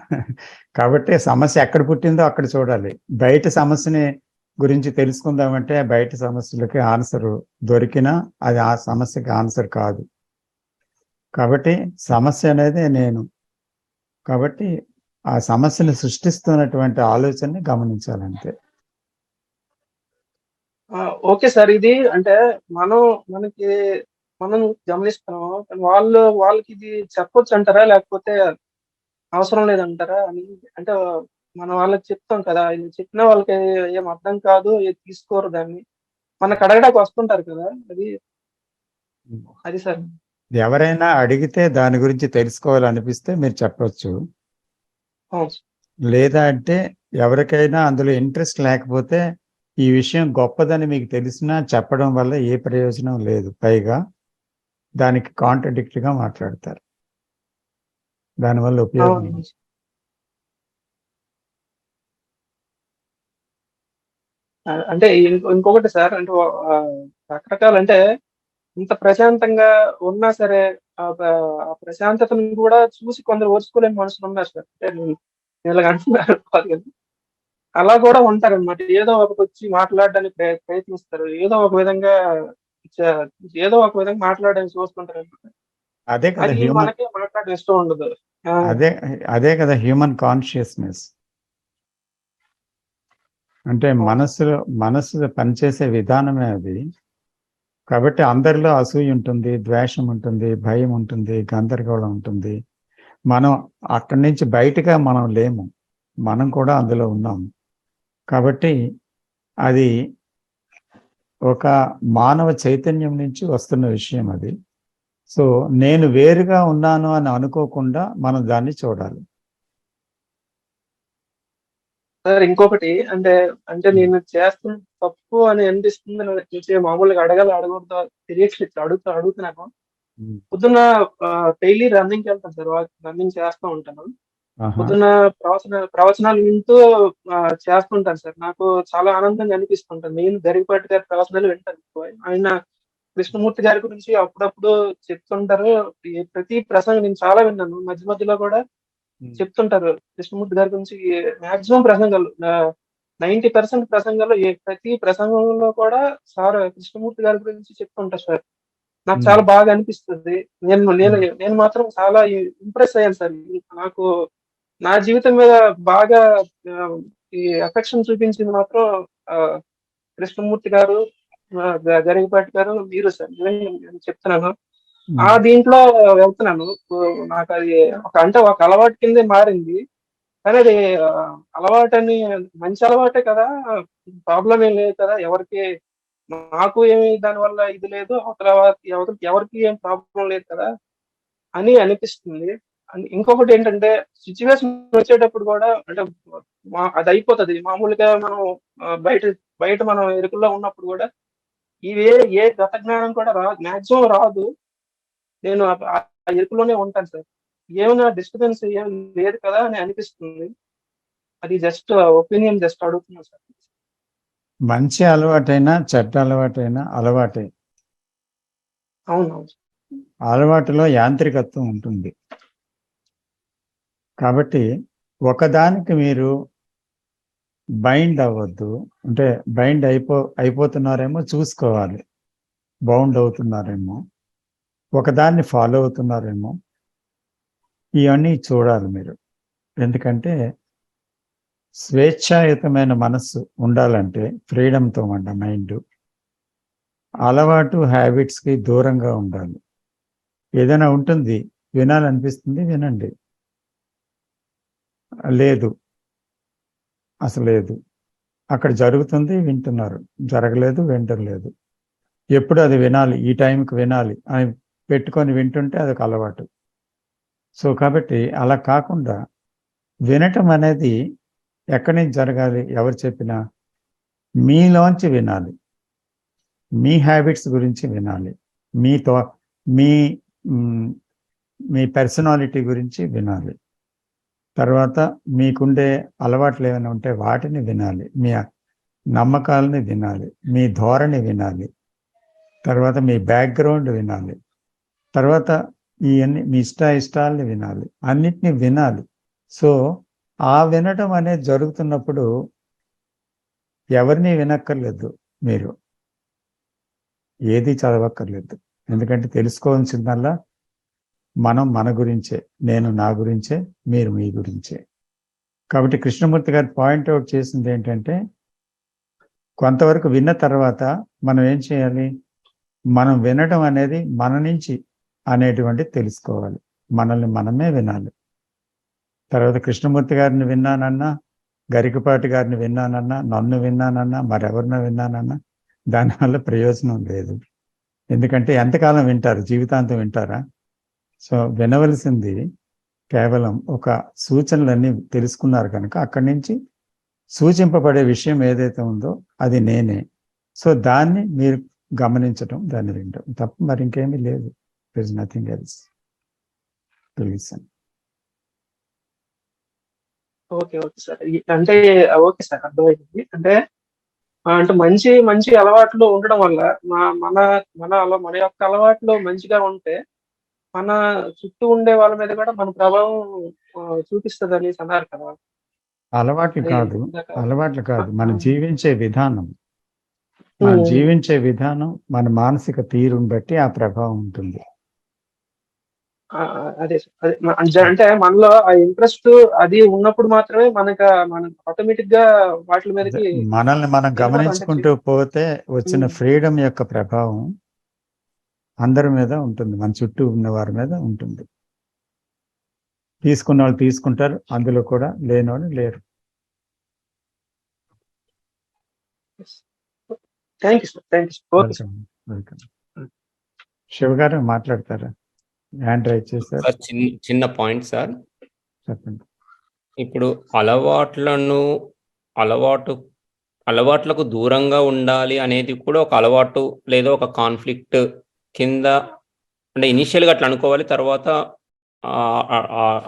కాబట్టి సమస్య ఎక్కడ పుట్టిందో అక్కడ చూడాలి. బయట సమస్యని గురించి తెలుసుకుందామంటే బయట సమస్యలకి ఆన్సర్ దొరికినా అది ఆ సమస్యకి ఆన్సర్ కాదు. కాబట్టి సమస్య అనేది నేను. కాబట్టి ఆ సమస్యను సృష్టిస్తున్నటువంటి ఆలోచనని గమనించాలంతే. Okay sir. ఇది అంటే మనం గమనిస్తాము, వాళ్ళకి ఇది చెప్పొచ్చు అంటారా, లేకపోతే అవసరం లేదంటారా అని? అంటే మనం వాళ్ళకి చెప్తాం కదా, ఇది చెప్పినా వాళ్ళకి ఏం అర్థం కాదు, తీసుకోరు దాన్ని. మనకు అడగడానికి వస్తుంటారు కదా, అది సార్. ఎవరైనా అడిగితే దాని గురించి తెలుసుకోవాలనిపిస్తే మీరు చెప్పొచ్చు. అవును. లేదా అంటే ఎవరికైనా అందులో ఇంట్రెస్ట్ లేకపోతే ఈ విషయం గొప్పదని మీకు తెలిసినా చెప్పడం వల్ల ఏ ప్రయోజనం లేదు. పైగా దానికి కాంట్రడిక్ట్గా మాట్లాడతారు. దానివల్ల ఉపయోగం అవును. అంటే ఇంకొకటి సార్, అంటే రకరకాల అంటే ఇంత ప్రశాంతంగా ఉన్నా సరే ఆ ప్రశాంతతను కూడా చూసి కొందరు ఓర్చుకోలేని మనుషులు ఉన్నారు సార్. అంటే ఇలాగ అంటున్నారు కాదు కదా, అలా కూడా ఉంటారన్నమాట. ఏదో ఒకటి వచ్చి మాట్లాడడానికి ప్రయత్నిస్తారు, చ- ఏదో ఒక విధంగా మాట్లాడడానికి చూస్తుంటారు అన్నమాట. అదే కదా అది హ్యూమన్, మనకే మాట్లాడడం ఇష్టం ఉండదు. అదే కదా హ్యూమన్ కాన్షియస్నెస్. అంటే మనస్సు పనిచేసే విధానమే అది. కాబట్టి అందరిలో అసూయ ఉంటుంది, ద్వేషం ఉంటుంది, భయం ఉంటుంది, గందరగోళం ఉంటుంది. మనం అక్కడి నుంచి బయటగా మనం లేము, మనం కూడా అందులో ఉన్నాము. కాబట్టి అది ఒక మానవ చైతన్యం నుంచి వస్తున్న విషయం అది. సో నేను వేరుగా ఉన్నాను అని అనుకోకుండా మనం దాన్ని చూడాలి. సార్ ఇంకొకటి అంటే నేను చేస్తున్న తప్పు అని అనిపిస్తుంది, నాకు మామూలుగా అడగకూడదు తెలియట్లేదు, అడుగుతున్నాను. పొద్దున్న డైలీ రన్నింగ్ వెళ్తాను సార్, రన్నింగ్ చేస్తూ ఉంటాను. పొద్దున్న ప్రవచనాలు వింటూ చేస్తుంటాను సార్. నాకు చాలా ఆనందంగా అనిపిస్తుంటాను. నేను గరికపాటి గారి ప్రవచనాలు వింటాను ఎక్కువ. ఆయన కృష్ణమూర్తి గారి గురించి అప్పుడప్పుడు చెప్తుంటారు. ప్రతి ప్రసంగం నేను చాలా విన్నాను. మధ్య మధ్యలో కూడా చెప్తుంటారు కృష్ణమూర్తి గారి గురించి. మాక్సిమం ప్రసంగాలు 90% ప్రసంగాలు, ప్రతి ప్రసంగంలో కూడా సార్ కృష్ణమూర్తి గారి గురించి చెప్తుంటారు సార్. నాకు చాలా బాగా అనిపిస్తుంది. నేను మాత్రం చాలా ఇంప్రెస్ అయ్యాను సార్. నాకు నా జీవితం మీద బాగా ఈ అఫెక్షన్ చూపించింది మాత్రం కృష్ణమూర్తి గారు, గరికపాటి గారు, మీరు సార్. నేను చెప్తున్నాను, ఆ దీంట్లో వెళ్తున్నాను. నాకు అది ఒక అలవాటు కిందే మారింది. కానీ అది అలవాటని మంచి అలవాటే కదా, ప్రాబ్లం ఏం లేదు కదా, నాకు ఏమి దానివల్ల ఇది లేదు, ఎవరికి ఏం ప్రాబ్లం లేదు కదా అని అనిపిస్తుంది. ఇంకొకటి ఏంటంటే, సిచ్యువేషన్ వచ్చేటప్పుడు కూడా అంటే అది అయిపోతుంది. మామూలుగా మనం బయట బయట మనం ఎరుకుల్లో ఉన్నప్పుడు కూడా ఏ గత జ్ఞానం కూడా మాక్సిమం రాదు. నేను ఆ ఎరుకులోనే ఉంటాను సార్. ఏమైనా డిస్టర్బెన్స్ ఏం లేదు కదా అని అనిపిస్తుంది. అది జస్ట్ ఒపీనియన్, జస్ట్ అడుగుతున్నా సార్. మంచి అలవాటైనా చెడ్డ అలవాటైనా అలవాటే. అవునవును. అలవాటులో యాంత్రికత్వం ఉంటుంది. కాబట్టి ఒకదానికి మీరు బైండ్ అవ్వద్దు. అంటే బైండ్ అయిపోతున్నారేమో చూసుకోవాలి, బౌండ్ అవుతున్నారేమో, ఒకదాన్ని ఫాలో అవుతున్నారేమో, ఇవన్నీ చూడాలి మీరు. ఎందుకంటే స్వేచ్ఛాయుతమైన మనస్సు ఉండాలంటే ఫ్రీడంతో ఉండ మైండ్, అలవాటు హ్యాబిట్స్కి దూరంగా ఉండాలి. ఏదైనా ఉంటుంది, వినాలనిపిస్తుంది, వినండి. లేదు, అసలు లేదు, అక్కడ జరుగుతుంది, వింటున్నారు, జరగలేదు, వింటలేదు. ఎప్పుడు అది వినాలి, ఈ టైంకి వినాలి అని పెట్టుకొని వింటుంటే అదొక అలవాటు. సో కాబట్టి అలా కాకుండా వినటం అనేది ఎక్కడి నుంచి జరగాలి, ఎవరు చెప్పినా మీలోంచి వినాలి, మీ హ్యాబిట్స్ గురించి వినాలి, మీతో మీ మీ పర్సనాలిటీ గురించి వినాలి. తర్వాత మీకుండే అలవాట్లు ఏమైనా ఉంటే వాటిని వినాలి, మీ నమ్మకాలని వినాలి, మీ ధోరణి వినాలి, తర్వాత మీ బ్యాక్గ్రౌండ్ వినాలి, తర్వాత ఇవన్నీ మీ ఇష్టాలని వినాలి, అన్నిటినీ వినాలి. సో ఆ వినటం అనేది జరుగుతున్నప్పుడు ఎవరిని వినక్కర్లేదు, మీరు ఏది చదవక్కర్లేదు. ఎందుకంటే తెలుసుకోవాల్సిందల్లా మనం మన గురించే, నేను నా గురించే, మీరు మీ గురించే. కాబట్టి కృష్ణమూర్తి గారు పాయింట్అవుట్ చేసింది ఏంటంటే, కొంతవరకు విన్న తర్వాత మనం ఏం చేయాలి, మనం వినడం అనేది మన నుంచి అనేటువంటి తెలుసుకోవాలి, మనల్ని మనమే వినాలి. తర్వాత కృష్ణమూర్తి గారిని విన్నానన్నా, గరికపాటి గారిని విన్నానన్నా, నన్ను విన్నానన్నా, మరెవరినో విన్నానన్నా దానివల్ల ప్రయోజనం లేదు. ఎందుకంటే ఎంతకాలం వింటారు, జీవితాంతం వింటారా? సో వినవలసింది కేవలం ఒక సూచనలన్నీ తెలుసుకున్నారు కనుక అక్కడి నుంచి సూచింపబడే విషయం ఏదైతే ఉందో అది నేనే. సో దాన్ని మీరు గమనించటం, దాన్ని వినటం తప్ప మరి ఇంకేమీ లేదు. There is nothing else to listen. Okay sir. అంటే ఓకే సార్, అర్థమైంది. అంటే మంచి మంచి అలవాట్లు ఉండడం వల్ల మన మన యొక్క అలవాట్లు మంచిగా ఉంటే మన చుట్టూ ఉండే వాళ్ళ మీద కూడా మన ప్రభావం చూపిస్తుంది అని అన్నారు కదా. అలవాట్లు కాదు, మనం జీవించే విధానం, మన మానసిక తీరుని బట్టి ఆ ప్రభావం ఉంటుంది. అదే అంటే మనలో ఆ ఇంట్రెస్ట్ అది ఉన్నప్పుడు మాత్రమే మన ఆటోమేటిక్ గా వాటి మీదకి మనల్ని మనం గమనించుకుంటూ పోతే వచ్చిన ఫ్రీడమ్ యొక్క ప్రభావం అందరి మీద ఉంటుంది, మన చుట్టూ ఉన్న వారి మీద ఉంటుంది. తీసుకున్న వాళ్ళు తీసుకుంటారు, అందులో కూడా లేనివాళ్ళు లేరు. శివ గారు మాట్లాడతారా? హ్యాండ్ రైజ్ చేశారు. చిన్న పాయింట్ సార్, చెప్పండి. ఇప్పుడు అలవాట్లకు దూరంగా ఉండాలి అనేది కూడా ఒక అలవాటు లేదా ఒక కాన్ఫ్లిక్ట్ కింద, అంటే ఇనిషియల్గా అట్లా అనుకోవాలి, తర్వాత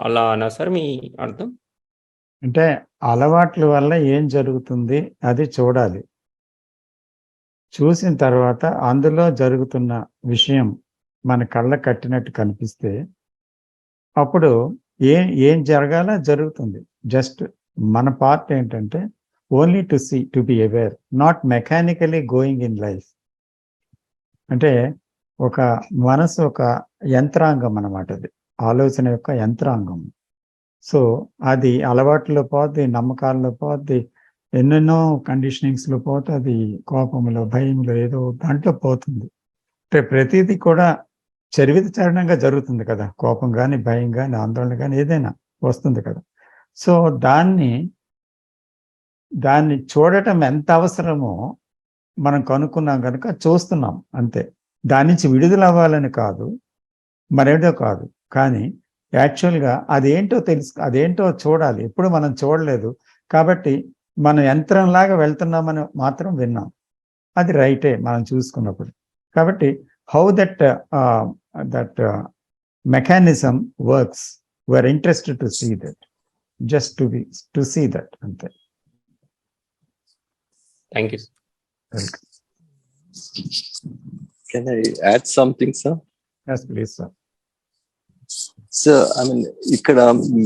అలా అన్నా సార్ మీ అర్థం? అంటే అలవాట్ల వల్ల ఏం జరుగుతుంది అది చూడాలి. చూసిన తర్వాత అందులో జరుగుతున్న విషయం మన కళ్ళ కట్టినట్టు కనిపిస్తే అప్పుడు ఏం జరగాల జరుగుతుంది. జస్ట్ మన పార్ట్ ఏంటంటే only to see, to be aware, not mechanically going in life. అంటే ఒక మనసు ఒక యంత్రాంగం అన్నమాట, అది ఆలోచన యొక్క యంత్రాంగం. సో అది అలవాట్లో పోద్ది, నమ్మకాల్లో పోద్ది, ఎన్నెన్నో కండిషనింగ్స్లో పోతే అది కోపంలో, భయంలో, ఏదో దాంట్లో పోతుంది. అంటే ప్రతిదీ కూడా చరివితచరణంగా జరుగుతుంది కదా, కోపం కానీ, భయం కానీ, ఆందోళన కానీ ఏదైనా వస్తుంది కదా. సో దాన్ని చూడటం ఎంత అవసరమో మనం కనుక్కున్నాం కనుక చూస్తున్నాం అంతే. దాని నుంచి విడుదల అవ్వాలని కాదు, మరేదో కాదు. కానీ యాక్చువల్గా అదేంటో చూడాలి. ఎప్పుడు మనం చూడలేదు కాబట్టి మనం యంత్రంలాగా వెళ్తున్నామని మాత్రం విన్నాం. అది రైటే మనం చూసుకున్నప్పుడు. కాబట్టి how that mechanism works, we are interested to see that, just to see that అంతే. Thank you. Can I add something, sir? Yes, please, sir. Sir, I mean,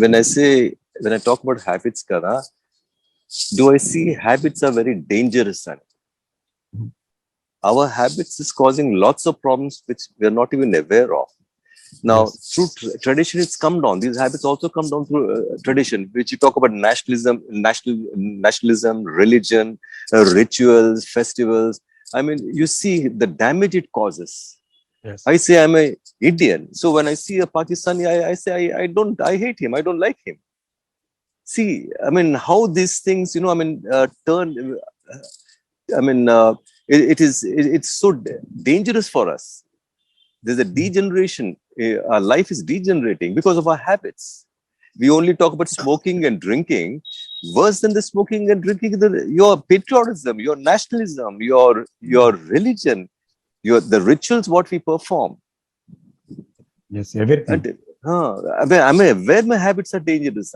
when I talk about habits, kada, do I see habits are very dangerous? Our habits is causing lots of problems which we are not even aware of. Now, Yes. through tradition, it's come down. These habits also come down through tradition, which you talk about nationalism, religion, rituals, festivals. I mean, you see the damage it causes. Yes. I say I'm a Indian, so when I see a Pakistani, I say I hate him. I don't like him. See, I mean, how these things, you know, I mean, turn. I mean, it's so dangerous for us. There's a degeneration. Our life is degenerating because of our habits. We only talk about smoking and drinking. Worse than the smoking and drinking, your patriotism, your nationalism, your religion, the rituals what we perform. Yes, everything. And, I mean, where my habits are dangerous.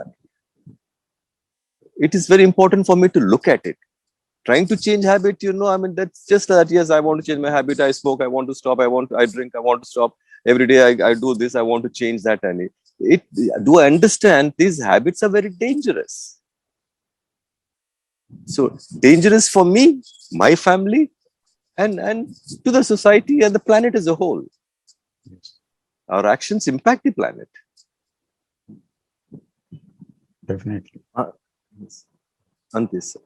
It is very important for me to look at it. Trying to change habit, you know, I mean, that's just that, yes, I want to change my habit. I smoke, I want to stop. I drink, I want to stop. Every day I do this, I want to change that. And do I understand these habits are very dangerous? So dangerous for me, my family, and to the society and the planet as a whole. Yes. Our actions impact the planet. Definitely. Antis.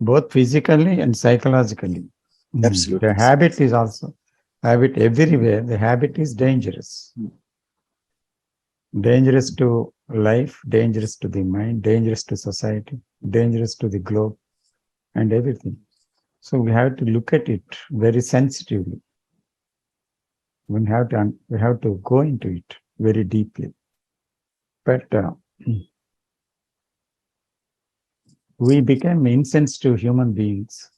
Both physically and psychologically. Absolutely. The habit is also habit everywhere. The habit is dangerous. Dangerous to life, dangerous to the mind, dangerous to society, dangerous to the globe, and everything. So we have to look at it very sensitively. We have to go into it very deeply. But we became insensitive human beings.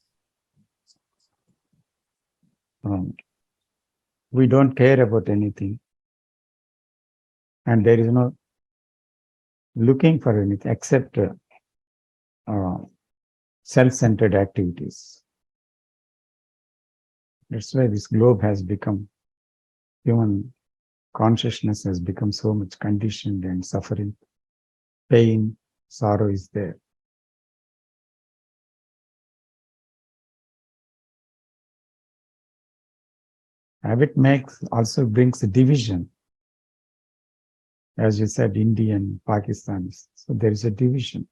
We don't care about anything. And there is no looking for anything except self-centered activities. That's why this globe has become, human consciousness has become so much conditioned and suffering. Pain, sorrow is there. Habit also brings a division. As you said, Indian, Pakistanis. So there is a division.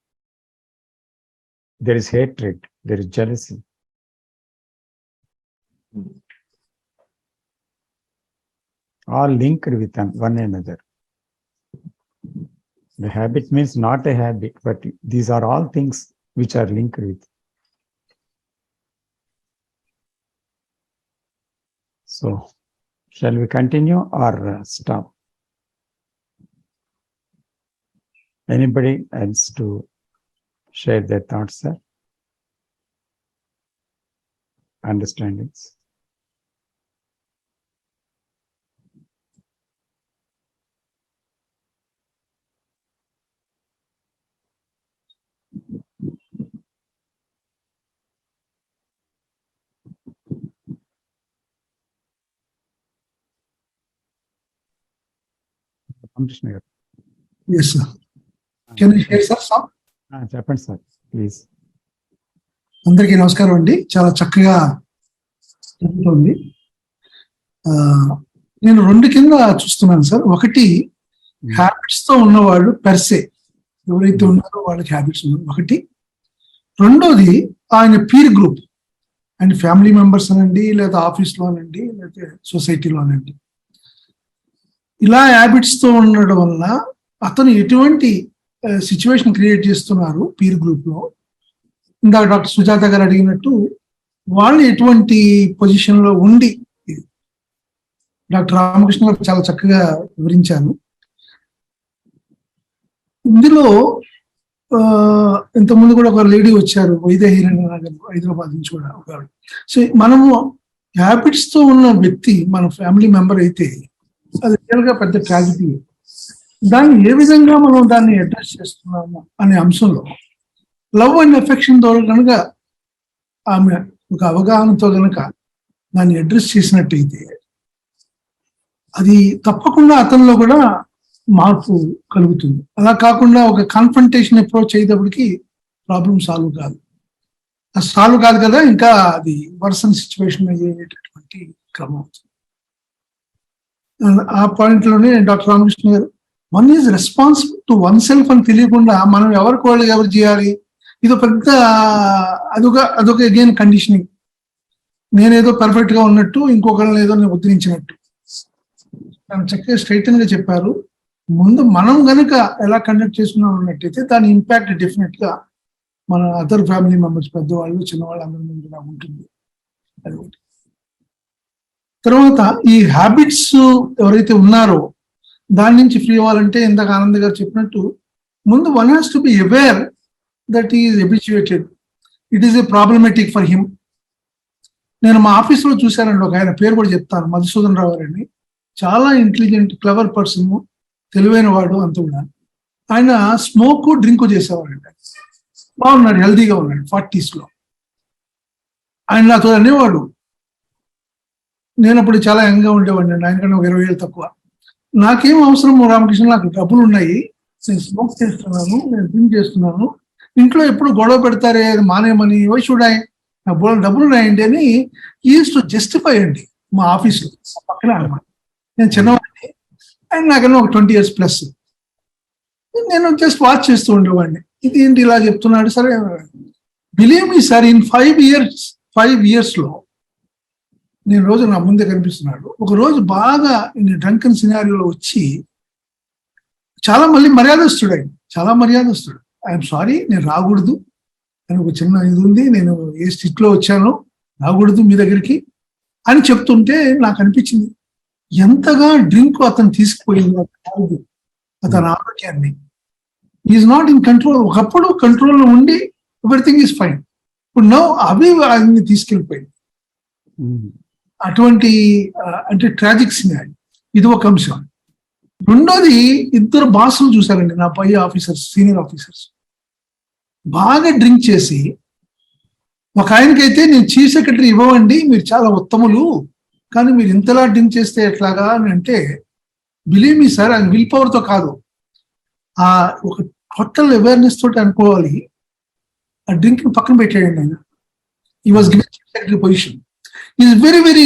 There is hatred. There is jealousy. All linked with one another. The habit means not a habit, but these are all things which are linked with. So, shall we continue or stop? Anybody else to share their thoughts, sir? Understandings? Krishna garu. Yes, sir. Can you hear, sir? చెప్పండి సార్ ప్లీజ్. అందరికీ నమస్కారం అండి. చాలా చక్కగా జరుగుతుంది. నేను రెండు కింద చూస్తున్నాను సార్. ఒకటి, హ్యాబిట్స్ తో ఉన్నవాళ్ళు పెర్సే ఎవరైతే ఉన్నారో వాళ్ళకి హ్యాబిట్స్ ఉన్నారు ఒకటి. రెండోది ఆయన పీర్ గ్రూప్, ఆయన ఫ్యామిలీ మెంబర్స్ అనండి, లేదా ఆఫీస్లో అనండి, లేకపోతే సొసైటీలో అనండి, ఇలా హ్యాబిట్స్ తో ఉండడం వల్ల అతను ఎటువంటి సిచ్యువేషన్ క్రియేట్ చేస్తున్నారు పీర్ గ్రూప్ లో. ఇందాక డాక్టర్ సుజాత గారు అడిగినట్టు వాళ్ళు ఎటువంటి పొజిషన్ లో ఉండి, డాక్టర్ రామకృష్ణ గారు చాలా చక్కగా వివరించారు. ఇందులో ఇంతకుముందు కూడా ఒక లేడీ వచ్చారు, వైదేహిరణ్య గారు, హైదరాబాద్ నుంచి కూడా ఒక. సో మనము హ్యాబిట్స్ తో ఉన్న వ్యక్తి మన ఫ్యామిలీ మెంబర్ అయితే అది రియల్ గా పెద్ద ట్రాజడీ. దాన్ని ఏ విధంగా మనం దాన్ని అడ్రస్ చేస్తున్నాము అనే అంశంలో లవ్ అండ్ ఎఫెక్షన్ తో కనుక ఆమె ఒక అవగాహనతో కనుక దాన్ని అడ్రస్ చేసినట్టయితే అది తప్పకుండా అతనిలో కూడా మార్పు కలుగుతుంది. అలా కాకుండా ఒక కాన్ఫ్రంటేషన్ అప్రోచ్ అయ్యేటప్పటికి ప్రాబ్లం సాల్వ్ కాదు. అది సాల్వ్ కాదు కదా, ఇంకా అది వర్సన్ సిచ్యువేషన్ అయ్యేటటువంటి క్రమం అవుతుంది. ఆ పాయింట్ లోనే డాక్టర్ రామకృష్ణ గారు, one is responsible to one self అని తెలియకుండా మనం ఎవరికి వాళ్ళు ఎవరు చేయాలి, ఇది పెద్ద అదొక అగైన్ కండిషనింగ్. నేనేదో పర్ఫెక్ట్ గా ఉన్నట్టు, ఇంకొకరిని ఏదో నేను ఉద్ధరించినట్టు. చక్కగా స్ట్రైటన్ గా చెప్పారు. ముందు మనం గనుక ఎలా కండక్ట్ చేసుకున్నాం అన్నట్టయితే దాని ఇంపాక్ట్ డెఫినెట్ గా మన అదర్ ఫ్యామిలీ మెంబర్స్, పెద్దవాళ్ళు, చిన్నవాళ్ళు అందరి మీద ఉంటుంది. అది ఒకటి. తర్వాత ఈ హ్యాబిట్స్ ఎవరైతే ఉన్నారో దాని నుంచి ఫ్రీ అవ్వాలంటే ఇందాక ఆనంద్ గారు చెప్పినట్టు ముందు one has to be aware that is habituated, it is a problematic for him. నేను మా ఆఫీస్లో చూశానండి, ఒక ఆయన పేరు కూడా చెప్తాను, మధుసూదన్ రావు గారిని. చాలా ఇంటెలిజెంట్, క్లవర్ పర్సన్, తెలివైన వాడు. అంత కూడా ఆయన స్మోక్ డ్రింక్ చేసేవాడండి. బాగున్నాడు, హెల్దీగా ఉన్నాడు 40s లో. ఆయన నాతో అనేవాడు, నేను అప్పుడు చాలా యంగ్గా ఉండేవాడిని, ఆయనకన్నా ఒక 20 ఏళ్ళు తక్కువ. నాకేం అవసరం రామకృష్ణ, నాకు డబ్బులు ఉన్నాయి, నేను స్మోక్ చేస్తున్నాను, నేను డ్రింక్ చేస్తున్నాను, ఇంట్లో ఎప్పుడు గొడవ పెడతారే అది మానేమని, వై షుడ్ ఐ, నాకు డబ్బులు ఉన్నాయండి అని ఈజ్ టు జస్టిఫై అండి. మా ఆఫీస్లో పక్కనే అన్నమాట. నేను చిన్నవాడిని, అండ్ నాకన్నా ఒక 20 years ప్లస్. నేను జస్ట్ వాచ్ చేస్తూ ఉండేవాడిని, ఇది ఏంటి ఇలా చెప్తున్నాడు. సరే, believe me sir, in 5 years లో నేను రోజు నా ముందే కనిపిస్తున్నాడు. ఒక రోజు బాగా డ్రంకన్ సినారియోలో వచ్చి చాలా మళ్ళీ మర్యాదస్తుడు, ఆయన చాలా మర్యాదస్తుడు. ఐఎమ్ సారీ, నేను రాకూడదు అని ఒక చిన్న ఇది ఉంది, నేను ఏ స్థితిలో వచ్చానో, రాకూడదు మీ దగ్గరికి అని చెప్తుంటే నాకు అనిపించింది ఎంతగా డ్రింక్ అతను తీసుకుపోయింది అతని ఆరోగ్యాన్ని. Is not in control. ఒకప్పుడు కంట్రోల్లో ఉండి ఎవ్రీథింగ్ ఈజ్ ఫైన్, ఇప్పుడు నో అవి ఆయన్ని తీసుకెళ్ళిపోయింది. అటువంటి అంటే ట్రాజిక్ సినారీ. ఇది ఒక అంశం. రెండోది, ఇద్దరు బాసులు చూశారండి నా పై ఆఫీసర్స్, సీనియర్ ఆఫీసర్స్, బాగా డ్రింక్ చేసి, ఒక ఆయనకైతే నేను చీఫ్ సెక్రటరీ ఇవ్వండి, మీరు చాలా ఉత్తములు, కానీ మీరు ఇంతలా డ్రింక్ చేస్తే ఎట్లాగా అని అంటే, బిలీవ్ మీ సార్, ఆయన విల్ పవర్తో కాదు, ఆ ఒక టోటల్ అవేర్నెస్ తోటి అనుకోవాలి. ఆ డ్రింక్ పక్కన పెట్టాడండి ఆయన. ఈ was given chief secretary position. Is very very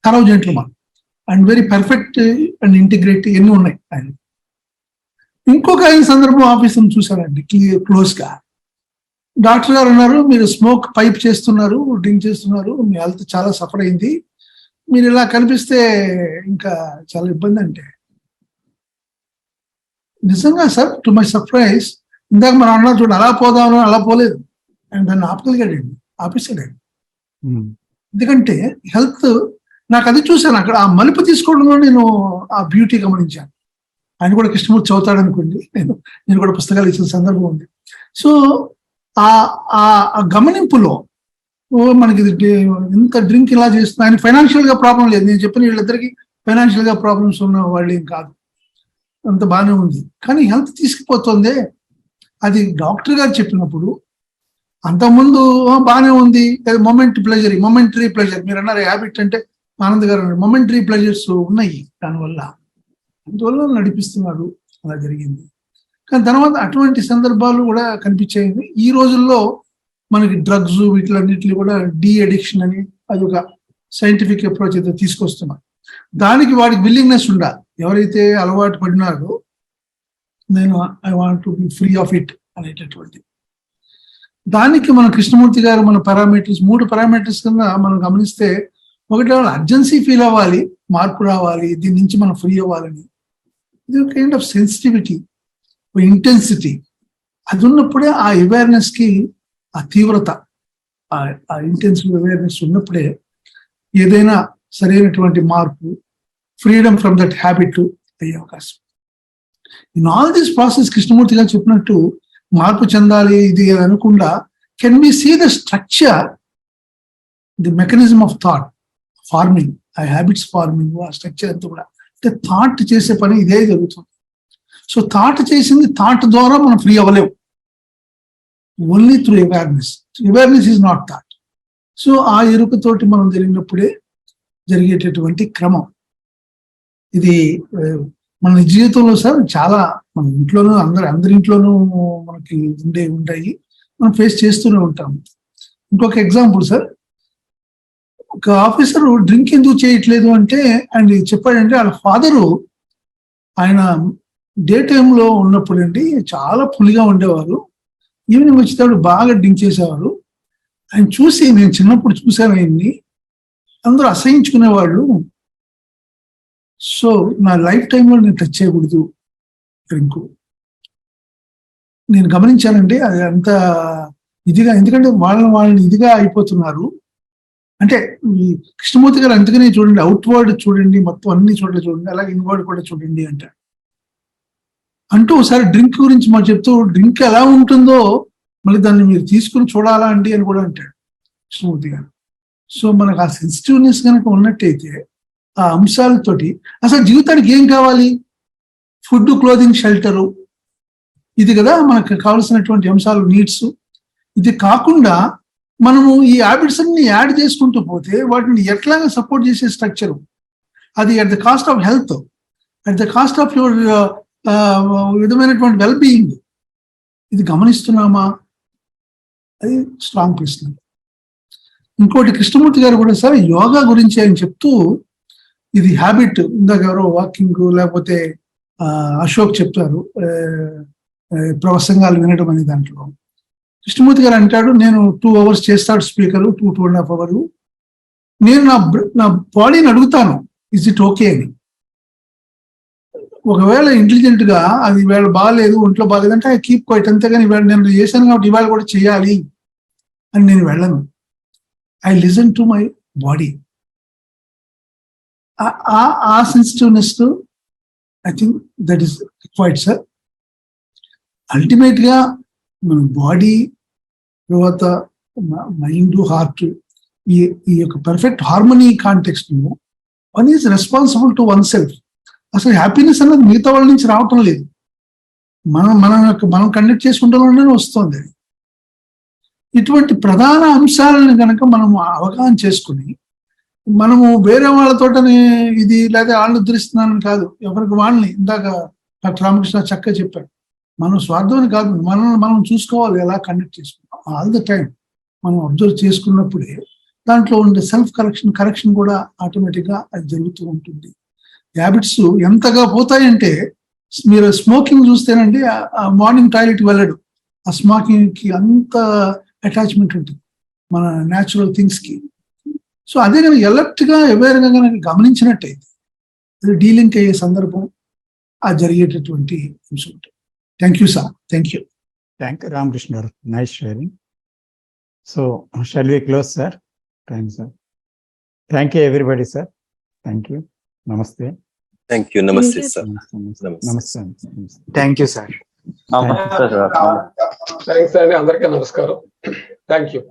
thorough gentleman and very perfect and integrity ఎన్ని ఉన్నాయి ఆయన. ఇంకొక ఆయన సందర్భం ఆఫీసును చూశానండి క్లోజ్ గా. డాక్టర్ గారు అన్నారు, మీరు స్మోక్ పైప్ చేస్తున్నారు, డ్రింక్ చేస్తున్నారు, మీ హెల్త్ చాలా సఫర్ అయింది, మీరు ఇలా కనిపిస్తే ఇంకా చాలా ఇబ్బంది. అంటే నిజంగా సార్, టు మై సర్ప్రైజ్, ఇందాక మనం అన్నారు చూడండి, అలా పోదామని, అలా పోలేదు, అండ్ దాన్ని ఆపగలిగాడండి, ఆపేసాడండి. ఎందుకంటే హెల్త్, నాకు అది చూశాను అక్కడ, ఆ మలుపు తీసుకోవడంలో నేను ఆ బ్యూటీ గమనించాను. ఆయన కూడా కృష్ణమూర్తి చదువుతాడు అనుకోండి, నేను కూడా పుస్తకాలు ఇచ్చిన సందర్భం ఉంది. సో ఆ గమనింపులో మనకి ఇంత డ్రింక్ ఇలా చేస్తున్నా, ఆయన ఫైనాన్షియల్ గా ప్రాబ్లం లేదు. నేను చెప్పిన వీళ్ళిద్దరికి ఫైనాన్షియల్ గా ప్రాబ్లమ్స్ ఉన్న వాళ్ళు ఏం కాదు, అంత బాగానే ఉంది. కానీ హెల్త్ తీసుకుపోతుందే, అది డాక్టర్ గారు చెప్పినప్పుడు, అంతకుముందు బాగానే ఉంది, మొమెంటరీ ప్లెజర్ మీరు అన్నారు. హ్యాబిట్ అంటే ఆనంద్ గారు అన్నారు, మొమెంటరీ ప్లెజర్స్ ఉన్నాయి దానివల్ల, అందువల్ల నడిపిస్తున్నారు, అలా జరిగింది. కానీ తర్వాత అటువంటి సందర్భాలు కూడా కనిపించాయి. ఈ రోజుల్లో మనకి డ్రగ్స్ వీటిలన్నిటిని కూడా డీ అడిక్షన్ అని, అది ఒక సైంటిఫిక్ అప్రోచ్ అయితే తీసుకొస్తున్నారు. దానికి వాడికి విల్లింగ్నెస్ ఉండాలి. ఎవరైతే అలవాటు పడినారో, నేను I want to be free of it అనేటటువంటి దానికి మన కృష్ణమూర్తి గారు మన పారామీటర్స్, 3 పారామీటర్స్ కింద మనం గమనిస్తే, ఒకటి అర్జెన్సీ ఫీల్ అవ్వాలి, మార్పు రావాలి, దీని నుంచి మనం ఫ్రీ అవ్వాలని. ఇది ఒక కైండ్ ఆఫ్ సెన్సిటివిటీ, ఇంటెన్సిటీ, అది ఉన్నప్పుడే ఆ అవేర్నెస్ కి ఆ తీవ్రత, ఆ ఇంటెన్సివ్ అవేర్నెస్ ఉన్నప్పుడే ఏదైనా సరైనటువంటి మార్పు, ఫ్రీడమ్ ఫ్రమ్ దట్ హ్యాబిట్ అయ్యే అవకాశం. In all this process Krishnamurti గారు చెప్పినట్టు మార్పు చెందాలి ఇది అనకుండా, can we see the structure, the mechanism of thought forming, ఆ హ్యాబిట్స్ ఫార్మింగ్, ఆ స్ట్రక్చర్ అంతా కూడా అంటే థాట్ చేసే పని ఇదే జరుగుతుంది. సో థాట్ చేసింది, థాట్ ద్వారా మనం ఫ్రీ అవ్వలేము, only through awareness. Awareness is not thought. So ఆ ఎరుకతోటి మనం జరిగినప్పుడే జరిగేటటువంటి క్రమం ఇది. మన జీవితంలో సార్ చాలా, మన ఇంట్లోనూ అందరి ఇంట్లోనూ మనకి ఉంటాయి, మనం ఫేస్ చేస్తూనే ఉంటాం. ఇంకొక ఎగ్జాంపుల్ సార్, ఒక ఆఫీసర్ డ్రింక్ ఎందుకు చేయట్లేదు అంటే ఆయన చెప్పాడంటే వాళ్ళ ఫాదరు ఆయన డే టైంలో ఉన్నప్పుడు అండి చాలా పులిగా ఉండేవారు, ఈవినింగ్ వచ్చేటప్పుడు బాగా డ్రింక్ చేసేవారు. ఆయన చూసి నేను చిన్నప్పుడు చూశాను ఆయన్ని, అందరూ అసహించుకునేవాళ్ళు. సో నా లైఫ్ టైంలో నేను టచ్ చేయకూడదు డ్రింక్. నేను గమనించానండి అది అంత ఇదిగా, ఎందుకంటే వాళ్ళని ఇదిగా అయిపోతున్నారు. అంటే ఈ కృష్ణమూర్తి గారు అందుకనే చూడండి, అవుట్వర్డ్ చూడండి, మొత్తం అన్ని చోట్ల చూడండి, అలాగే ఇన్వర్డ్ కూడా చూడండి అంటూ ఒకసారి డ్రింక్ గురించి మాకు చెప్తూ, డ్రింక్ ఎలా ఉంటుందో మళ్ళీ దాన్ని మీరు తీసుకుని చూడాలా అండి అని కూడా అంటాడు కృష్ణమూర్తి గారు. సో మనకు ఆ సెన్సిటివ్నెస్ కనుక ఉన్నట్టయితే ఆ అంశాలతోటి అసలు జీవితానికి ఏం కావాలి? ఫుడ్, క్లోదింగ్, షెల్టరు, ఇది కదా మనకు కావాల్సినటువంటి అంశాలు, నీడ్స్. ఇది కాకుండా మనము ఈ హ్యాబిట్స్ అన్ని యాడ్ చేసుకుంటూ పోతే వాటిని ఎట్లాగా సపోర్ట్ చేసే స్ట్రక్చరు, అది at the cost of health, at the cost of your విధమైనటువంటి వెల్బీయింగ్. ఇది గమనిస్తున్నామా? అది స్ట్రాంగ్ ప్రశ్న. ఇంకోటి కృష్ణమూర్తి గారు కూడా సార్ యోగా గురించి ఆయన చెప్తూ, ఇది హ్యాబిట్, ఇందాక ఎవరో వాకింగ్ లేకపోతే అశోక్ చెప్తారు ప్రసంగాలు వినడం అనే దాంట్లో. కృష్ణమూర్తి గారు అంటాడు, నేను 2 hours చేస్తాడు స్పీకరు, 2.5 hours. నేను నా బాడీని అడుగుతాను ఇజ్ ఇట్ ఓకే అని. ఒకవేళ ఇంటెలిజెంట్ గా అది ఇవాళ బాగాలేదు, ఒంట్లో బాగాలేదంటే ఐ కీప్ క్వైట్, అంతేగాని ఇవాళ నేను చేశాను కాబట్టి ఇవాళ కూడా చేయాలి అని నేను వెళ్ళను. I listen to my body. ఆ sensitiveness I think that is required sir. Ultimate గా మన బాడీ తర్వాత మైండ్, హార్ట్, ఈ యొక్క పర్ఫెక్ట్ హార్మనీ కాంటెక్స్ట్ లో one is responsible to oneself. అసలు హ్యాపీనెస్ అనేది మిగతా వాళ్ళ నుంచి రావటం లేదు, మనం కండక్ట్ చేసుకుంటూనే వస్తుంది. ఇటువంటి ప్రధాన అంశాలను కనుక మనము అవగాహన చేసుకుని, మనము వేరే వాళ్ళతోటని ఇది లేదా వాళ్ళు ఉద్ధరిస్తున్నానని కాదు, ఎవరికి వాళ్ళని, ఇందాక డాక్టర్ రామకృష్ణ చక్కగా చెప్పారు, మనం స్వార్థం కాదు, మనం చూసుకోవాలి ఎలా కండక్ట్ చేసుకుంటాం. ఆల్ ద టైం మనం అబ్జర్వ్ చేసుకున్నప్పుడే దాంట్లో ఉండే సెల్ఫ్ కరెక్షన్ కూడా ఆటోమేటిక్గా అది జరుగుతూ ఉంటుంది. హ్యాబిట్స్ ఎంతగా పోతాయంటే, మీరు స్మోకింగ్ చూస్తేనండి మార్నింగ్ టాయిలెట్ వెళ్ళడు, ఆ స్మోకింగ్ కి అంత అటాచ్మెంట్ ఉంటుంది మన న్యాచురల్ థింగ్స్ కి. సో అదే కనుక ఎలర్ట్ గా అవేర్ గా కనుక గమనించినట్టయితే అది డీలింక్ అయ్యే సందర్భం ఆ జరిగేటటువంటి అంశం ఉంటుంది. Thank you sir. Thank you. Thank you Ramakrishna గారు, nice sharing. So shall we close sir? Thank sir. Thank you everybody sir. Thank you. నమస్తే. Thank you. నమస్తే సార్. నమస్తే. Thank you sir. థ్యాంక్స్ అండి, అందరికీ నమస్కారం. Thank you.